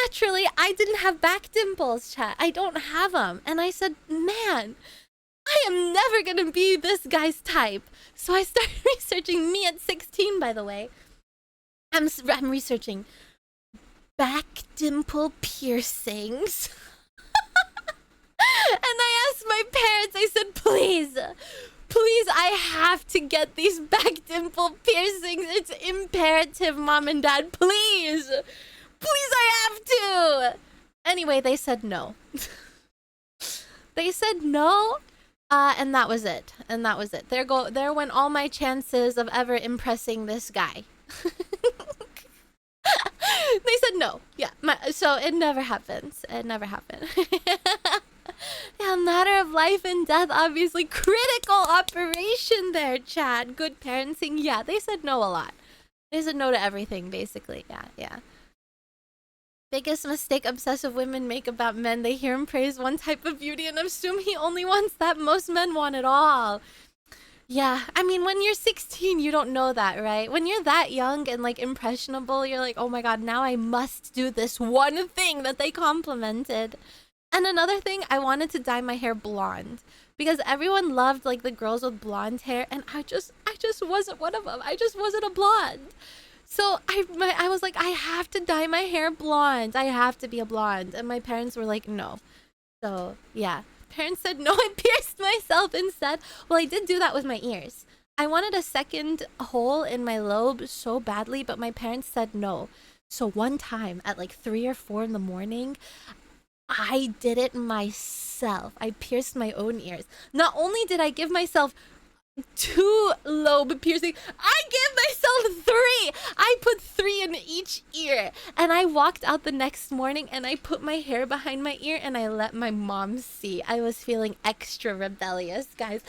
Naturally, I didn't have back dimples, chat. I don't have them. And I said, man, I am never gonna be this guy's type. So I started researching, me at 16, by the way. I'm researching back dimple piercings. And I asked my parents, I said, please, I have to get these back dimple piercings. It's imperative, mom and dad, please, I have to. Anyway, they said no. They said no. And that was it. There went all my chances of ever impressing this guy. They said no. Yeah. So it never happens. Yeah, matter of life and death, obviously. Critical operation there, Chad. Good parenting. Yeah, they said no a lot. They said no to everything, basically. Yeah. Biggest mistake obsessive women make about men. They hear him praise one type of beauty and assume he only wants that. Most men want it all. Yeah, I mean, when you're 16, you don't know that, right? When you're that young and like impressionable, you're like, oh my god, now I must do this one thing that they complimented. And another thing, I wanted to dye my hair blonde because everyone loved like the girls with blonde hair, and I just wasn't one of them. I just wasn't a blonde. So I was like, I have to dye my hair blonde. I have to be a blonde. And my parents were like, no. So yeah, parents said no. I pierced myself instead. Well, I did do that with my ears. I wanted a second hole in my lobe so badly, but my parents said no. So one time at like 3 or 4 in the morning, I did it myself. I pierced my own ears. Not only did I give myself 2 lobe piercing, I gave myself 3. I put 3 in each ear, and I walked out the next morning and I put my hair behind my ear and I let my mom see. I was feeling extra rebellious, guys.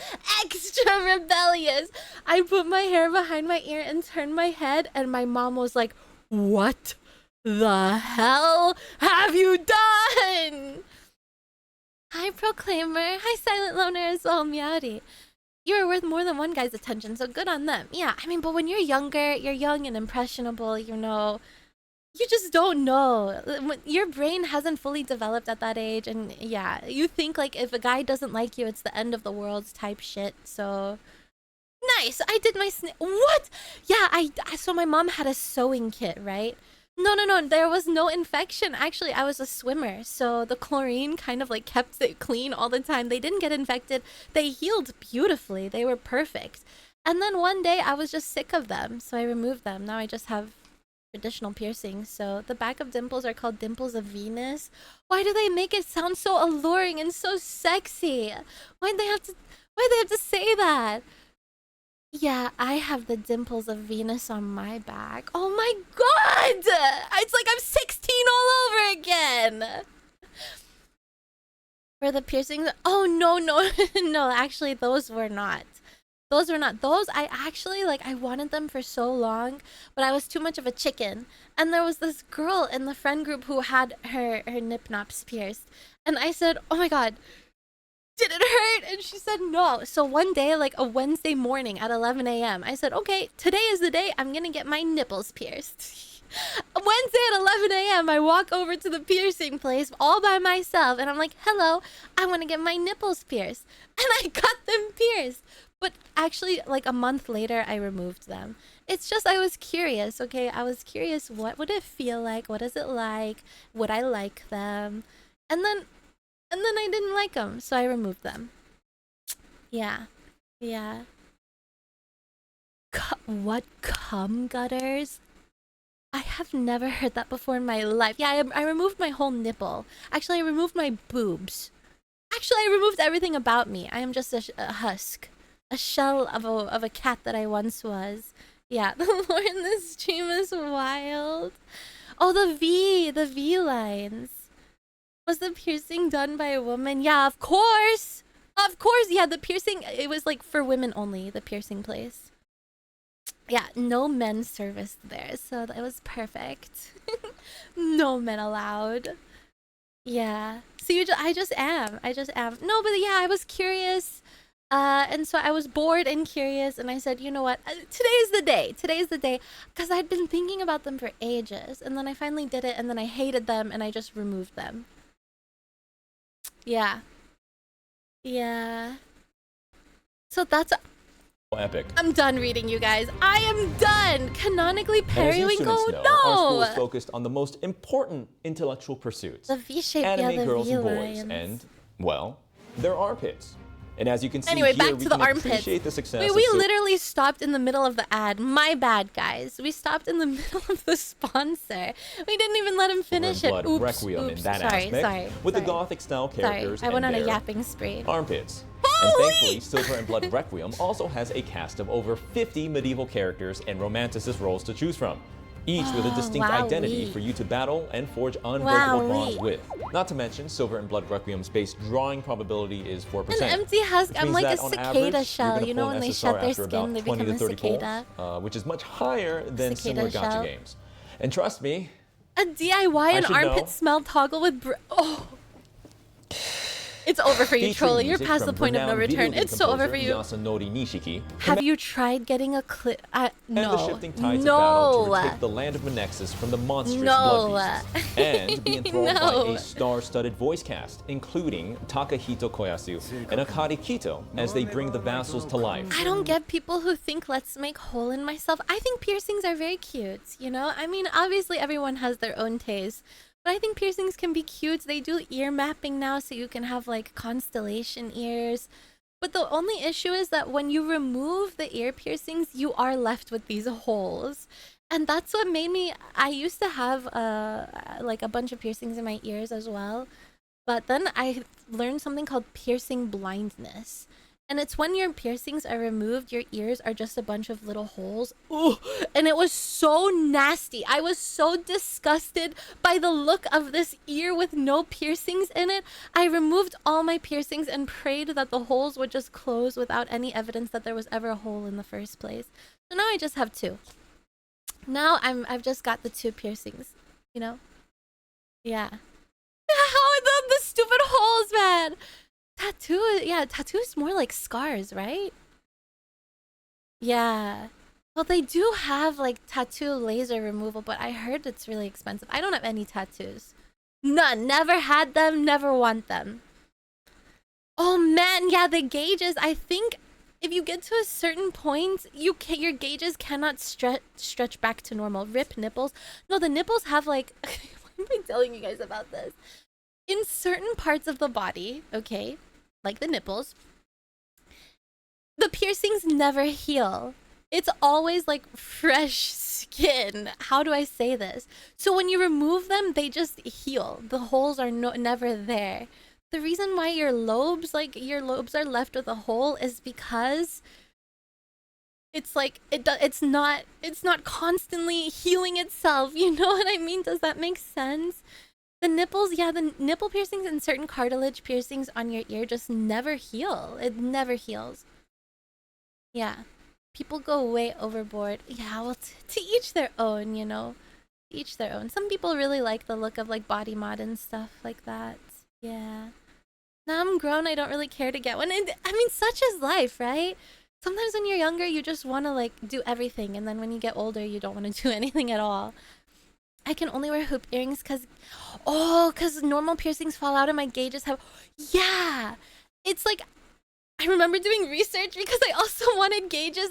Extra rebellious. I put my hair behind my ear and turned my head, and my mom was like, what the hell have you done? Hi, Proclaimer. Hi, Silent Loner as well, Meowdy. You're worth more than one guy's attention, so good on them. Yeah, I mean, but when you're younger, you're young and impressionable, you know, you just don't know. Your brain hasn't fully developed at that age, and yeah, you think like if a guy doesn't like you, it's the end of the world type shit, so... Nice! I did my what? Yeah, so my mom had a sewing kit, right? No, there was no infection. Actually, I was a swimmer, so the chlorine kind of like kept it clean all the time. They didn't get infected. They healed beautifully. They were perfect. And then one day I was just sick of them, so I removed them. Now I just have traditional piercings. So the back of dimples are called dimples of Venus. Why do they make it sound so alluring and so sexy? Why'd they have to say that? Yeah, I have the dimples of Venus on my back. Oh my god! It's like I'm 16 all over again! For the piercings? Oh, no, no, no, actually, those were not. Those were not. Those, I actually, like, I wanted them for so long, but I was too much of a chicken. And there was this girl in the friend group who had her nip-nops pierced. And I said, oh my god, did it hurt? And she said no. So one day, like a Wednesday morning at 11 a.m., I said, okay, today is the day I'm gonna get my nipples pierced. Wednesday at 11 a.m., I walk over to the piercing place all by myself, and I'm like, hello, I want to get my nipples pierced. And I got them pierced. But actually, like a month later, I removed them. It's just I was curious, okay? I was curious, what would it feel like? What is it like? Would I like them? And then I didn't like them, so I removed them. Yeah. Yeah. What cum gutters? I have never heard that before in my life. Yeah, I removed my whole nipple. Actually, I removed my boobs. Actually, I removed everything about me. I am just a husk. A shell of a cat that I once was. Yeah, the lore in this stream is wild. Oh, the V lines. Was the piercing done by a woman? Yeah, of course. Of course. Yeah, the piercing, it was like for women only, the piercing place. Yeah, no men serviced there, so that was perfect. No men allowed. Yeah. So I just am. No, but yeah, I was curious. And so I was bored and curious, and I said, you know what? Today's the day. Today's the day. Because I'd been thinking about them for ages, and then I finally did it, and then I hated them, and I just removed them. Yeah. Yeah. So that's... Epic. I'm done reading, you guys. I am done! Canonically, periwinkle? Know, our school is No! focused on the most important intellectual pursuits. The V-shape, anime yeah, the girls and boys, V-lines. and, well, their armpits. And as you can see Anyway, here, back we to the can armpits. appreciate the success Wait, of we literally stopped in the middle of the ad. My bad, guys. We stopped in the middle of the sponsor. We didn't even let him finish it. Blood Oops, Requiem oops. in that Sorry, aspect, sorry. with sorry. the gothic style characters Sorry, I went and on a their yapping spree. armpits. And thankfully, Silver and Blood Requiem also has a cast of over 50 medieval characters and romanticist roles to choose from, each with a distinct identity for you to battle and forge unbreakable bonds with. Not to mention, Silver and Blood Requiem's base drawing probability is 4%. An empty husk. I'm like a cicada shell. You're You know pull when an they SSR shed their after skin, about they 20 become to a 30 cicada. pulls, which is much higher than Cicada similar gacha shell. games. And trust me, A DIY and should armpit know. smell toggle with oh. It's over for you, featuring Trolley. You're music past the from point of no renowned video return. game It's so over for composer you. Yasunori Nishiki. Have you tried getting a clip? And No. the shifting tides of battle to No. retake the land of Menexus from the monstrous No. blood beasts, and be enthralled No. by a star-studded voice cast, including Takahito Koyasu and Akari Kito, as they bring the vassals to life. I don't get people who think let's make hole in myself. I think piercings are very cute, you know? I mean, obviously everyone has their own taste, but I think piercings can be cute. They do ear mapping now, so you can have like constellation ears. But the only issue is that when you remove the ear piercings, you are left with these holes. And that's what made me... I used to have like a bunch of piercings in my ears as well. But then I learned something called piercing blindness. And it's when your piercings are removed, your ears are just a bunch of little holes. Ooh, and it was so nasty. I was so disgusted by the look of this ear with no piercings in it. I removed all my piercings and prayed that the holes would just close without any evidence that there was ever a hole in the first place. So now I just have two. Now I've just got the two piercings, you know? Yeah. How the stupid holes, man? Tattoo is more like scars, right? Yeah. Well, they do have like tattoo laser removal, but I heard it's really expensive. I don't have any tattoos. None. Never had them, never want them. Oh man, yeah, the gauges. I think if you get to a certain point, your gauges cannot stretch back to normal. Rip nipples. No, the nipples have like why am I telling you guys about this? In certain parts of the body, okay, like the nipples, the piercings never heal. It's always like fresh skin. How do I say this? So when you remove them, they just heal. The holes are never there. The reason why your lobes are left with a hole is because it's like it's not constantly healing itself. You know what I mean? Does that make sense? The nipples, yeah, the nipple piercings and certain cartilage piercings on your ear just never heal. It never heals. Yeah. People go way overboard. Yeah, well, to each their own, you know? Each their own. Some people really like the look of like body mod and stuff like that. Yeah. Now I'm grown, I don't really care to get one. And I mean, such is life, right? Sometimes when you're younger, you just want to like do everything. And then when you get older, you don't want to do anything at all. I can only wear hoop earrings because normal piercings fall out and my gauges have... Yeah! It's like... I remember doing research because I also wanted gauges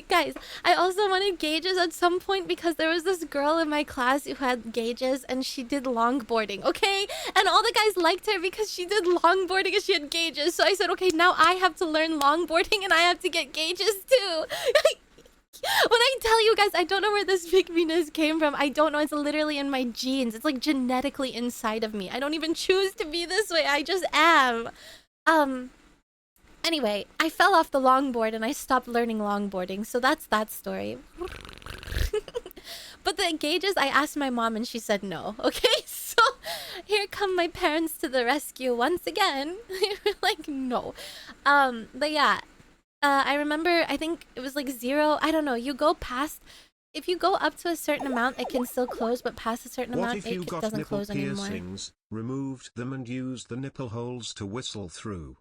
guys, I also wanted gauges at some point because there was this girl in my class who had gauges and she did longboarding, okay? And all the guys liked her because she did longboarding and she had gauges. So I said, okay, now I have to learn longboarding and I have to get gauges too. When I tell you guys, I don't know where this pygminess came from. I don't know. It's literally in my genes. It's like genetically inside of me. I don't even choose to be this way. I just am. Anyway, I fell off the longboard and I stopped learning longboarding. So that's that story. But the gauges, I asked my mom and she said no. Okay, so here come my parents to the rescue once again. They were like, no. But yeah. I remember, I think it was like 0. I don't know. You go past... If you go up to a certain amount, it can still close, but past a certain amount, it doesn't close anymore. What if you got nipple piercings, removed them and used the nipple holes to whistle through?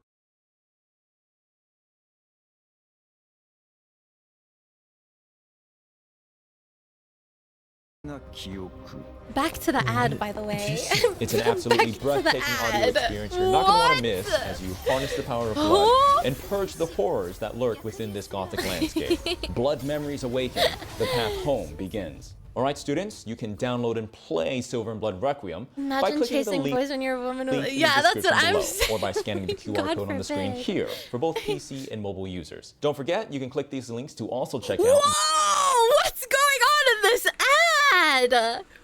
Back to the ad, by the way. It's an absolutely breathtaking audio experience you're not going to want to miss as you harness the power of blood and purge the horrors that lurk within this gothic landscape. Blood memories awaken, the path home begins. Alright students, you can download and play Silver and Blood Requiem by Imagine clicking the chasing link boys when you're a woman. Yeah, that's what I'm saying. or by scanning the QR God code on the screen forbid. here for both PC and mobile users. Don't forget, you can click these links to also check out... Whoa! What's going on in this ad?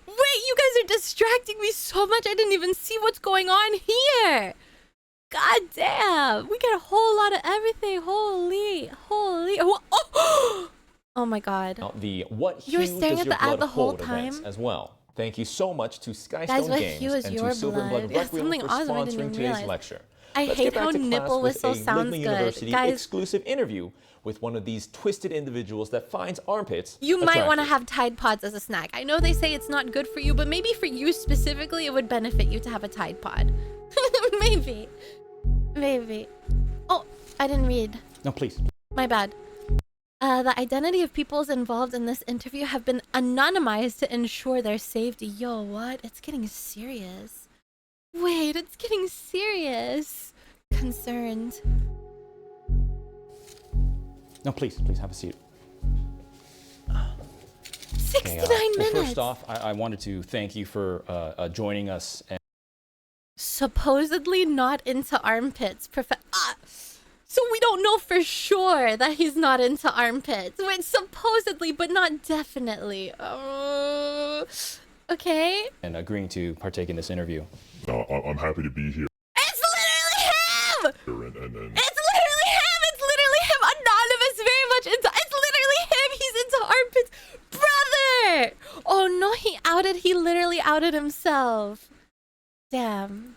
Wait, you guys are distracting me so much I didn't even see what's going on here. God damn. We get a whole lot of everything. Holy. Oh my god. The What You were Hue staring Does at Your the ad Blood the whole Hold events time? as well. Thank you so much to Skystone Guys, what Games hue is and your to Silver and Blood blood? Yeah, Requiem something for awesome I didn't sponsoring even today's realize. lecture. I Let's hate get back how to class nipple with whistle a sounds Littman good. University Guys, exclusive interview with one of these twisted individuals that finds armpits you might want to attractive. have Tide Pods as a snack. I know they say it's not good for you, but maybe for you specifically, it would benefit you to have a Tide Pod. Maybe. Oh, I didn't read. No, please. My bad. The identity of peoples involved in this interview have been anonymized to ensure their safety. Yo, what? It's getting serious. Wait, it's getting serious. Concerned. No, please have a seat. 69 Well, minutes. first off, I wanted to thank you for joining us. And Supposedly not into armpits. So we don't know for sure that he's not into armpits. Wait, supposedly, but not definitely. Okay. and agreeing to partake in this interview. I'm happy to be here. It's literally him! And It's literally him! It's literally him! Anonymous, very much into... It's literally him! He's into armpits! Brother! Oh no, he literally outed himself. Damn.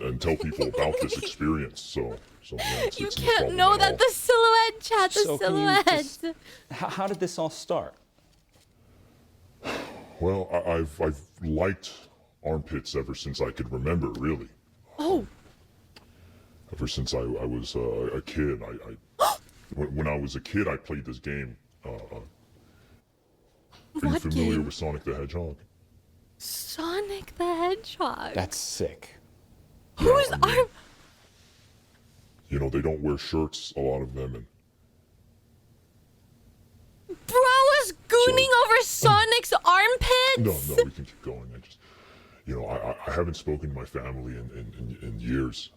and tell people about this experience. So yeah, You it's no can't problem know at that all. the silhouette, chat, the So can you silhouette. just- how did this all start? Well, I've liked armpits ever since I could remember, really. Oh. Ever since I was a kid, when I was a kid, I played this game. Are you What familiar game? with Sonic the Hedgehog? Sonic the Hedgehog. That's sick. Whose arm? You know, they don't wear shirts, a lot of them, and Bro was gooning over Sonic's armpits? no, we can keep going. I haven't spoken to my family in years.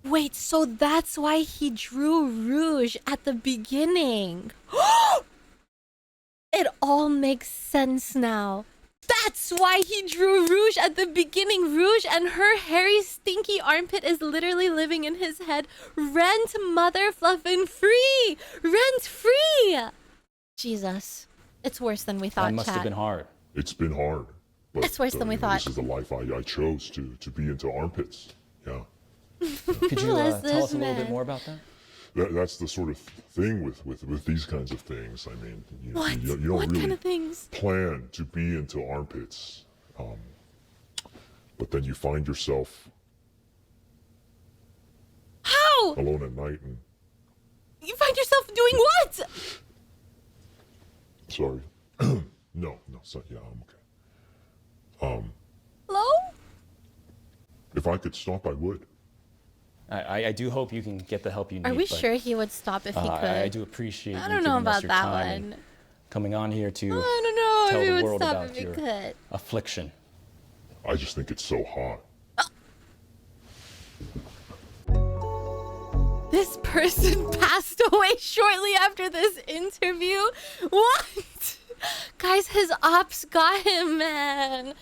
Wait, so that's why he drew Rouge at the beginning. It all makes sense now. That's why he drew Rouge at the beginning. Rouge and her hairy, stinky armpit is literally living in his head. Rent mother fluffin' free! Rent free! Jesus. It's worse than we thought, That must have been hard. It's been hard. But, It's worse than we you know, thought. This is the life I chose to be into armpits. Yeah. Could you Bless tell us this a little bit man. more about that? That's the sort of thing with these kinds of things. I mean, What? you don't What really kind of things? plan to be into armpits, but then you find yourself How? alone at night and You find yourself doing what? sorry, no, so, yeah, I'm okay. Hello? If I could stop, I would. I do hope you can get the help you need. Are we but, sure he would stop if he could? I do appreciate I you don't know giving us about your that time and one. coming on here to I don't know tell if he the would world stop about if he your could. affliction. I just think it's so hot. This person passed away shortly after this interview. What? Guys, his ops got him, man.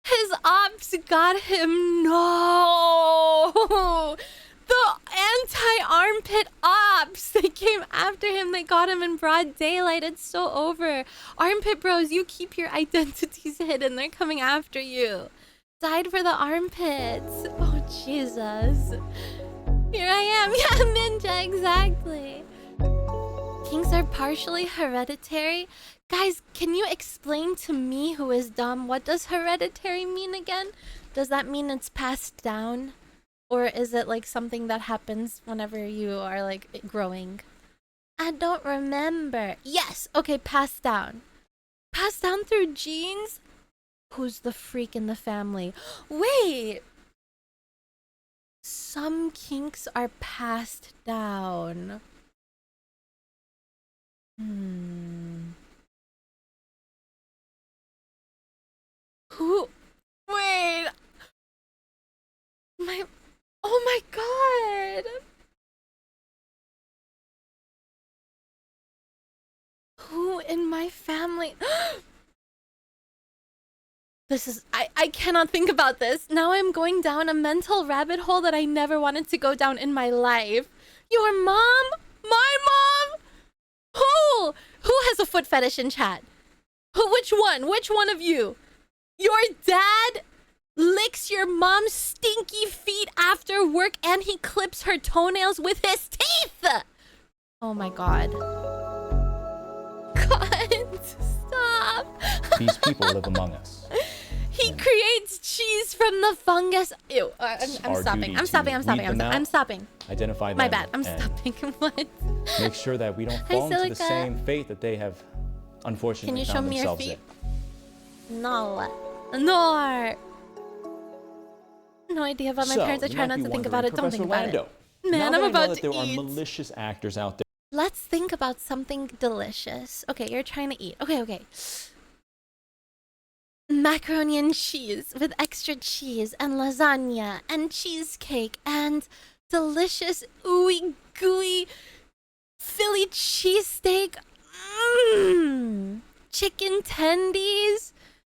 His ops got him. No. The anti-armpit ops. They came after him. They got him in broad daylight. It's so over. Armpit bros, you keep your identities hidden. They're coming after you. Died for the armpits. Oh, Jesus. Here I am. Yeah, Ninja, exactly. Kings are partially hereditary. Guys, can you explain to me, who is dumb, what does hereditary mean again? Does that mean it's passed down? Or is it like something that happens whenever you are like growing? I don't remember. Yes, okay, passed down. Passed down through genes? Who's the freak in the family? Wait! Some kinks are passed down. Who? Wait! Oh my god! Who in my family? This is... I cannot think about this. Now I'm going down a mental rabbit hole that I never wanted to go down in my life. Your mom? My mom? Who? Who has a foot fetish in chat? Who? Which one? Which one of you? Your dad licks your mom's stinky feet after work and he clips her toenails with his teeth! Oh my god. God, stop. These people live among us. He creates cheese from the fungus. Ew, I'm Our stopping. duty I'm to stopping. I'm weed stopping. them out, I'm stopping. Identify them. My bad. I'm and stopping. What? Make sure that we don't Hi, fall into the Silica. same fate that they have unfortunately Can you show found me your themselves feet? in. No. No. No idea about my So, parents. I you try might not be to think about wondering, it. Don't think about Professor it. Man, now I'm that I know about that to there eat. are malicious actors out there. Let's think about something delicious. Okay, you're trying to eat. Okay. Macaroni and cheese with extra cheese and lasagna and cheesecake and delicious ooey gooey Philly cheesesteak. Chicken tendies.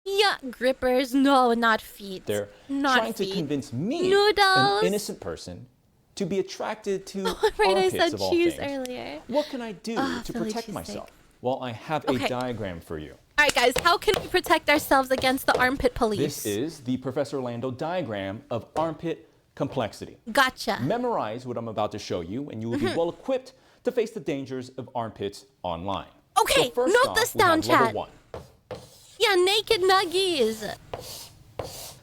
Yeah, grippers. No, not feet. They're not trying feet. to convince me, Noodles. an innocent person, to be attracted to Right, I armpits said of all cheese things. earlier. What can I do to Philly protect cheesesteak. myself? Well, I have a Okay. diagram for you. All right, guys, how can we protect ourselves against the armpit police? This is the Professor Lando diagram of armpit complexity. Gotcha. Memorize what I'm about to show you, and you will be well equipped to face the dangers of armpits online. Okay, so first note off, this we have down, level chat. 1. Yeah, naked nuggies.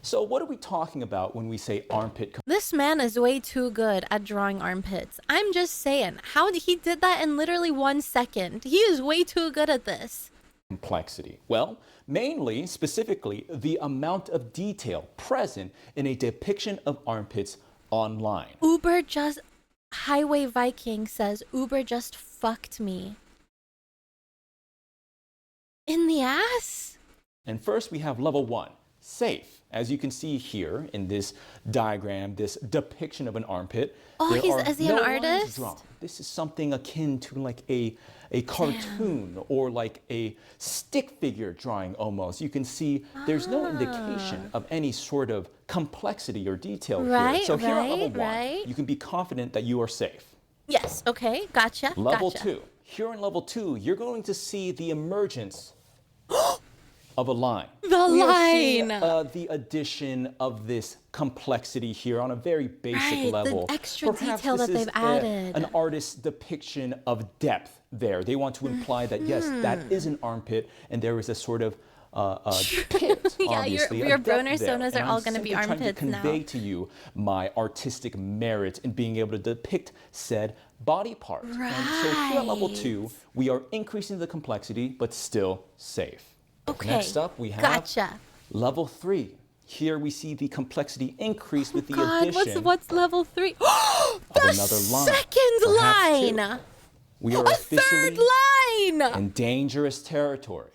So what are we talking about when we say armpit This man is way too good at drawing armpits. I'm just saying, he did that in literally 1 second. He is way too good at this. complexity? Well, mainly, specifically, the amount of detail present in a depiction of armpits online. Highway Viking says, Uber just fucked me. In the ass? And first we have level 1, safe. As you can see here in this diagram, this depiction of an armpit. Oh, is he an artist? Drawn. This is something akin to like a cartoon or like a stick figure drawing almost. You can see there's no indication of any sort of complexity or detail here. So here at level 1, you can be confident that you are safe. Yes, okay, gotcha. Level 2. Here in level 2, you're going to see the emergence of a line. The line! The addition of this complexity here on a very basic level. The extra Perhaps detail that they've added. An artist's depiction of depth there. They want to imply that, yes, that is an armpit, and there is a sort of pit, obviously. Your Broner-sonas are all going to be armpits now. I'm trying to convey to you my artistic merit in being able to depict said body part. Right. And so here at level 2, we are increasing the complexity, but still safe. Okay. Next up, we have level 3. Here we see the complexity increase with the addition. What's level 3? of another line. Second line. We are officially in dangerous territory,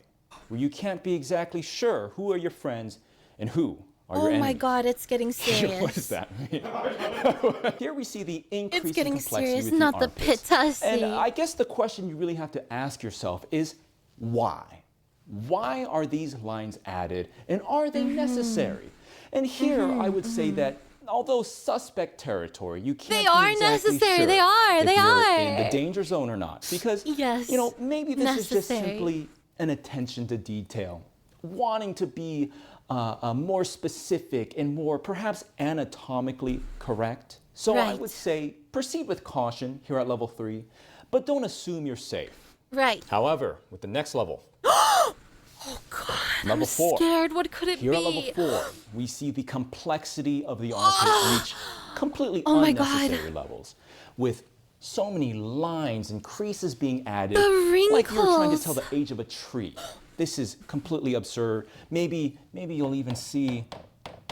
where you can't be exactly sure who are your friends and who are your enemies. Oh my God, it's getting serious. What does that mean? Here we see the increase it's getting in complexity serious, with not the pit tussy. And I guess the question you really have to ask yourself is why? Why are these lines added, and are they necessary? And here I would say that although suspect territory, you can't be exactly necessary. Sure They are. if They you're are in the danger zone or not, because you know, maybe this is just simply an attention to detail, wanting to be more specific and more perhaps anatomically correct. So I would say proceed with caution here at level 3, but don't assume you're safe. Right. However, with the next level. Oh God, level 4. I'm scared. What could it Here be? at level 4, we see the complexity of the armpit reach completely unnecessary levels, with so many lines and creases being added, like you're trying to tell the age of a tree. This is completely absurd. Maybe you'll even see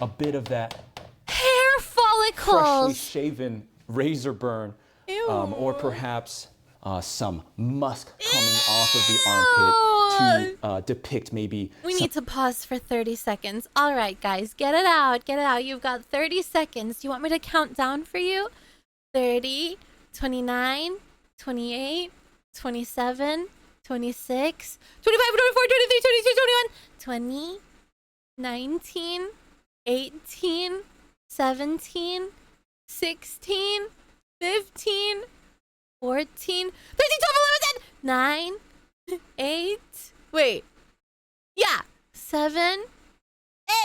a bit of that hair follicles, freshly shaven razor burn, or perhaps some musk coming off of the armpit to depict maybe. We need to pause for 30 seconds. All right, guys, get it out. Get it out. You've got 30 seconds. Do you want me to count down for you? 30, 29, 28, 27, 26, 25, 24, 23, 22, 21, 20, 19, 18, 17, 16, 15, 14, 13, 12, 11, 9, 8, wait. Yeah. 7,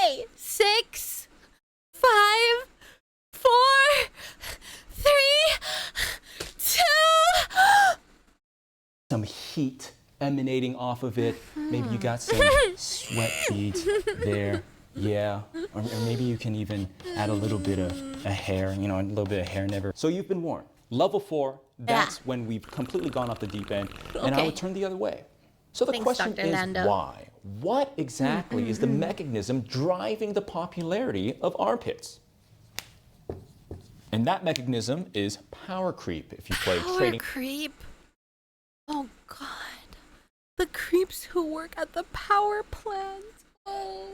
8, 6, 5, 4, 3, 2. Some heat emanating off of it. Maybe you got some sweat beads there. Yeah. Or maybe you can even add a little bit of hair, you know, a little bit of hair never. So you've been warned. Level 4, that's when we've completely gone off the deep end, and I would turn the other way. So the question is why? What exactly is the mechanism driving the popularity of armpits? And that mechanism is power creep. If you play trading. Power creep. Oh God. The creeps who work at the power plant. Oh,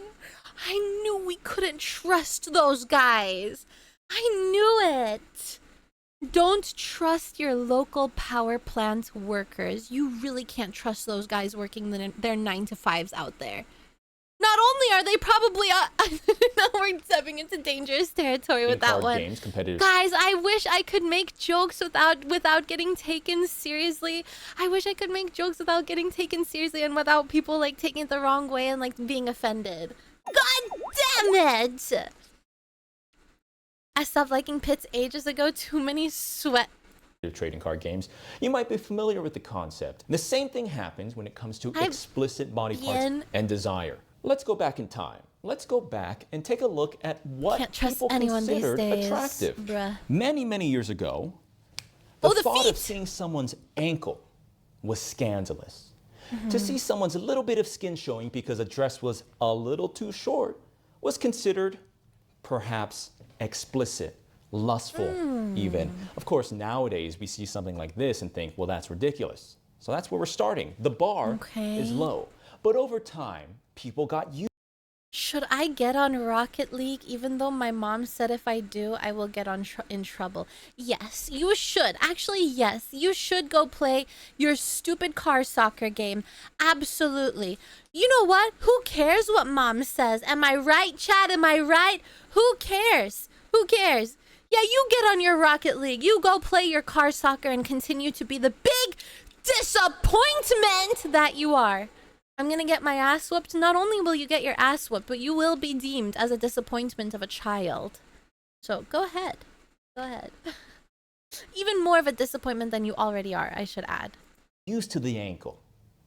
I knew we couldn't trust those guys. I knew it. Don't trust your local power plant workers. You really can't trust those guys working their 9-to-5s out there. Not only are they probably now we're stepping into dangerous territory with that one. Games, competitive. Guys, I wish I could make jokes without getting taken seriously. I wish I could make jokes without getting taken seriously and without people like taking it the wrong way and like being offended. God damn it! I stopped liking pits ages ago. Too many sweat. Trading card games, you might be familiar with the concept. The same thing happens when it comes to explicit body parts and desire. Let's go back in time. Let's go back and take a look at what people considered attractive. Many, many years ago, the thought of seeing someone's ankle was scandalous. To see someone's little bit of skin showing because a dress was a little too short was considered perhaps explicit, lustful even. Of course, nowadays we see something like this and think, well, that's ridiculous. So that's where we're starting. The bar is low. But over time, people got used Should I get on Rocket League even though my mom said if I do, I will get in trouble? Yes, you should. Actually, yes, you should go play your stupid car soccer game. Absolutely. You know what? Who cares what mom says? Am I right, Chad? Am I right? Who cares? Who cares? Yeah, you get on your Rocket League. You go play your car soccer and continue to be the big disappointment that you are. I'm gonna get my ass whooped. Not only will you get your ass whooped, but you will be deemed as a disappointment of a child. So go ahead. Go ahead. Even more of a disappointment than you already are, I should add. Used to the ankle,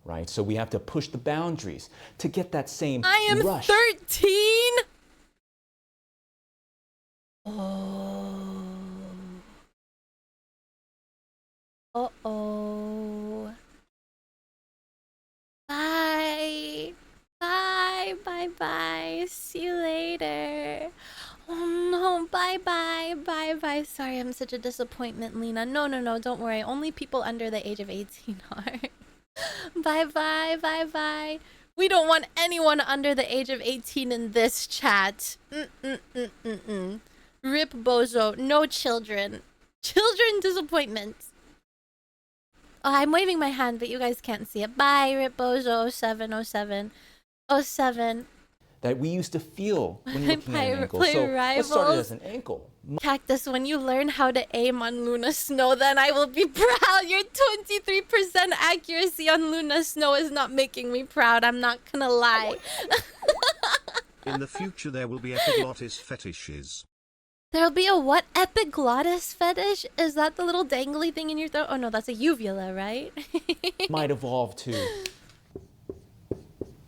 right? So we have to push the boundaries to get that same I am rush. 13! Oh. Uh-oh. Bye. Bye. Bye. Bye. See you later. Oh no. Bye. Bye. Bye. Bye. Sorry, I'm such a disappointment, Lena. No. Don't worry. Only people under the age of 18 are. Bye. Bye. Bye. Bye. We don't want anyone under the age of 18 in this chat. Rip Bozo. No children. Children disappointment. Oh, I'm waving my hand, but you guys can't see it. Bye, Rip Bozo 0707. 07. That we used to feel when looking at an ankle. Play So what started Rivals. as an ankle? Cactus, when you learn how to aim on Luna Snow, then I will be proud. Your 23% accuracy on Luna Snow is not making me proud. I'm not gonna lie. In the future there will be epiglottis fetishes. There'll be a what? Epiglottis fetish? Is that the little dangly thing in your throat? Oh no, that's a uvula, right? Might evolve to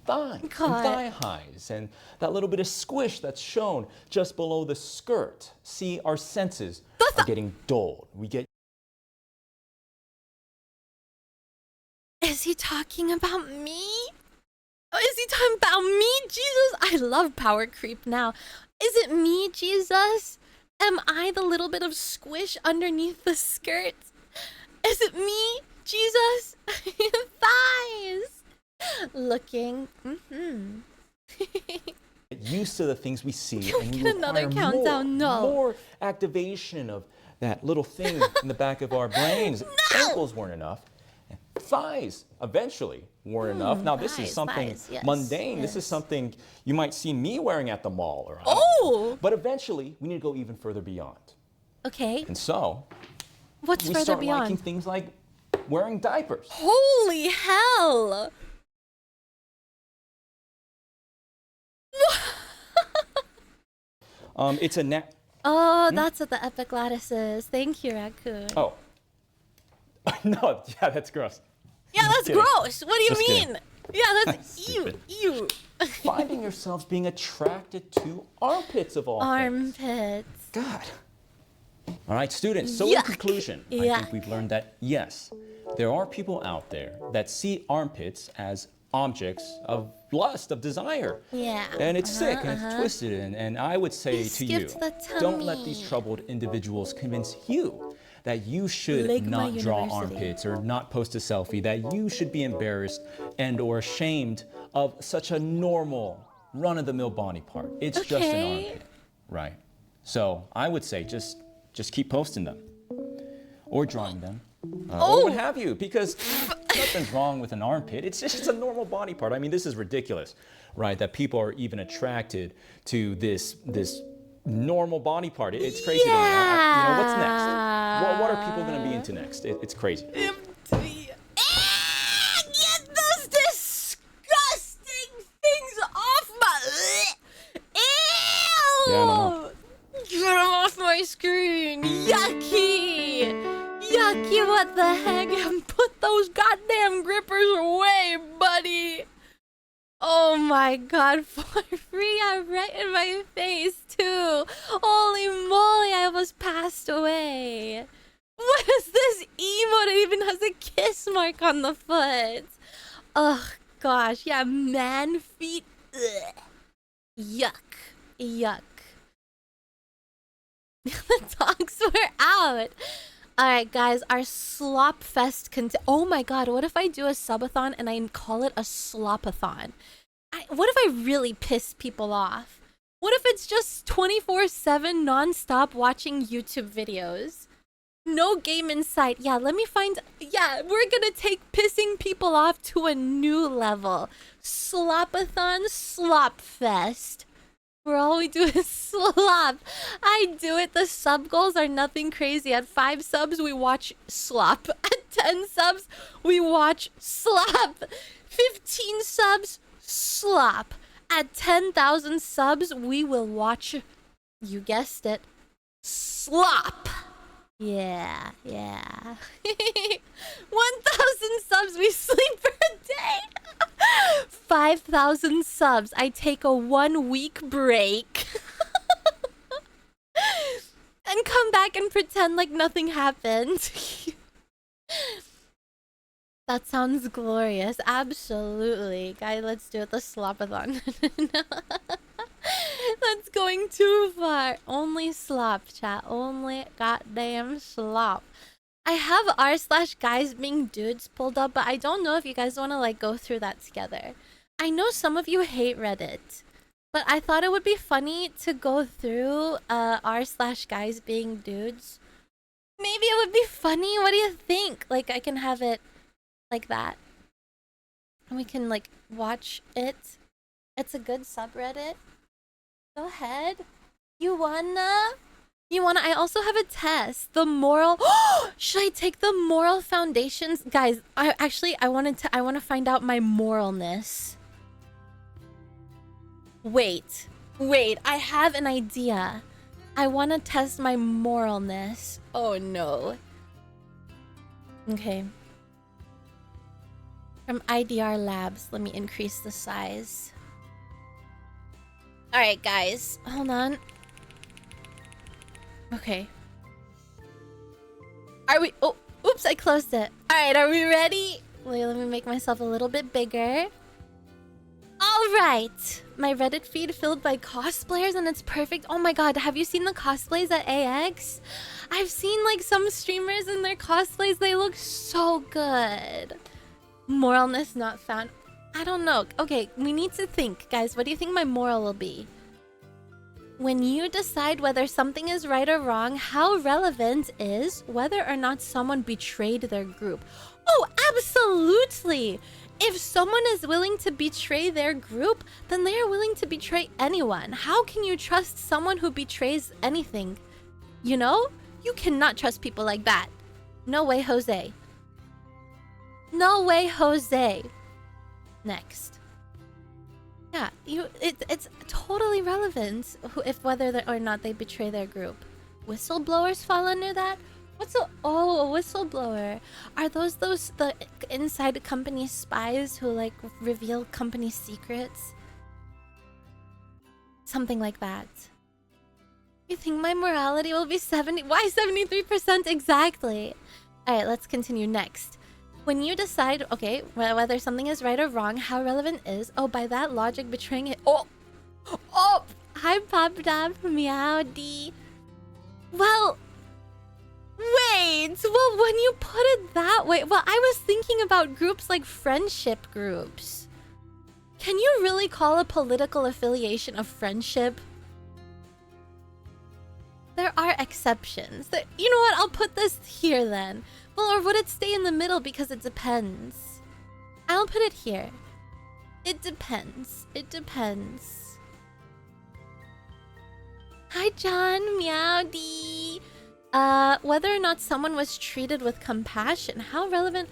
thighs and thigh highs and that little bit of squish that's shown just below the skirt. See, our senses are getting dulled. We get. Is he talking about me? Oh, is he talking about me? Jesus, I love power creep now. Is it me, Jesus? Am I the little bit of squish underneath the skirt? Is it me, Jesus? Thighs. Looking. Get used to the things we see, Can we and we get another require countdown? No. more activation of that little thing in the back of our brains. Ankles weren't enough. And thighs eventually weren't enough. Now this is something yes, mundane. This is something you might see me wearing at the mall. Or but eventually we need to go even further beyond. Okay. And so What's we further start beyond? liking things like wearing diapers. Holy hell! It's a Oh, that's what the epiglottis is. Thank you, Raccoon. Oh. No, yeah, that's gross. Yeah, that's kidding. gross. What do you Just mean? kidding. Yeah, that's ew, ew. Finding yourselves being attracted to armpits of all things. Armpits. God. All right, students, so in Yuck. conclusion, I Yuck. think we've learned that, yes, there are people out there that see armpits as objects of lust, of desire. Yeah. And it's sick and it's twisted. And I would say You to you, skipped the don't let these tummy. troubled individuals convince you that you should Ligma not draw University. armpits or not post a selfie, that you should be embarrassed and or ashamed of such a normal, run-of-the-mill body part. It's just an Okay. armpit, right? So I would say just keep posting them or drawing them. Or what have you, because nothing's wrong with an armpit. It's just a normal body part. I mean, this is ridiculous, right? That people are even attracted to this normal body part. It's crazy to me. You know, what's next? What are people going to be into next? It's crazy. Get those disgusting things off my... Ew! Yeah, I don't know. Get them off my screen. Yucky! Yucky, what the heck? Put those goddamn grippers away, buddy. Oh my god, for free, I'm right in my face too. Holy moly, I almost passed away. What is this emote? It even has a kiss mark on the foot. Oh gosh, yeah, man feet. Ugh. Yuck. Yuck. The dogs were out. Alright guys, our slop fest oh my god, what if I do a subathon and I call it a slopathon? what if I really piss people off? What if it's just 24/7 non-stop watching YouTube videos? No game in sight. Yeah, let me find... Yeah, we're gonna take pissing people off to a new level. Slopathon, slop fest. Where all we do is slop. I do it. The sub goals are nothing crazy. At 5 subs, we watch slop. At 10 subs, we watch slop. 15 subs, slop. At 10,000 subs, we will watch, you guessed it, slop. Yeah. 1,000 subs, we sleep for a day. 5,000 subs, I take a 1-week break. And come back and pretend like nothing happened. That sounds glorious. Absolutely. Guy, let's do it. The slopathon. That's going too far. Only slop, chat. Only goddamn slop. I have r/guys being dudes pulled up, but I don't know if you guys want to like go through that together. I know some of you hate Reddit, but I thought it would be funny to go through r/guys being dudes. Maybe it would be funny. What do you think? Like I can have it like that. And we can like watch it. It's a good subreddit. Go ahead. You wanna? I also have a test. The moral. Should I take the moral foundations? Guys, I want to find out my moralness. Wait. I have an idea. I want to test my moralness. Oh no. Okay. From IDR Labs, let me increase the size. Alright, guys. Hold on. Okay. Are we... Oh, oops, I closed it. Alright, are we ready? Wait, let me make myself a little bit bigger. Alright. My Reddit feed filled by cosplayers and it's perfect. Oh my god, have you seen the cosplays at AX? I've seen like some streamers in their cosplays. They look so good. Moralness not found. I don't know. Okay, we need to think. Guys, what do you think my moral will be? When you decide whether something is right or wrong, how relevant is whether or not someone betrayed their group? Oh, absolutely! If someone is willing to betray their group, then they are willing to betray anyone. How can you trust someone who betrays anything? You know? You cannot trust people like that. No way, Jose. No way, Jose. Next. Yeah, it's totally relevant if whether or not they betray their group. Whistleblowers fall under that? What's a whistleblower? Are those the inside company spies who like reveal company secrets? Something like that. You think my morality will be 70? Why 73% exactly? Alright, let's continue next. When you decide, okay, whether something is right or wrong, how relevant is... Oh, by that logic, betraying it... Oh! Hi, Pop Dab. Meowdy. Well... Wait! Well, when you put it that way... Well, I was thinking about groups like friendship groups. Can you really call a political affiliation a friendship? There are exceptions. You know what? I'll put this here then. Well, or would it stay in the middle because it depends? I'll put it here. It depends. It depends. Hi, John. Meowdy. Whether or not someone was treated with compassion. How relevant...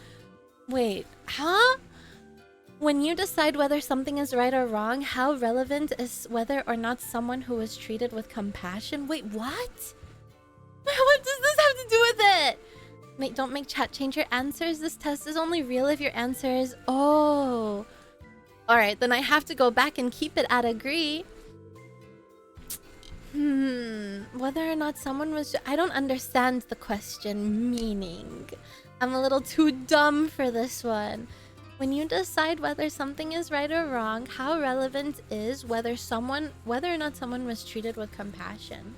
Wait, huh? When you decide whether something is right or wrong, how relevant is whether or not someone who was treated with compassion? Wait, what? What does this have to do with it? Don't make chat change your answers. This test is only real if your answer is... Oh. Alright, then I have to go back and keep it at agree. Whether or not someone was... I don't understand the question meaning. I'm a little too dumb for this one. When you decide whether something is right or wrong, how relevant is whether or not someone was treated with compassion?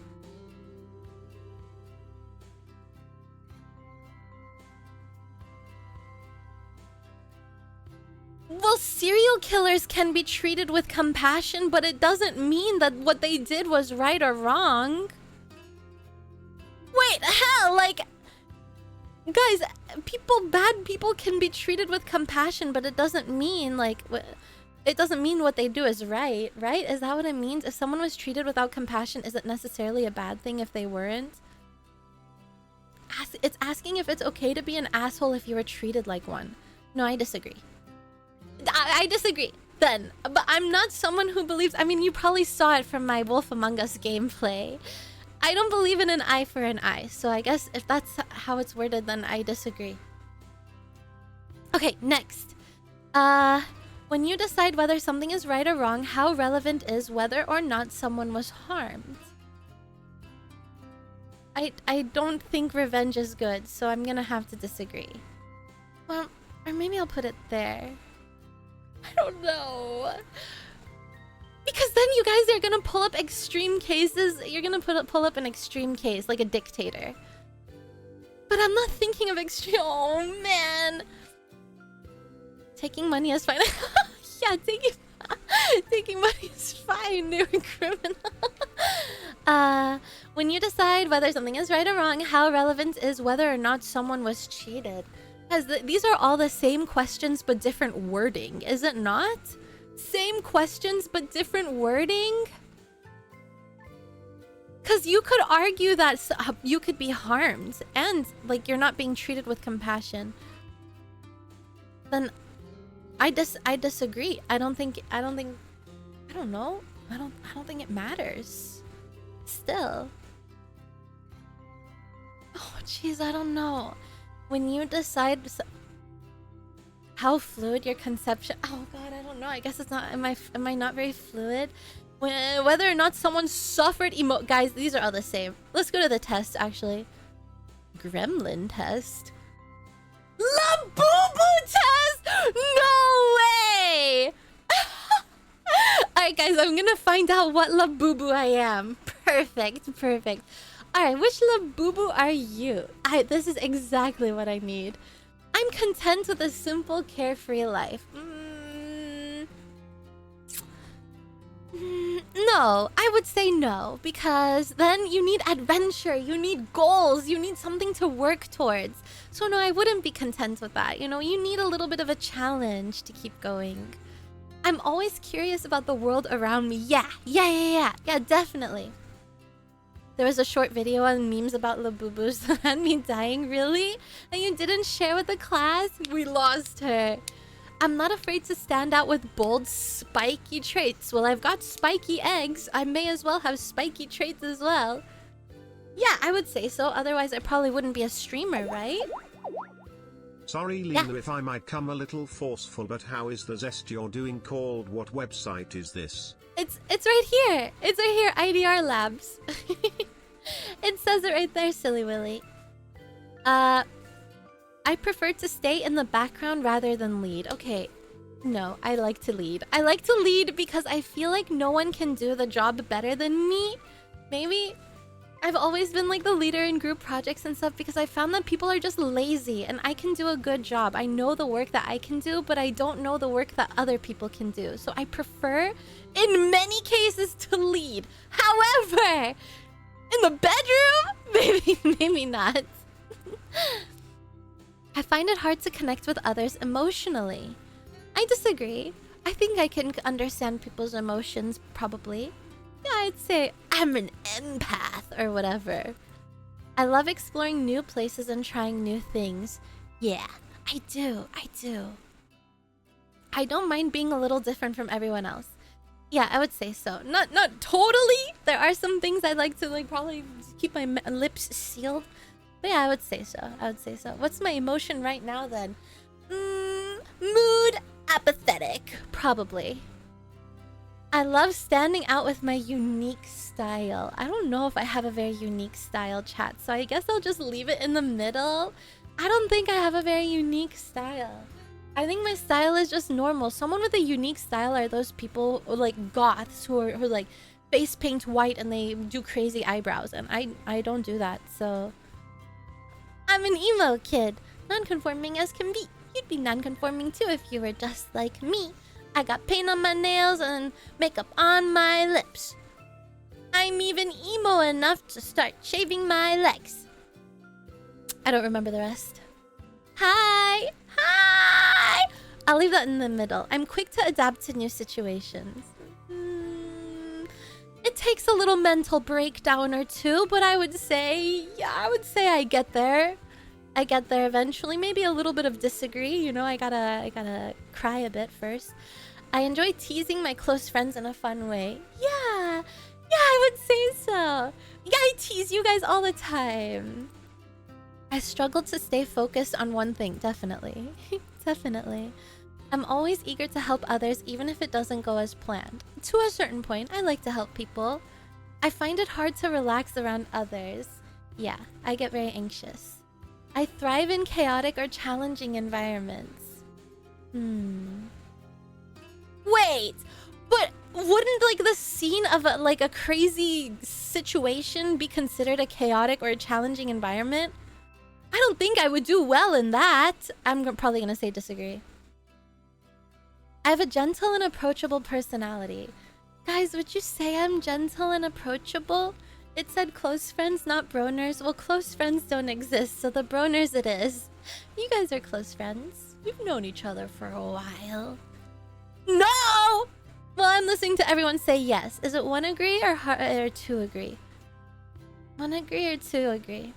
Well, Well, serial killers can be treated with compassion, but it doesn't mean that what they did was right or wrong. Wait, hell, like... Guys, bad people can be treated with compassion, but it doesn't mean, like... It doesn't mean what they do is right, right? Is that what it means? If someone was treated without compassion, is it necessarily a bad thing if they weren't? It's asking if it's okay to be an asshole if you were treated like one. No, I disagree. I disagree, then. But I'm not someone who believes... I mean, you probably saw it from my Wolf Among Us gameplay. I don't believe in an eye for an eye, so I guess if that's how it's worded, then I disagree. Okay, next. When you decide whether something is right or wrong, how relevant is whether or not someone was harmed? I don't think revenge is good, so I'm gonna have to disagree. Well, or maybe I'll put it there. I don't know. Because then you guys are gonna pull up extreme cases. You're gonna pull up an extreme case, like a dictator. But I'm not thinking of extreme... Oh, man. Taking money is fine. Yeah, taking money is fine. They were criminal. When you decide whether something is right or wrong, how relevant is whether or not someone was cheated? Because these are all the same questions but different wording, is it not? Same questions but different wording? Because you could argue that you could be harmed and like you're not being treated with compassion. Then I disagree. I don't think I don't know. I don't think it matters. Still. Oh jeez, I don't know. When you decide how fluid your conception... Oh god, I don't know. I guess it's not... Am I not very fluid? Whether or not someone suffered Guys, these are all the same. Let's go to the test, actually. Gremlin test. Labubu test! No way! Alright, guys, I'm gonna find out what Labubu I am. Perfect, perfect. Alright, which Labubu are you? This is exactly what I need. I'm content with a simple, carefree life. No, I would say no, because then you need adventure, you need goals, you need something to work towards. So no, I wouldn't be content with that. You know, you need a little bit of a challenge to keep going. I'm always curious about the world around me. Yeah, definitely. There was a short video on memes about Labubus that had me dying, really? And you didn't share with the class? We lost her. I'm not afraid to stand out with bold, spiky traits. Well, I've got spiky eggs. I may as well have spiky traits as well. Yeah, I would say so. Otherwise, I probably wouldn't be a streamer, right? Sorry, Lena, if I might come a little forceful, but how is the zest you're doing called? What website is this? It's right here. It's right here, IDR Labs. It says it right there, Silly Willy. I prefer to stay in the background rather than lead. Okay, no, I like to lead. I like to lead because I feel like no one can do the job better than me. Maybe I've always been like the leader in group projects and stuff because I found that people are just lazy and I can do a good job. I know the work that I can do, but I don't know the work that other people can do. So I prefer, in many cases, to lead. However, in the bedroom, maybe not. I find it hard to connect with others emotionally. I disagree. I think I can understand people's emotions, probably. Yeah, I'd say I'm an empath or whatever. I love exploring new places and trying new things. Yeah, I do. I don't mind being a little different from everyone else. Yeah, I would say so. Not totally. There are some things I'd like to probably keep my lips sealed. But yeah, I would say so. What's my emotion right now then? Mood apathetic, probably. I love standing out with my unique style. I don't know if I have a very unique style, chat, so I guess I'll just leave it in the middle. I don't think I have a very unique style. I think my style is just normal. Someone with a unique style are those people like goths who like face paint white and they do crazy eyebrows, and I don't do that, so... I'm an emo kid, non-conforming as can be. You'd be non-conforming too if you were just like me. I got paint on my nails and makeup on my lips. I'm even emo enough to start shaving my legs. I don't remember the rest. Hi! Hi! I'll leave that in the middle. I'm quick to adapt to new situations. It takes a little mental breakdown or two, but I would say, yeah, I get there. I get there eventually. Maybe a little bit of disagree, you know, I gotta cry a bit first. I enjoy teasing my close friends in a fun way. Yeah, I would say so. Yeah, I tease you guys all the time. I struggle to stay focused on one thing, definitely. Definitely. I'm always eager to help others even if it doesn't go as planned. To a certain point, I like to help people. I find it hard to relax around others. Yeah, I get very anxious. I thrive in chaotic or challenging environments. Wait! But wouldn't like the scene of a crazy situation be considered a chaotic or a challenging environment? I don't think I would do well in that. I'm probably gonna say disagree. I have a gentle and approachable personality. Guys, would you say I'm gentle and approachable? It said close friends, not broners. Well, close friends don't exist, so the broners it is. You guys are close friends. We've known each other for a while. No! Well, I'm listening to everyone say yes. Is it 1 agree or 2 agree? 1 agree or 2 agree?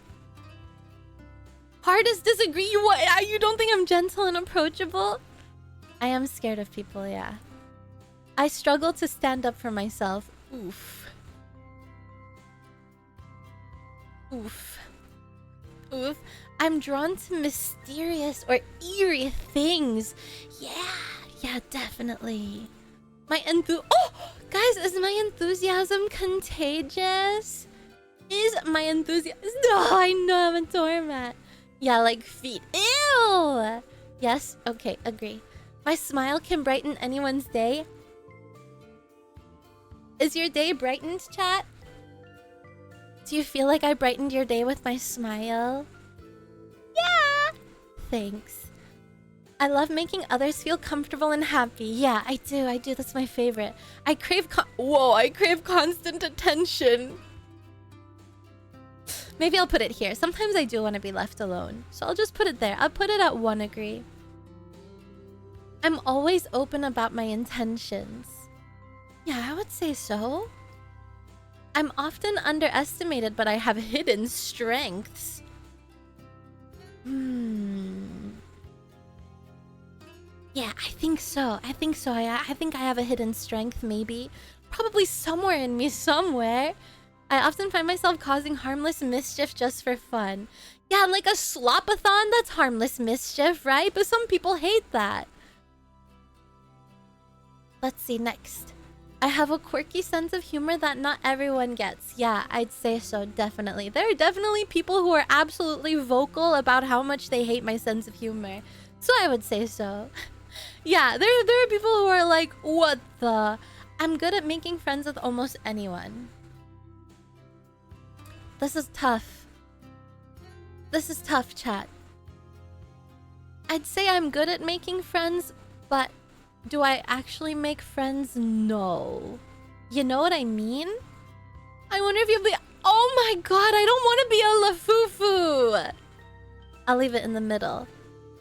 Hardest disagree. You don't think I'm gentle and approachable? I am scared of people, yeah. I struggle to stand up for myself. Oof. Oof. Oof. I'm drawn to mysterious or eerie things. Yeah, definitely. Oh! Guys, is my enthusiasm contagious? Is my enthusiasm... No, I know I'm a doormat. Yeah, like feet. Ew! Yes, okay, agree. My smile can brighten anyone's day. Is your day brightened, chat? Do you feel like I brightened your day with my smile? Yeah! Thanks. I love making others feel comfortable and happy. Yeah, I do. That's my favorite. I crave constant attention. Maybe I'll put it here. Sometimes I do want to be left alone. So I'll just put it there. I'll put it at 1 agree. I'm always open about my intentions. Yeah, I would say so. I'm often underestimated, but I have hidden strengths. Yeah, I think so. I think I have a hidden strength, maybe. Probably somewhere in me, somewhere. I often find myself causing harmless mischief just for fun. Yeah, like a slopathon, that's harmless mischief, right? But some people hate that. Let's see, next. I have a quirky sense of humor that not everyone gets. Yeah, I'd say so, definitely. There are definitely people who are absolutely vocal about how much they hate my sense of humor. So I would say so. Yeah, there are people who are like, what the... I'm good at making friends with almost anyone. This is tough. This is tough, chat. I'd say I'm good at making friends, but do I actually make friends? No. You know what I mean? I wonder if you'll be... Oh my god, I don't want to be a lafufu! I'll leave it in the middle.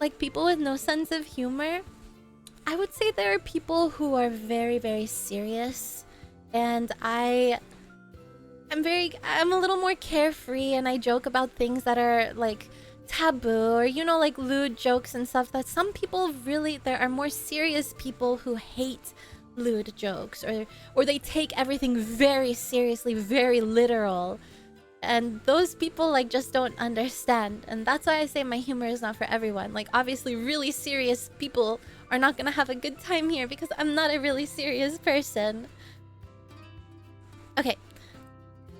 Like people with no sense of humor? I would say there are people who are very, very serious. And I'm a little more carefree and I joke about things that are like taboo or, you know, like lewd jokes and stuff that some people really, there are more serious people who hate lewd jokes or they take everything very seriously, very literal. And those people like just don't understand. And that's why I say my humor is not for everyone. Like obviously really serious people are not gonna have a good time here because I'm not a really serious person. Okay.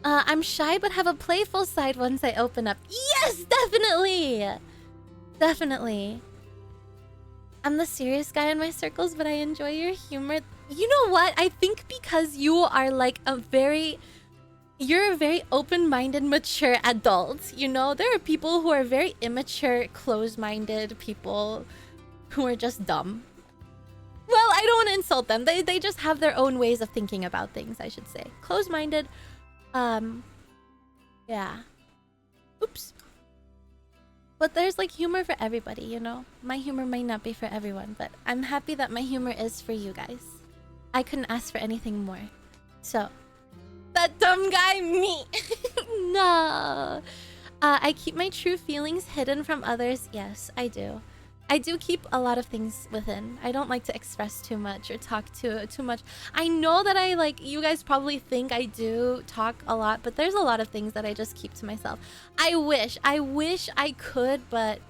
I'm shy but have a playful side once I open up. Yes, definitely! Definitely. I'm the serious guy in my circles, but I enjoy your humor. You know what? I think because you are like you're a very open-minded, mature adult, you know? There are people who are very immature, closed-minded people who are just dumb. Well, I don't want to insult them. They just have their own ways of thinking about things, I should say. Close-minded. Yeah. Oops. But there's like humor for everybody, you know? My humor might not be for everyone, but I'm happy that my humor is for you guys. I couldn't ask for anything more. So, that dumb guy, me. No. I keep my true feelings hidden from others. Yes, I do. I do keep a lot of things within. I don't like to express too much or talk too much. I know that I like, you guys probably think I do talk a lot, but there's a lot of things that I just keep to myself. I wish I could, but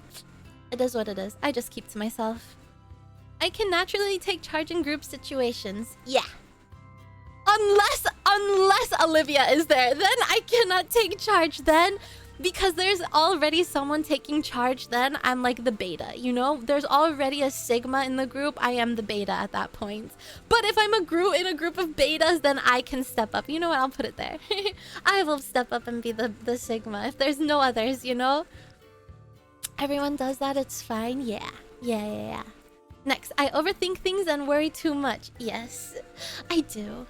it is what it is. I just keep to myself. I can naturally take charge in group situations. Yeah. Unless Olivia is there, then I cannot take charge then. Because there's already someone taking charge, then I'm like the beta, you know? There's already a Sigma in the group, I am the beta at that point. But if I'm in a group of betas, then I can step up. You know what? I'll put it there. I will step up and be the Sigma if there's no others, you know? Everyone does that, it's fine. Yeah. Next, I overthink things and worry too much. Yes, I do.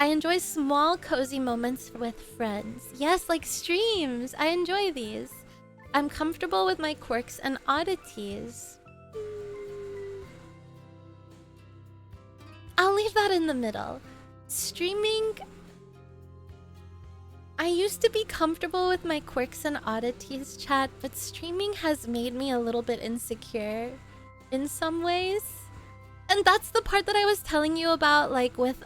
I enjoy small, cozy moments with friends. Yes, like streams. I enjoy these. I'm comfortable with my quirks and oddities. I'll leave that in the middle. Streaming... I used to be comfortable with my quirks and oddities, chat, but streaming has made me a little bit insecure in some ways. And that's the part that I was telling you about, like, with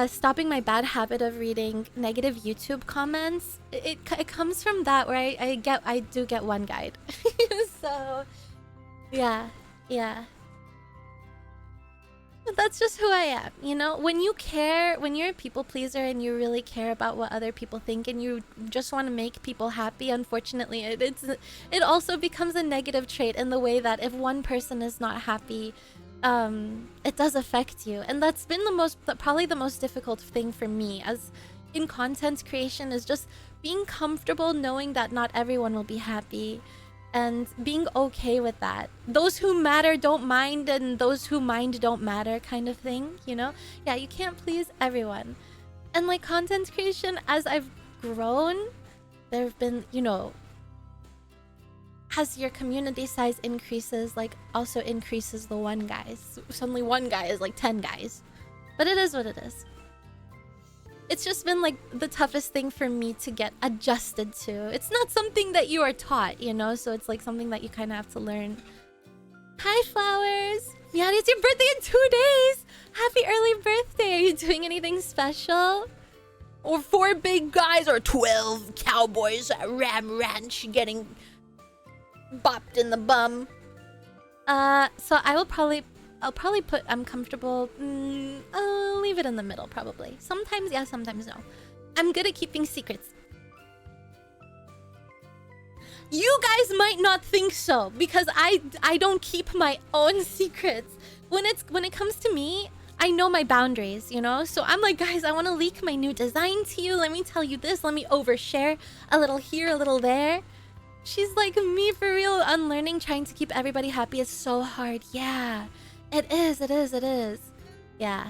stopping my bad habit of reading negative YouTube comments. It comes from that, where I do get one guide. So yeah. But that's just who I am, you know? When you care, when you're a people pleaser and you really care about what other people think and you just want to make people happy, unfortunately, it also becomes a negative trait in the way that if one person is not happy, it does affect you. And that's been probably the most difficult thing for me as in content creation, is just being comfortable knowing that not everyone will be happy and being okay with that. Those who matter don't mind, and those who mind don't matter, kind of thing, you know? Yeah, you can't please everyone. And like content creation, as I've grown, there have been, you know, as your community size increases, like also increases the one guys. Suddenly one guy is like 10 guys. But it is what it is. It's just been like the toughest thing for me to get adjusted to. It's not something that you are taught, you know? So it's like something that you kind of have to learn. Hi, Flowers! Yeah, it's your birthday in 2 days! Happy early birthday! Are you doing anything special? Or 4 big guys or 12 cowboys at Ram Ranch getting bopped in the bum. So I'll probably put I'm comfortable. I'll leave it in the middle, probably. Sometimes yeah, sometimes no. I'm good at keeping secrets. You guys might not think so, because I don't keep my own secrets. When it comes to me, I know my boundaries, you know? So I'm like, guys, I want to leak my new design to you. Let me tell you this. Let me overshare a little here, a little there. She's like, me for real. Unlearning, trying to keep everybody happy is so hard. Yeah, it is. Yeah.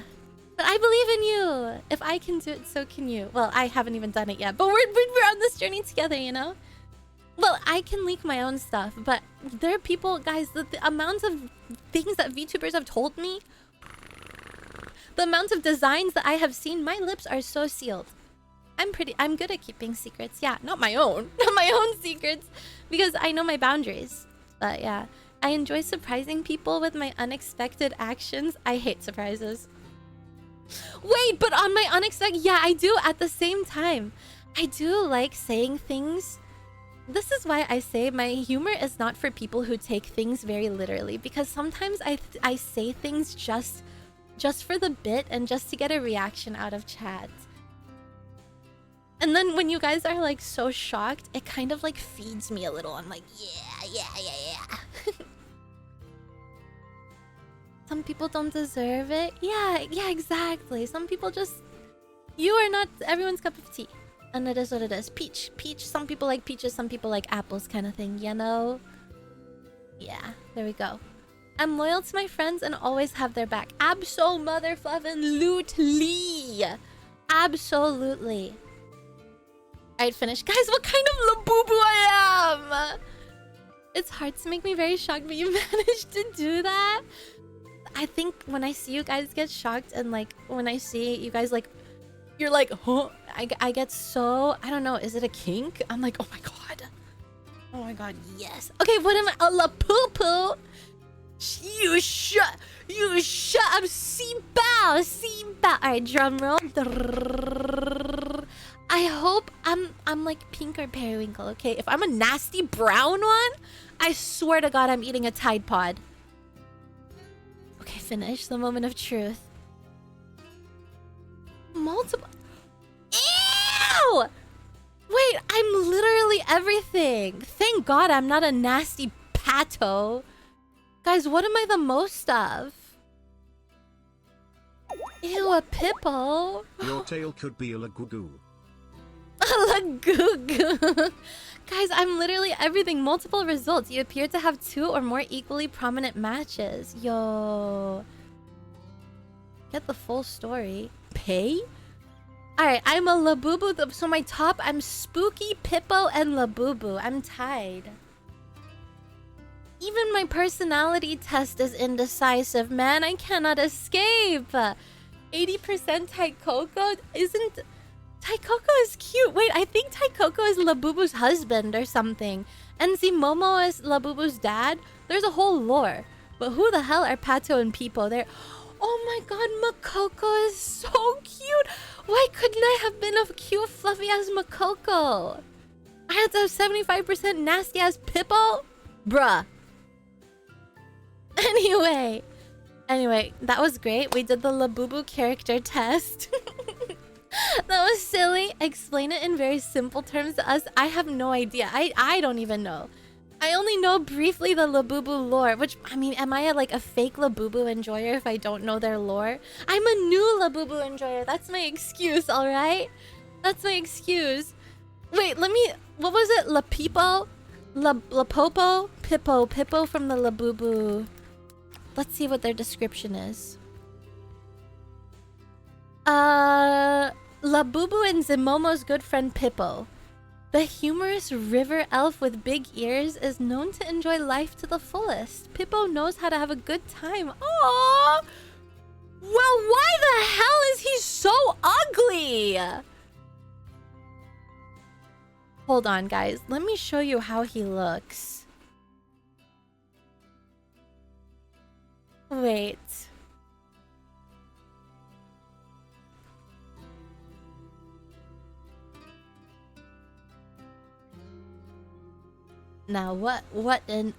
But I believe in you. If I can do it, so can you. Well, I haven't even done it yet, but we're on this journey together, you know? Well, I can leak my own stuff, but there are people, guys, the amount of things that VTubers have told me, the amount of designs that I have seen, my lips are so sealed. I'm good at keeping secrets. Yeah, not my own secrets, because I know my boundaries. But yeah, I enjoy surprising people with my unexpected actions. I hate surprises. Wait, but on my unexpected, yeah, I do at the same time. I do like saying things. This is why I say my humor is not for people who take things very literally, because sometimes I say things just for the bit and just to get a reaction out of chat. And then when you guys are like so shocked, it kind of like feeds me a little. I'm like, yeah. Some people don't deserve it. Yeah, exactly. Some people just... You are not everyone's cup of tea. And it is what it is. Peach. Peach. Some people like peaches, some people like apples kind of thing, you know? Yeah, there we go. I'm loyal to my friends and always have their back. Abso-mother-fluffin'-lutely. Absolutely. Alright, finish. Guys, what kind of labubu I am? It's hard to make me very shocked, but you managed to do that. I think when I see you guys get shocked and like when I see you guys like you're like, huh? I get so, I don't know, is it a kink? I'm like, oh my god. Oh my god, yes. Okay, what am I? A la poo poo. You shut up, Seabow. Alright, drum roll. I hope I'm like pink or periwinkle, okay? If I'm a nasty brown one, I swear to god I'm eating a Tide Pod. Okay, finish. The moment of truth. Multiple. Ew! Wait, I'm literally everything. Thank god I'm not a nasty pato. Guys, what am I the most of? Ew, a Pippo. Your tail could be a lagugu. A lagugu. Guys, I'm literally everything. Multiple results. You appear to have 2 or more equally prominent matches. Yo. Get the full story. Pay? Alright, I'm a Labubu. So my top, I'm Spooky, Pippo, and Labubu. I'm tied. Even my personality test is indecisive, man. I cannot escape. 80% Taikoko isn't... Taikoko is cute. Wait, I think Taikoko is Labubu's husband or something. And Zimomo is Labubu's dad. There's a whole lore. But who the hell are Pato and Pipo? They're... Oh my god, Makoko is so cute. Why couldn't I have been a cute, fluffy-ass Makoko? I had to have 75% nasty-ass Pippo? Bruh. Anyway, that was great. We did the Labubu character test. That was silly. Explain it in very simple terms to us. I have no idea. I don't even know. I only know briefly the Labubu lore, which, I mean, am I like a fake Labubu enjoyer if I don't know their lore? I'm a new Labubu enjoyer. That's my excuse, alright? That's my excuse. Wait, let me... What was it? La Pipo? La Popo? Pippo from the Labubu. Let's see what their description is. Labubu and Zimomo's good friend Pippo. The humorous river elf with big ears is known to enjoy life to the fullest. Pippo knows how to have a good time. Aww! Well, why the hell is he so ugly? Hold on, guys. Let me show you how he looks. Wait. Now what in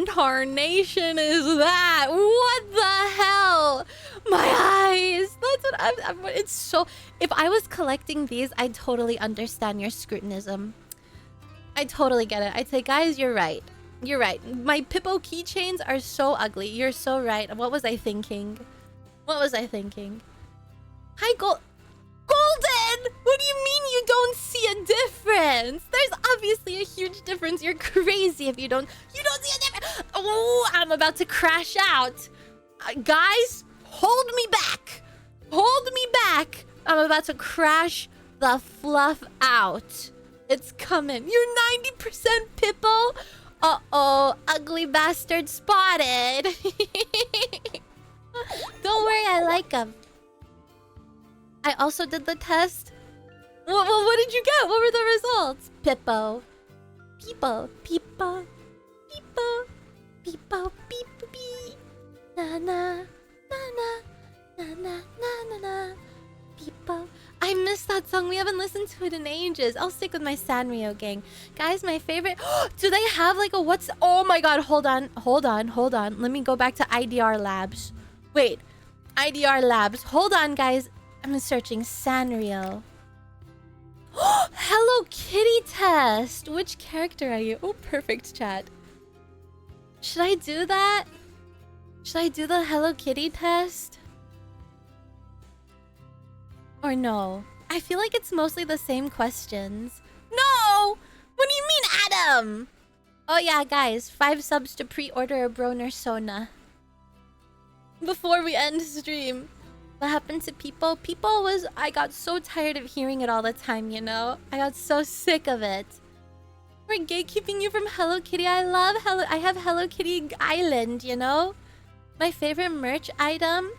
tarnation is that? What the hell? My eyes. That's what I'm it's so... If I was collecting these, I'd totally understand your scrutinism. I totally get it. I'd say, guys, you're right. You're right. My Pippo keychains are so ugly. You're so right. What was I thinking? Hi, Golden! What do you mean you don't see a difference? There's obviously a huge difference. You're crazy if you don't see a difference. Oh, I'm about to crash out. Guys, hold me back. I'm about to crash the fluff out. It's coming. You're 90% Pippo. Uh-oh, ugly bastard spotted. Don't worry, I like him. I also did the test. What did you get? What were the results? Pippo. Na na Pippo. I missed that song. We haven't listened to it in ages. I'll stick with my Sanrio gang. Guys, my favorite... Do they have like a what's... Oh my god, hold on. Let me go back to IDR Labs. Wait. IDR Labs. Hold on, guys. I'm searching Sanrio. Hello Kitty test. Which character are you? Oh, perfect chat. Should I do that? Should I do the Hello Kitty test? Or no? I feel like it's mostly the same questions. No! What do you mean, Adam? Oh yeah, guys, 5 subs to pre-order a Broner Sona. Before we end stream. What happened to people? People was... I got so tired of hearing it all the time, you know? I got so sick of it. We're gatekeeping you from Hello Kitty. I love Hello... I have Hello Kitty Island, you know? My favorite merch item?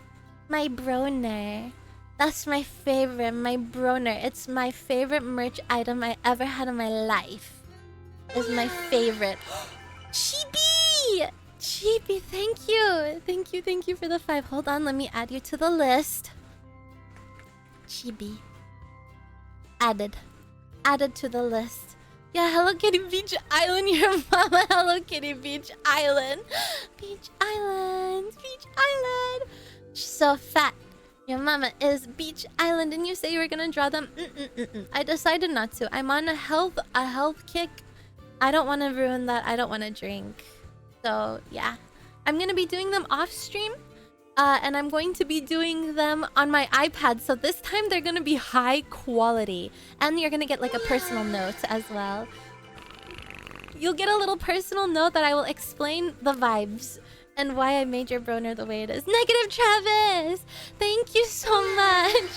My Broner. That's my favorite, my Broner. It's my favorite merch item I ever had in my life. It's my favorite. Chibi! Chibi, thank you. Thank you for the 5. Hold on, let me add you to the list. Chibi. Added. Added to the list. Yeah, Hello Kitty Beach Island. Your mama, Hello Kitty Beach Island. Beach Island. Beach Island. She's so fat. Your mama is Beach Island, and you say you were gonna draw them. I decided not to. I'm on a health kick. I don't want to ruin that. I don't want to drink. So yeah, I'm gonna be doing them off stream, and I'm going to be doing them on my iPad. So this time they're gonna be high quality, and you're gonna get like a personal note as well. You'll get a little personal note that I will explain the vibes and why I made your Broner the way it is. Negative Travis! Thank you so much!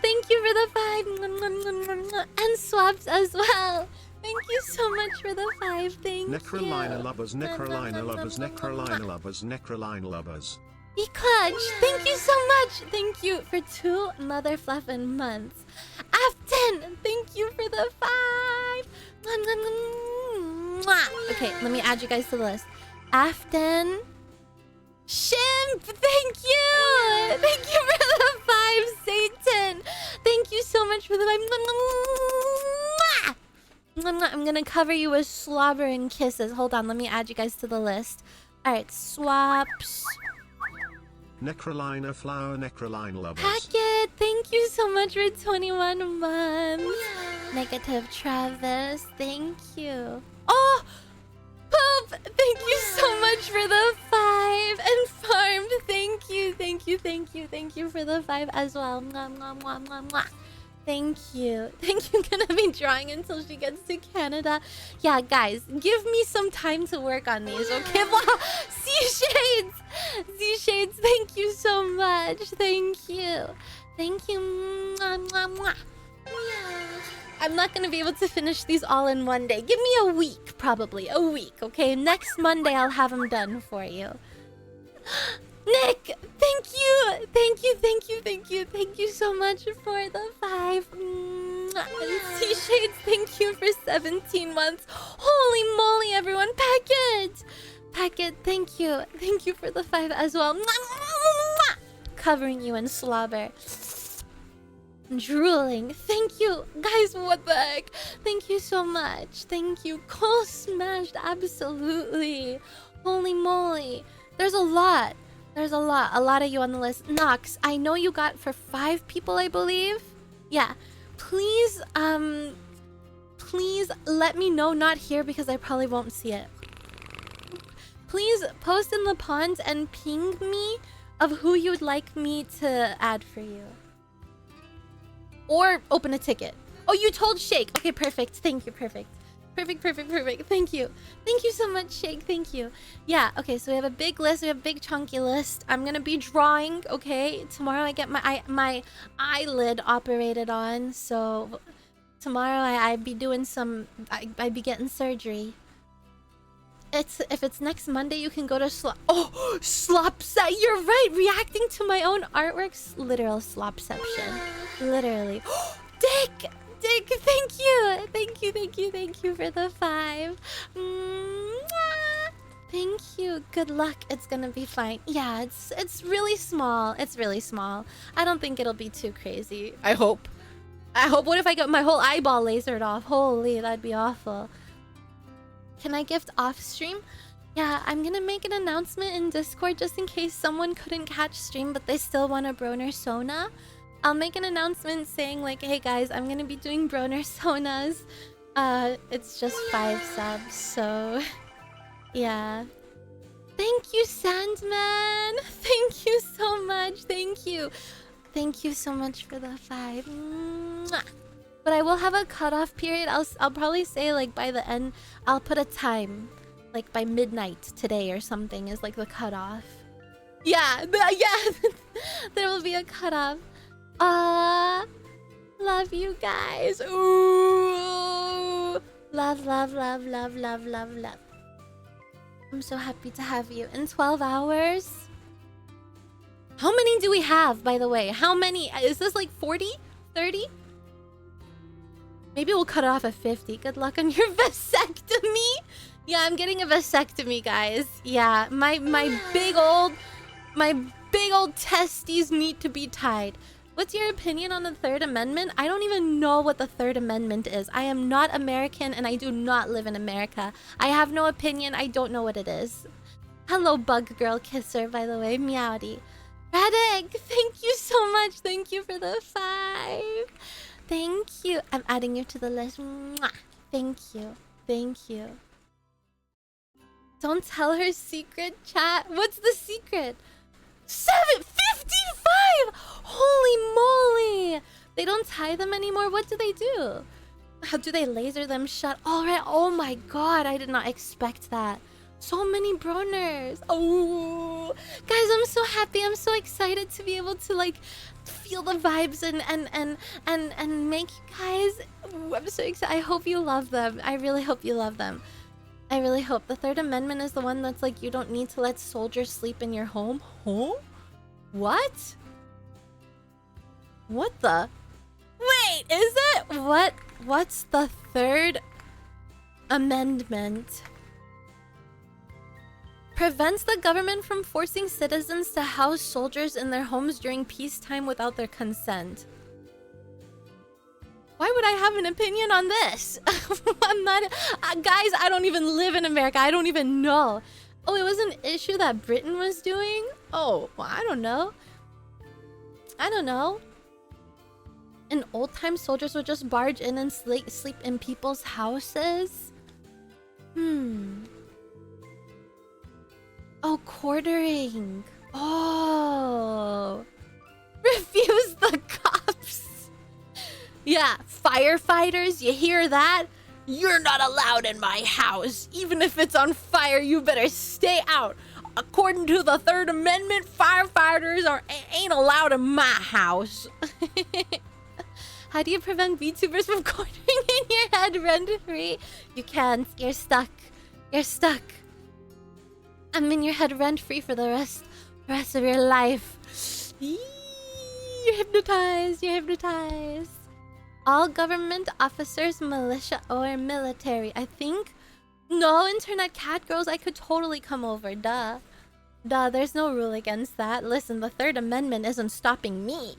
Thank you for the 5. And swaps as well. Thank you so much for the 5. Thank Nekrolina you. lovers, Nekrolina lovers, Nekrolina lovers, Nekrolina lovers. Be clutch! Thank you so much! Thank you for 2 mother fluffin' months. Afton! Thank you for the 5! Okay, let me add you guys to the list. Afton... Shimp, thank you! Thank you for the 5, Satan! Thank you so much for the 5. I'm gonna cover you with slobber and kisses. Hold on, let me add you guys to the list. Alright, swaps. Nekrolina flower, Nekrolina lovers. Packet, thank you so much for 21 months. Negative Travis, thank you. Oh! Poop! Thank you so much for the 5. And Farmed, thank you for the 5 as well. Mwah, mwah, mwah, mwah, mwah. Thank you. Gonna be drawing until she gets to Canada. Yeah, guys, give me some time to work on these, okay? Z Shades, thank you so much. Thank you. Mwah, mwah, mwah. I'm not gonna be able to finish these all in one day. Give me a week, probably. A week, okay? Next Monday, I'll have them done for you. Nick, thank you. Thank you so much for the 5. And T-Shades, thank you for 17 months. Holy moly, everyone. Packet, thank you. Thank you for the 5 as well. Covering you in slobber. Drooling. Thank you. Guys, what the heck? Thank you so much. Thank you. Cole smashed, absolutely. Holy moly. There's a lot. A lot of you on the list. Nox, I know you got for 5 people, I believe. Yeah. Please let me know, not here because I probably won't see it. Please post in the pond and ping me of who you'd like me to add for you. Or open a ticket. Oh, you told Shake. Okay, perfect. Thank you. Perfect. Thank you. Thank you so much, Shake. Thank you. Yeah, okay, so we have a big list. We have a big chunky list. I'm gonna be drawing, okay? Tomorrow I get my eyelid operated on. So tomorrow I'd be doing some... I'd be getting surgery. If it's next Monday, you can go to Slopset. You're right. Reacting to my own artworks. Literal slopception. Literally. Dick, thank you for the 5. Thank you. Good luck. It's gonna be fine. Yeah, it's really small. I don't think it'll be too crazy. I hope. What if I get my whole eyeball lasered off? Holy, that'd be awful. Can I gift off stream? Yeah, I'm gonna make an announcement in Discord just in case someone couldn't catch stream but they still want a Broner Sona. I'll make an announcement saying like, hey guys, I'm gonna be doing Broner Sonas. It's just 5 subs, so yeah. Thank you, Sandman. Thank you so much. Thank you. Thank you so much for the 5. Mwah. But I will have a cutoff period. I'll probably say like by the end. I'll put a time, like by midnight today or something is like the cutoff. Yeah, yeah. There will be a cutoff. Love you guys. Ooh. Love, love, love, love, love, love, love. I'm so happy to have you. In 12 hours? How many do we have, by the way? How many? Is this like 40? 30? Maybe we'll cut it off at 50. Good luck on your vasectomy. Yeah, I'm getting a vasectomy, guys. Yeah, my big old testes need to be tied. What's your opinion on the Third Amendment? I don't even know what the Third Amendment is. I am not American and I do not live in America. I have no opinion. I don't know what it is. Hello, Bug Girl Kisser, by the way. Meowdy. Red Egg, thank you so much. Thank you for the 5. Thank you. I'm adding you to the list. Mwah. Thank you. Thank you. Don't tell her secret, chat. What's the secret? 755! Holy moly! They don't tie them anymore. What do they do? How do they laser them shut? All right. Oh my god, I did not expect that. So many broners. Oh, guys, I'm so happy. I'm so excited to be able to like feel the vibes and make you guys. Ooh, I'm so excited. I hope you love them. I really hope you love them. I really hope. The Third Amendment is the one that's like you don't need to let soldiers sleep in your home. Huh? What? What the? Wait, is it? What's the Third Amendment? Prevents the government from forcing citizens to house soldiers in their homes during peacetime without their consent. Why would I have an opinion on this? I'm not... guys, I don't even live in America. I don't even know. Oh, it was an issue that Britain was doing? Oh, well, I don't know. I don't know. In old times, soldiers would just barge in and sleep in people's houses? Oh, quartering. Oh. Refuse the cops. Yeah, firefighters, you hear that? You're not allowed in my house. Even if it's on fire, you better stay out. According to the Third Amendment, firefighters ain't allowed in my house. How do you prevent VTubers from quartering in your head rent-free? You can't. You're stuck. You're stuck. I'm in your head rent-free for the rest of your life. You're hypnotized. You're hypnotized. All government officers, militia, or military. I think... No, internet cat girls, I could totally come over. Duh. Duh, there's no rule against that. Listen, the Third Amendment isn't stopping me.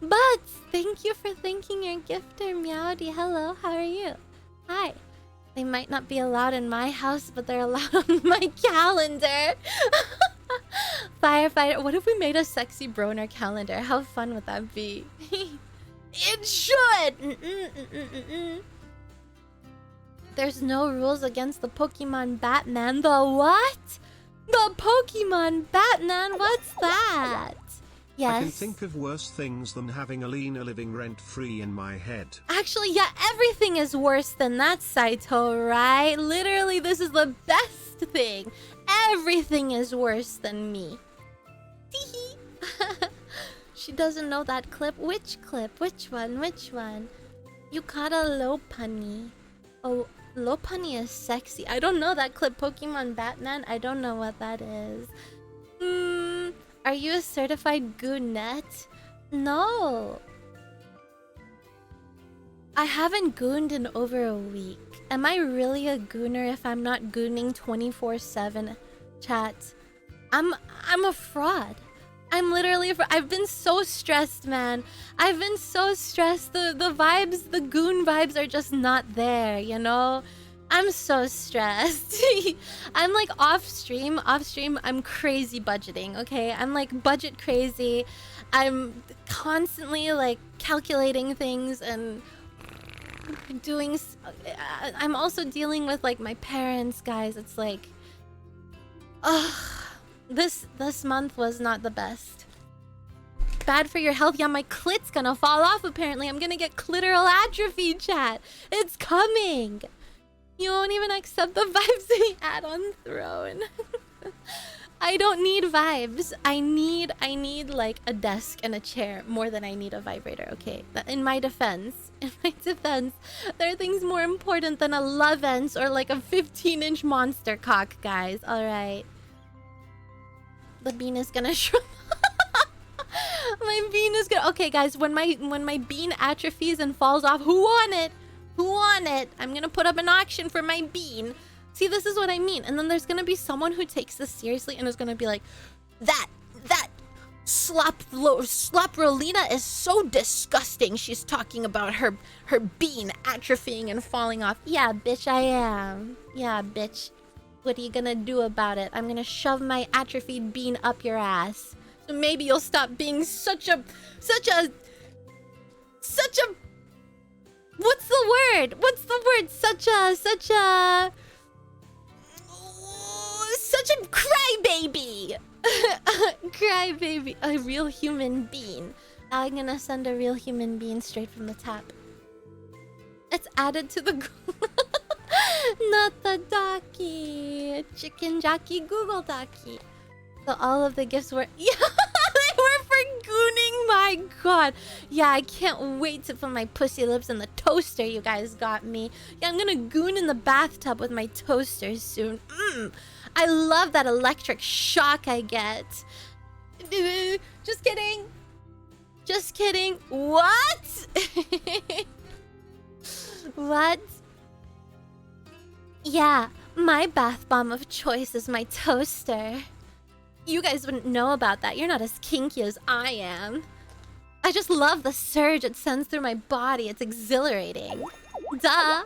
But thank you for thanking your gifter, Meowdy. Hello, how are you? Hi. They might not be allowed in my house, but they're allowed on my calendar. Firefighter. What if we made a sexy broner calendar? How fun would that be? It should! There's no rules against the Pokemon Batman. The what? The Pokemon Batman? What's that? Yes. I can think of worse things than having Alina living rent-free in my head. Actually, yeah, everything is worse than that, Saito, right? Literally, this is the best thing. Everything is worse than me. She doesn't know that clip. Which clip? Which one? Which one? You caught a Lopunny. Oh, Lopunny is sexy. I don't know that clip. Pokemon Batman? I don't know what that is. Are you a certified goonette? No. I haven't gooned in over a week. Am I really a gooner if I'm not gooning 24/7? Chat. I'm a fraud. I'm literally a fraud. I've been so stressed, man. I've been so stressed. The vibes, the goon vibes are just not there, you know? I'm so stressed. I'm like off stream, I'm crazy budgeting, okay? I'm like budget crazy. I'm constantly like calculating things and doing... I'm also dealing with like my parents, guys. It's like... Ugh. This month was not the best. bad for your health. Yeah, my clit's gonna fall off apparently. I'm gonna get clitoral atrophy, chat. It's coming. You won't even accept the vibes in the add-on throne. I don't need vibes. I need like a desk and a chair more than I need a vibrator, okay? In my defense, there are things more important than a Lovense or like a 15-inch monster cock, guys. All right. The bean is gonna shrunk. My bean is gonna... Okay, guys, when my bean atrophies and falls off, who won it? Who won it? I'm gonna put up an auction for my bean. See, this is what I mean. And then there's gonna be someone who takes this seriously and is gonna be like, that Nekrolina is so disgusting. She's talking about her bean atrophying and falling off. Yeah, bitch, I am. Yeah, bitch. What are you gonna do about it? I'm gonna shove my atrophied bean up your ass. So maybe you'll stop being such a what's the word? Such a crybaby. Crybaby. A real human being. I'm gonna send a real human being straight from the tap. It's added to the not the Docky. Chicken Jockey Google Docky. So all of the gifts were... Yeah, they were for gooning, my god. Yeah, I can't wait to put my pussy lips in the toaster you guys got me. Yeah, I'm gonna goon in the bathtub with my toaster soon. I love that electric shock I get. Just kidding. Just kidding. What? What? Yeah, my bath bomb of choice is my toaster. You guys wouldn't know about that. You're not as kinky as I am. I just love the surge it sends through my body. It's exhilarating. Duh.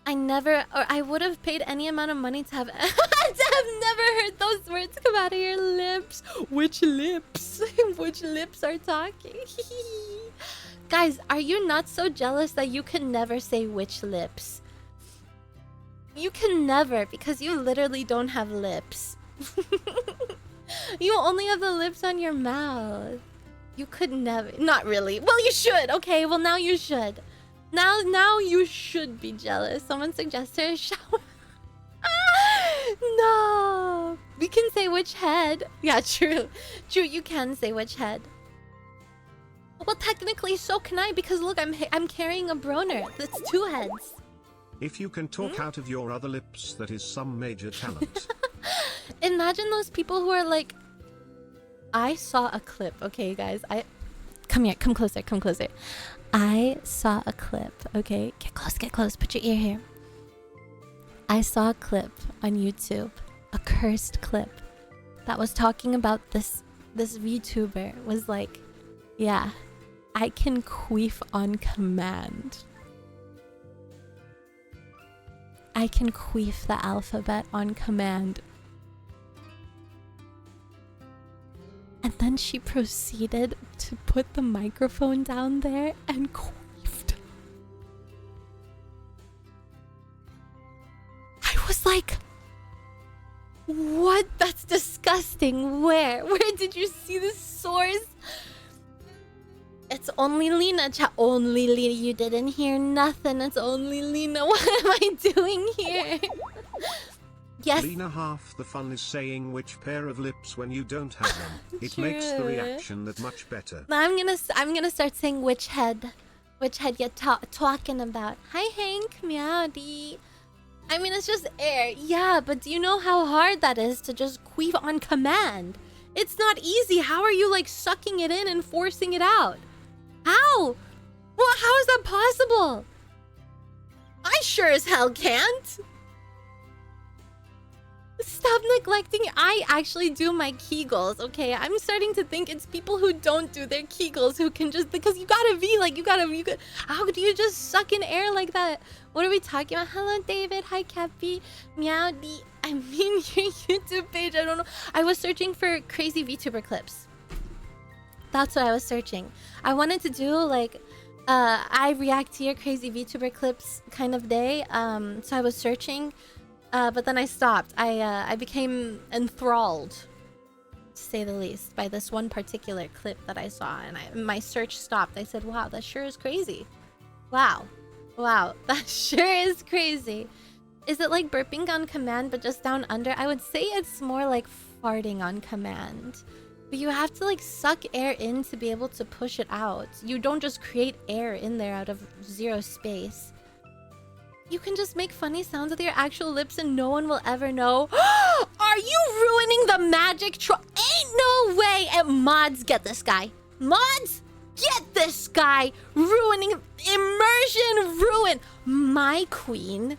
I would have paid any amount of money to have never heard those words come out of your lips. Which lips? Which lips are talking? Guys, are you not so jealous that you can never say which lips? You can never, because you literally don't have lips. You only have the lips on your mouth. You could never. Not really. Well, you should. Okay, well, now you should. Now you should be jealous. Someone suggested a shower. No. We can say which head. Yeah, true. True, you can say which head. Well, technically, so can I, because look, I'm carrying a broner. That's two heads. If you can talk out of your other lips, that is some major talent. Imagine those people who are like... I saw a clip, okay, guys? Come here, come closer, come closer. I saw a clip, okay? Get close, put your ear here. I saw a clip on YouTube, a cursed clip, that was talking about this VTuber was like, yeah, I can queef on command. I can queef the alphabet on command. And then she proceeded to put the microphone down there and queefed. I was like, what? That's disgusting. Where? Where did you see this source? It's only Lena, chat. Only Lena. You didn't hear nothing. It's only Lena. What am I doing here? Yes. Lena, half the fun is saying which pair of lips when you don't have them. It True. makes the reaction that much better. I'm gonna start saying which head you're talking about. Hi Hank, meowdy. I mean, it's just air. Yeah, but do you know how hard that is to just queef on command? It's not easy. How are you like sucking it in and forcing it out? How? Well, how is that possible? I sure as hell can't. Stop neglecting. I actually do my Kegels, okay? I'm starting to think it's people who don't do their Kegels who can just... Because you gotta be like, how do you just suck in air like that? What are we talking about? Hello, David. Hi, Cappy. Meowdy. I mean, your YouTube page. I don't know. I was searching for crazy VTuber clips. That's what I was searching. I wanted to do like... I react to your crazy VTuber clips kind of day. So I was searching... but then I stopped. I became enthralled to say the least, by this one particular clip that I saw, and my search stopped. I said, wow, that sure is crazy. Wow, that sure is crazy. Is it like burping on command but just down under? I would say it's more like farting on command. But you have to like suck air in to be able to push it out. You don't just create air in there out of zero space. You can just make funny sounds with your actual lips and no one will ever know. Are you ruining the magic Ain't no way! And mods, get this guy. Mods, get this guy! Ruining immersion ruin. My queen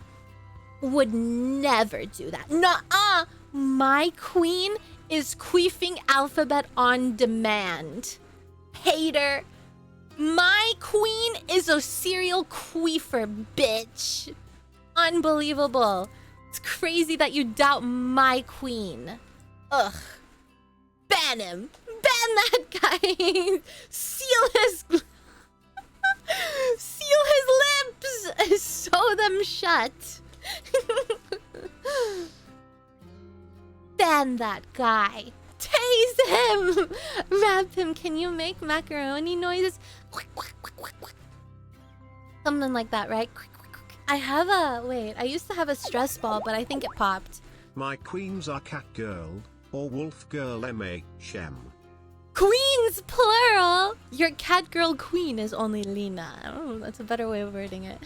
would never do that. Nuh-uh. My queen is queefing alphabet on demand. Hater. My queen is a serial queefer, bitch. Unbelievable. It's crazy that you doubt my queen. Ugh. Ban him. Ban that guy. Seal his lips. Sew them shut. Ban that guy. Tase him. Rap him. Can you make macaroni noises? Something like that, right? I have a... Wait, I used to have a stress ball, but I think it popped. My queens are cat girl or wolf girl M.A.Shem. Queens, plural! Your cat girl queen is only Lina. Oh, that's a better way of wording it.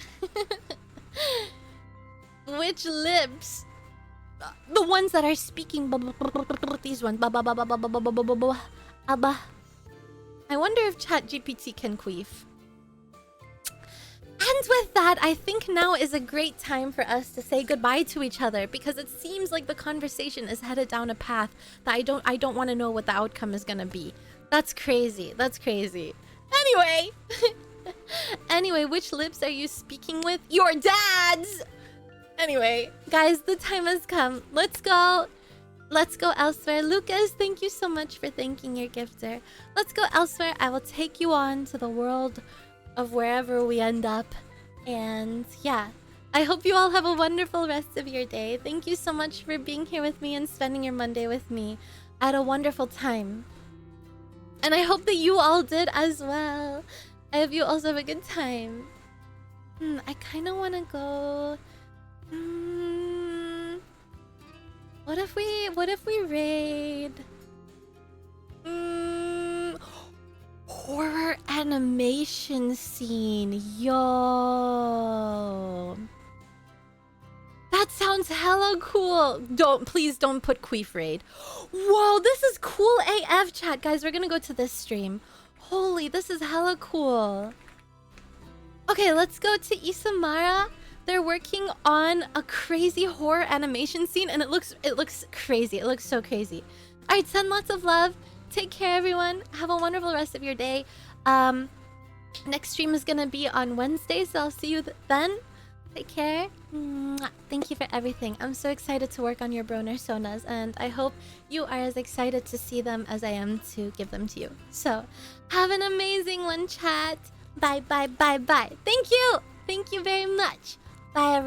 Which lips? The ones that are speaking. These ones. I wonder if ChatGPT can queef. And with that, I think now is a great time for us to say goodbye to each other, because it seems like the conversation is headed down a path that I don't want to know what the outcome is gonna be. That's crazy. That's crazy. Anyway. Anyway, which lips are you speaking with? Your dad's! Anyway, guys, the time has come. Let's go. Let's go elsewhere. Lucas, thank you so much for thanking your gifter. Let's go elsewhere. I will take you on to the world of wherever we end up. And yeah, I hope you all have a wonderful rest of your day. Thank you so much for being here with me and spending your Monday with me. I had a wonderful time. And I hope that you all did as well. I hope you also have a good time. I kind of want to go... What if we raid? Horror animation scene. Yo. That sounds hella cool. Please don't put queef raid. Whoa, this is cool AF, chat. Guys, we're gonna go to this stream. Holy, this is hella cool. Okay, let's go to Isamara. They're working on a crazy horror animation scene, and it looks crazy. It looks so crazy. All right, send lots of love. Take care, everyone. Have a wonderful rest of your day. Next stream is gonna be on Wednesday, so I'll see you then. Take care. Mwah. Thank you for everything. I'm so excited to work on your Bronersonas, and I hope you are as excited to see them as I am to give them to you. So, have an amazing one, chat. Bye, bye, bye, bye. Thank you. Thank you very much. Bye, everyone.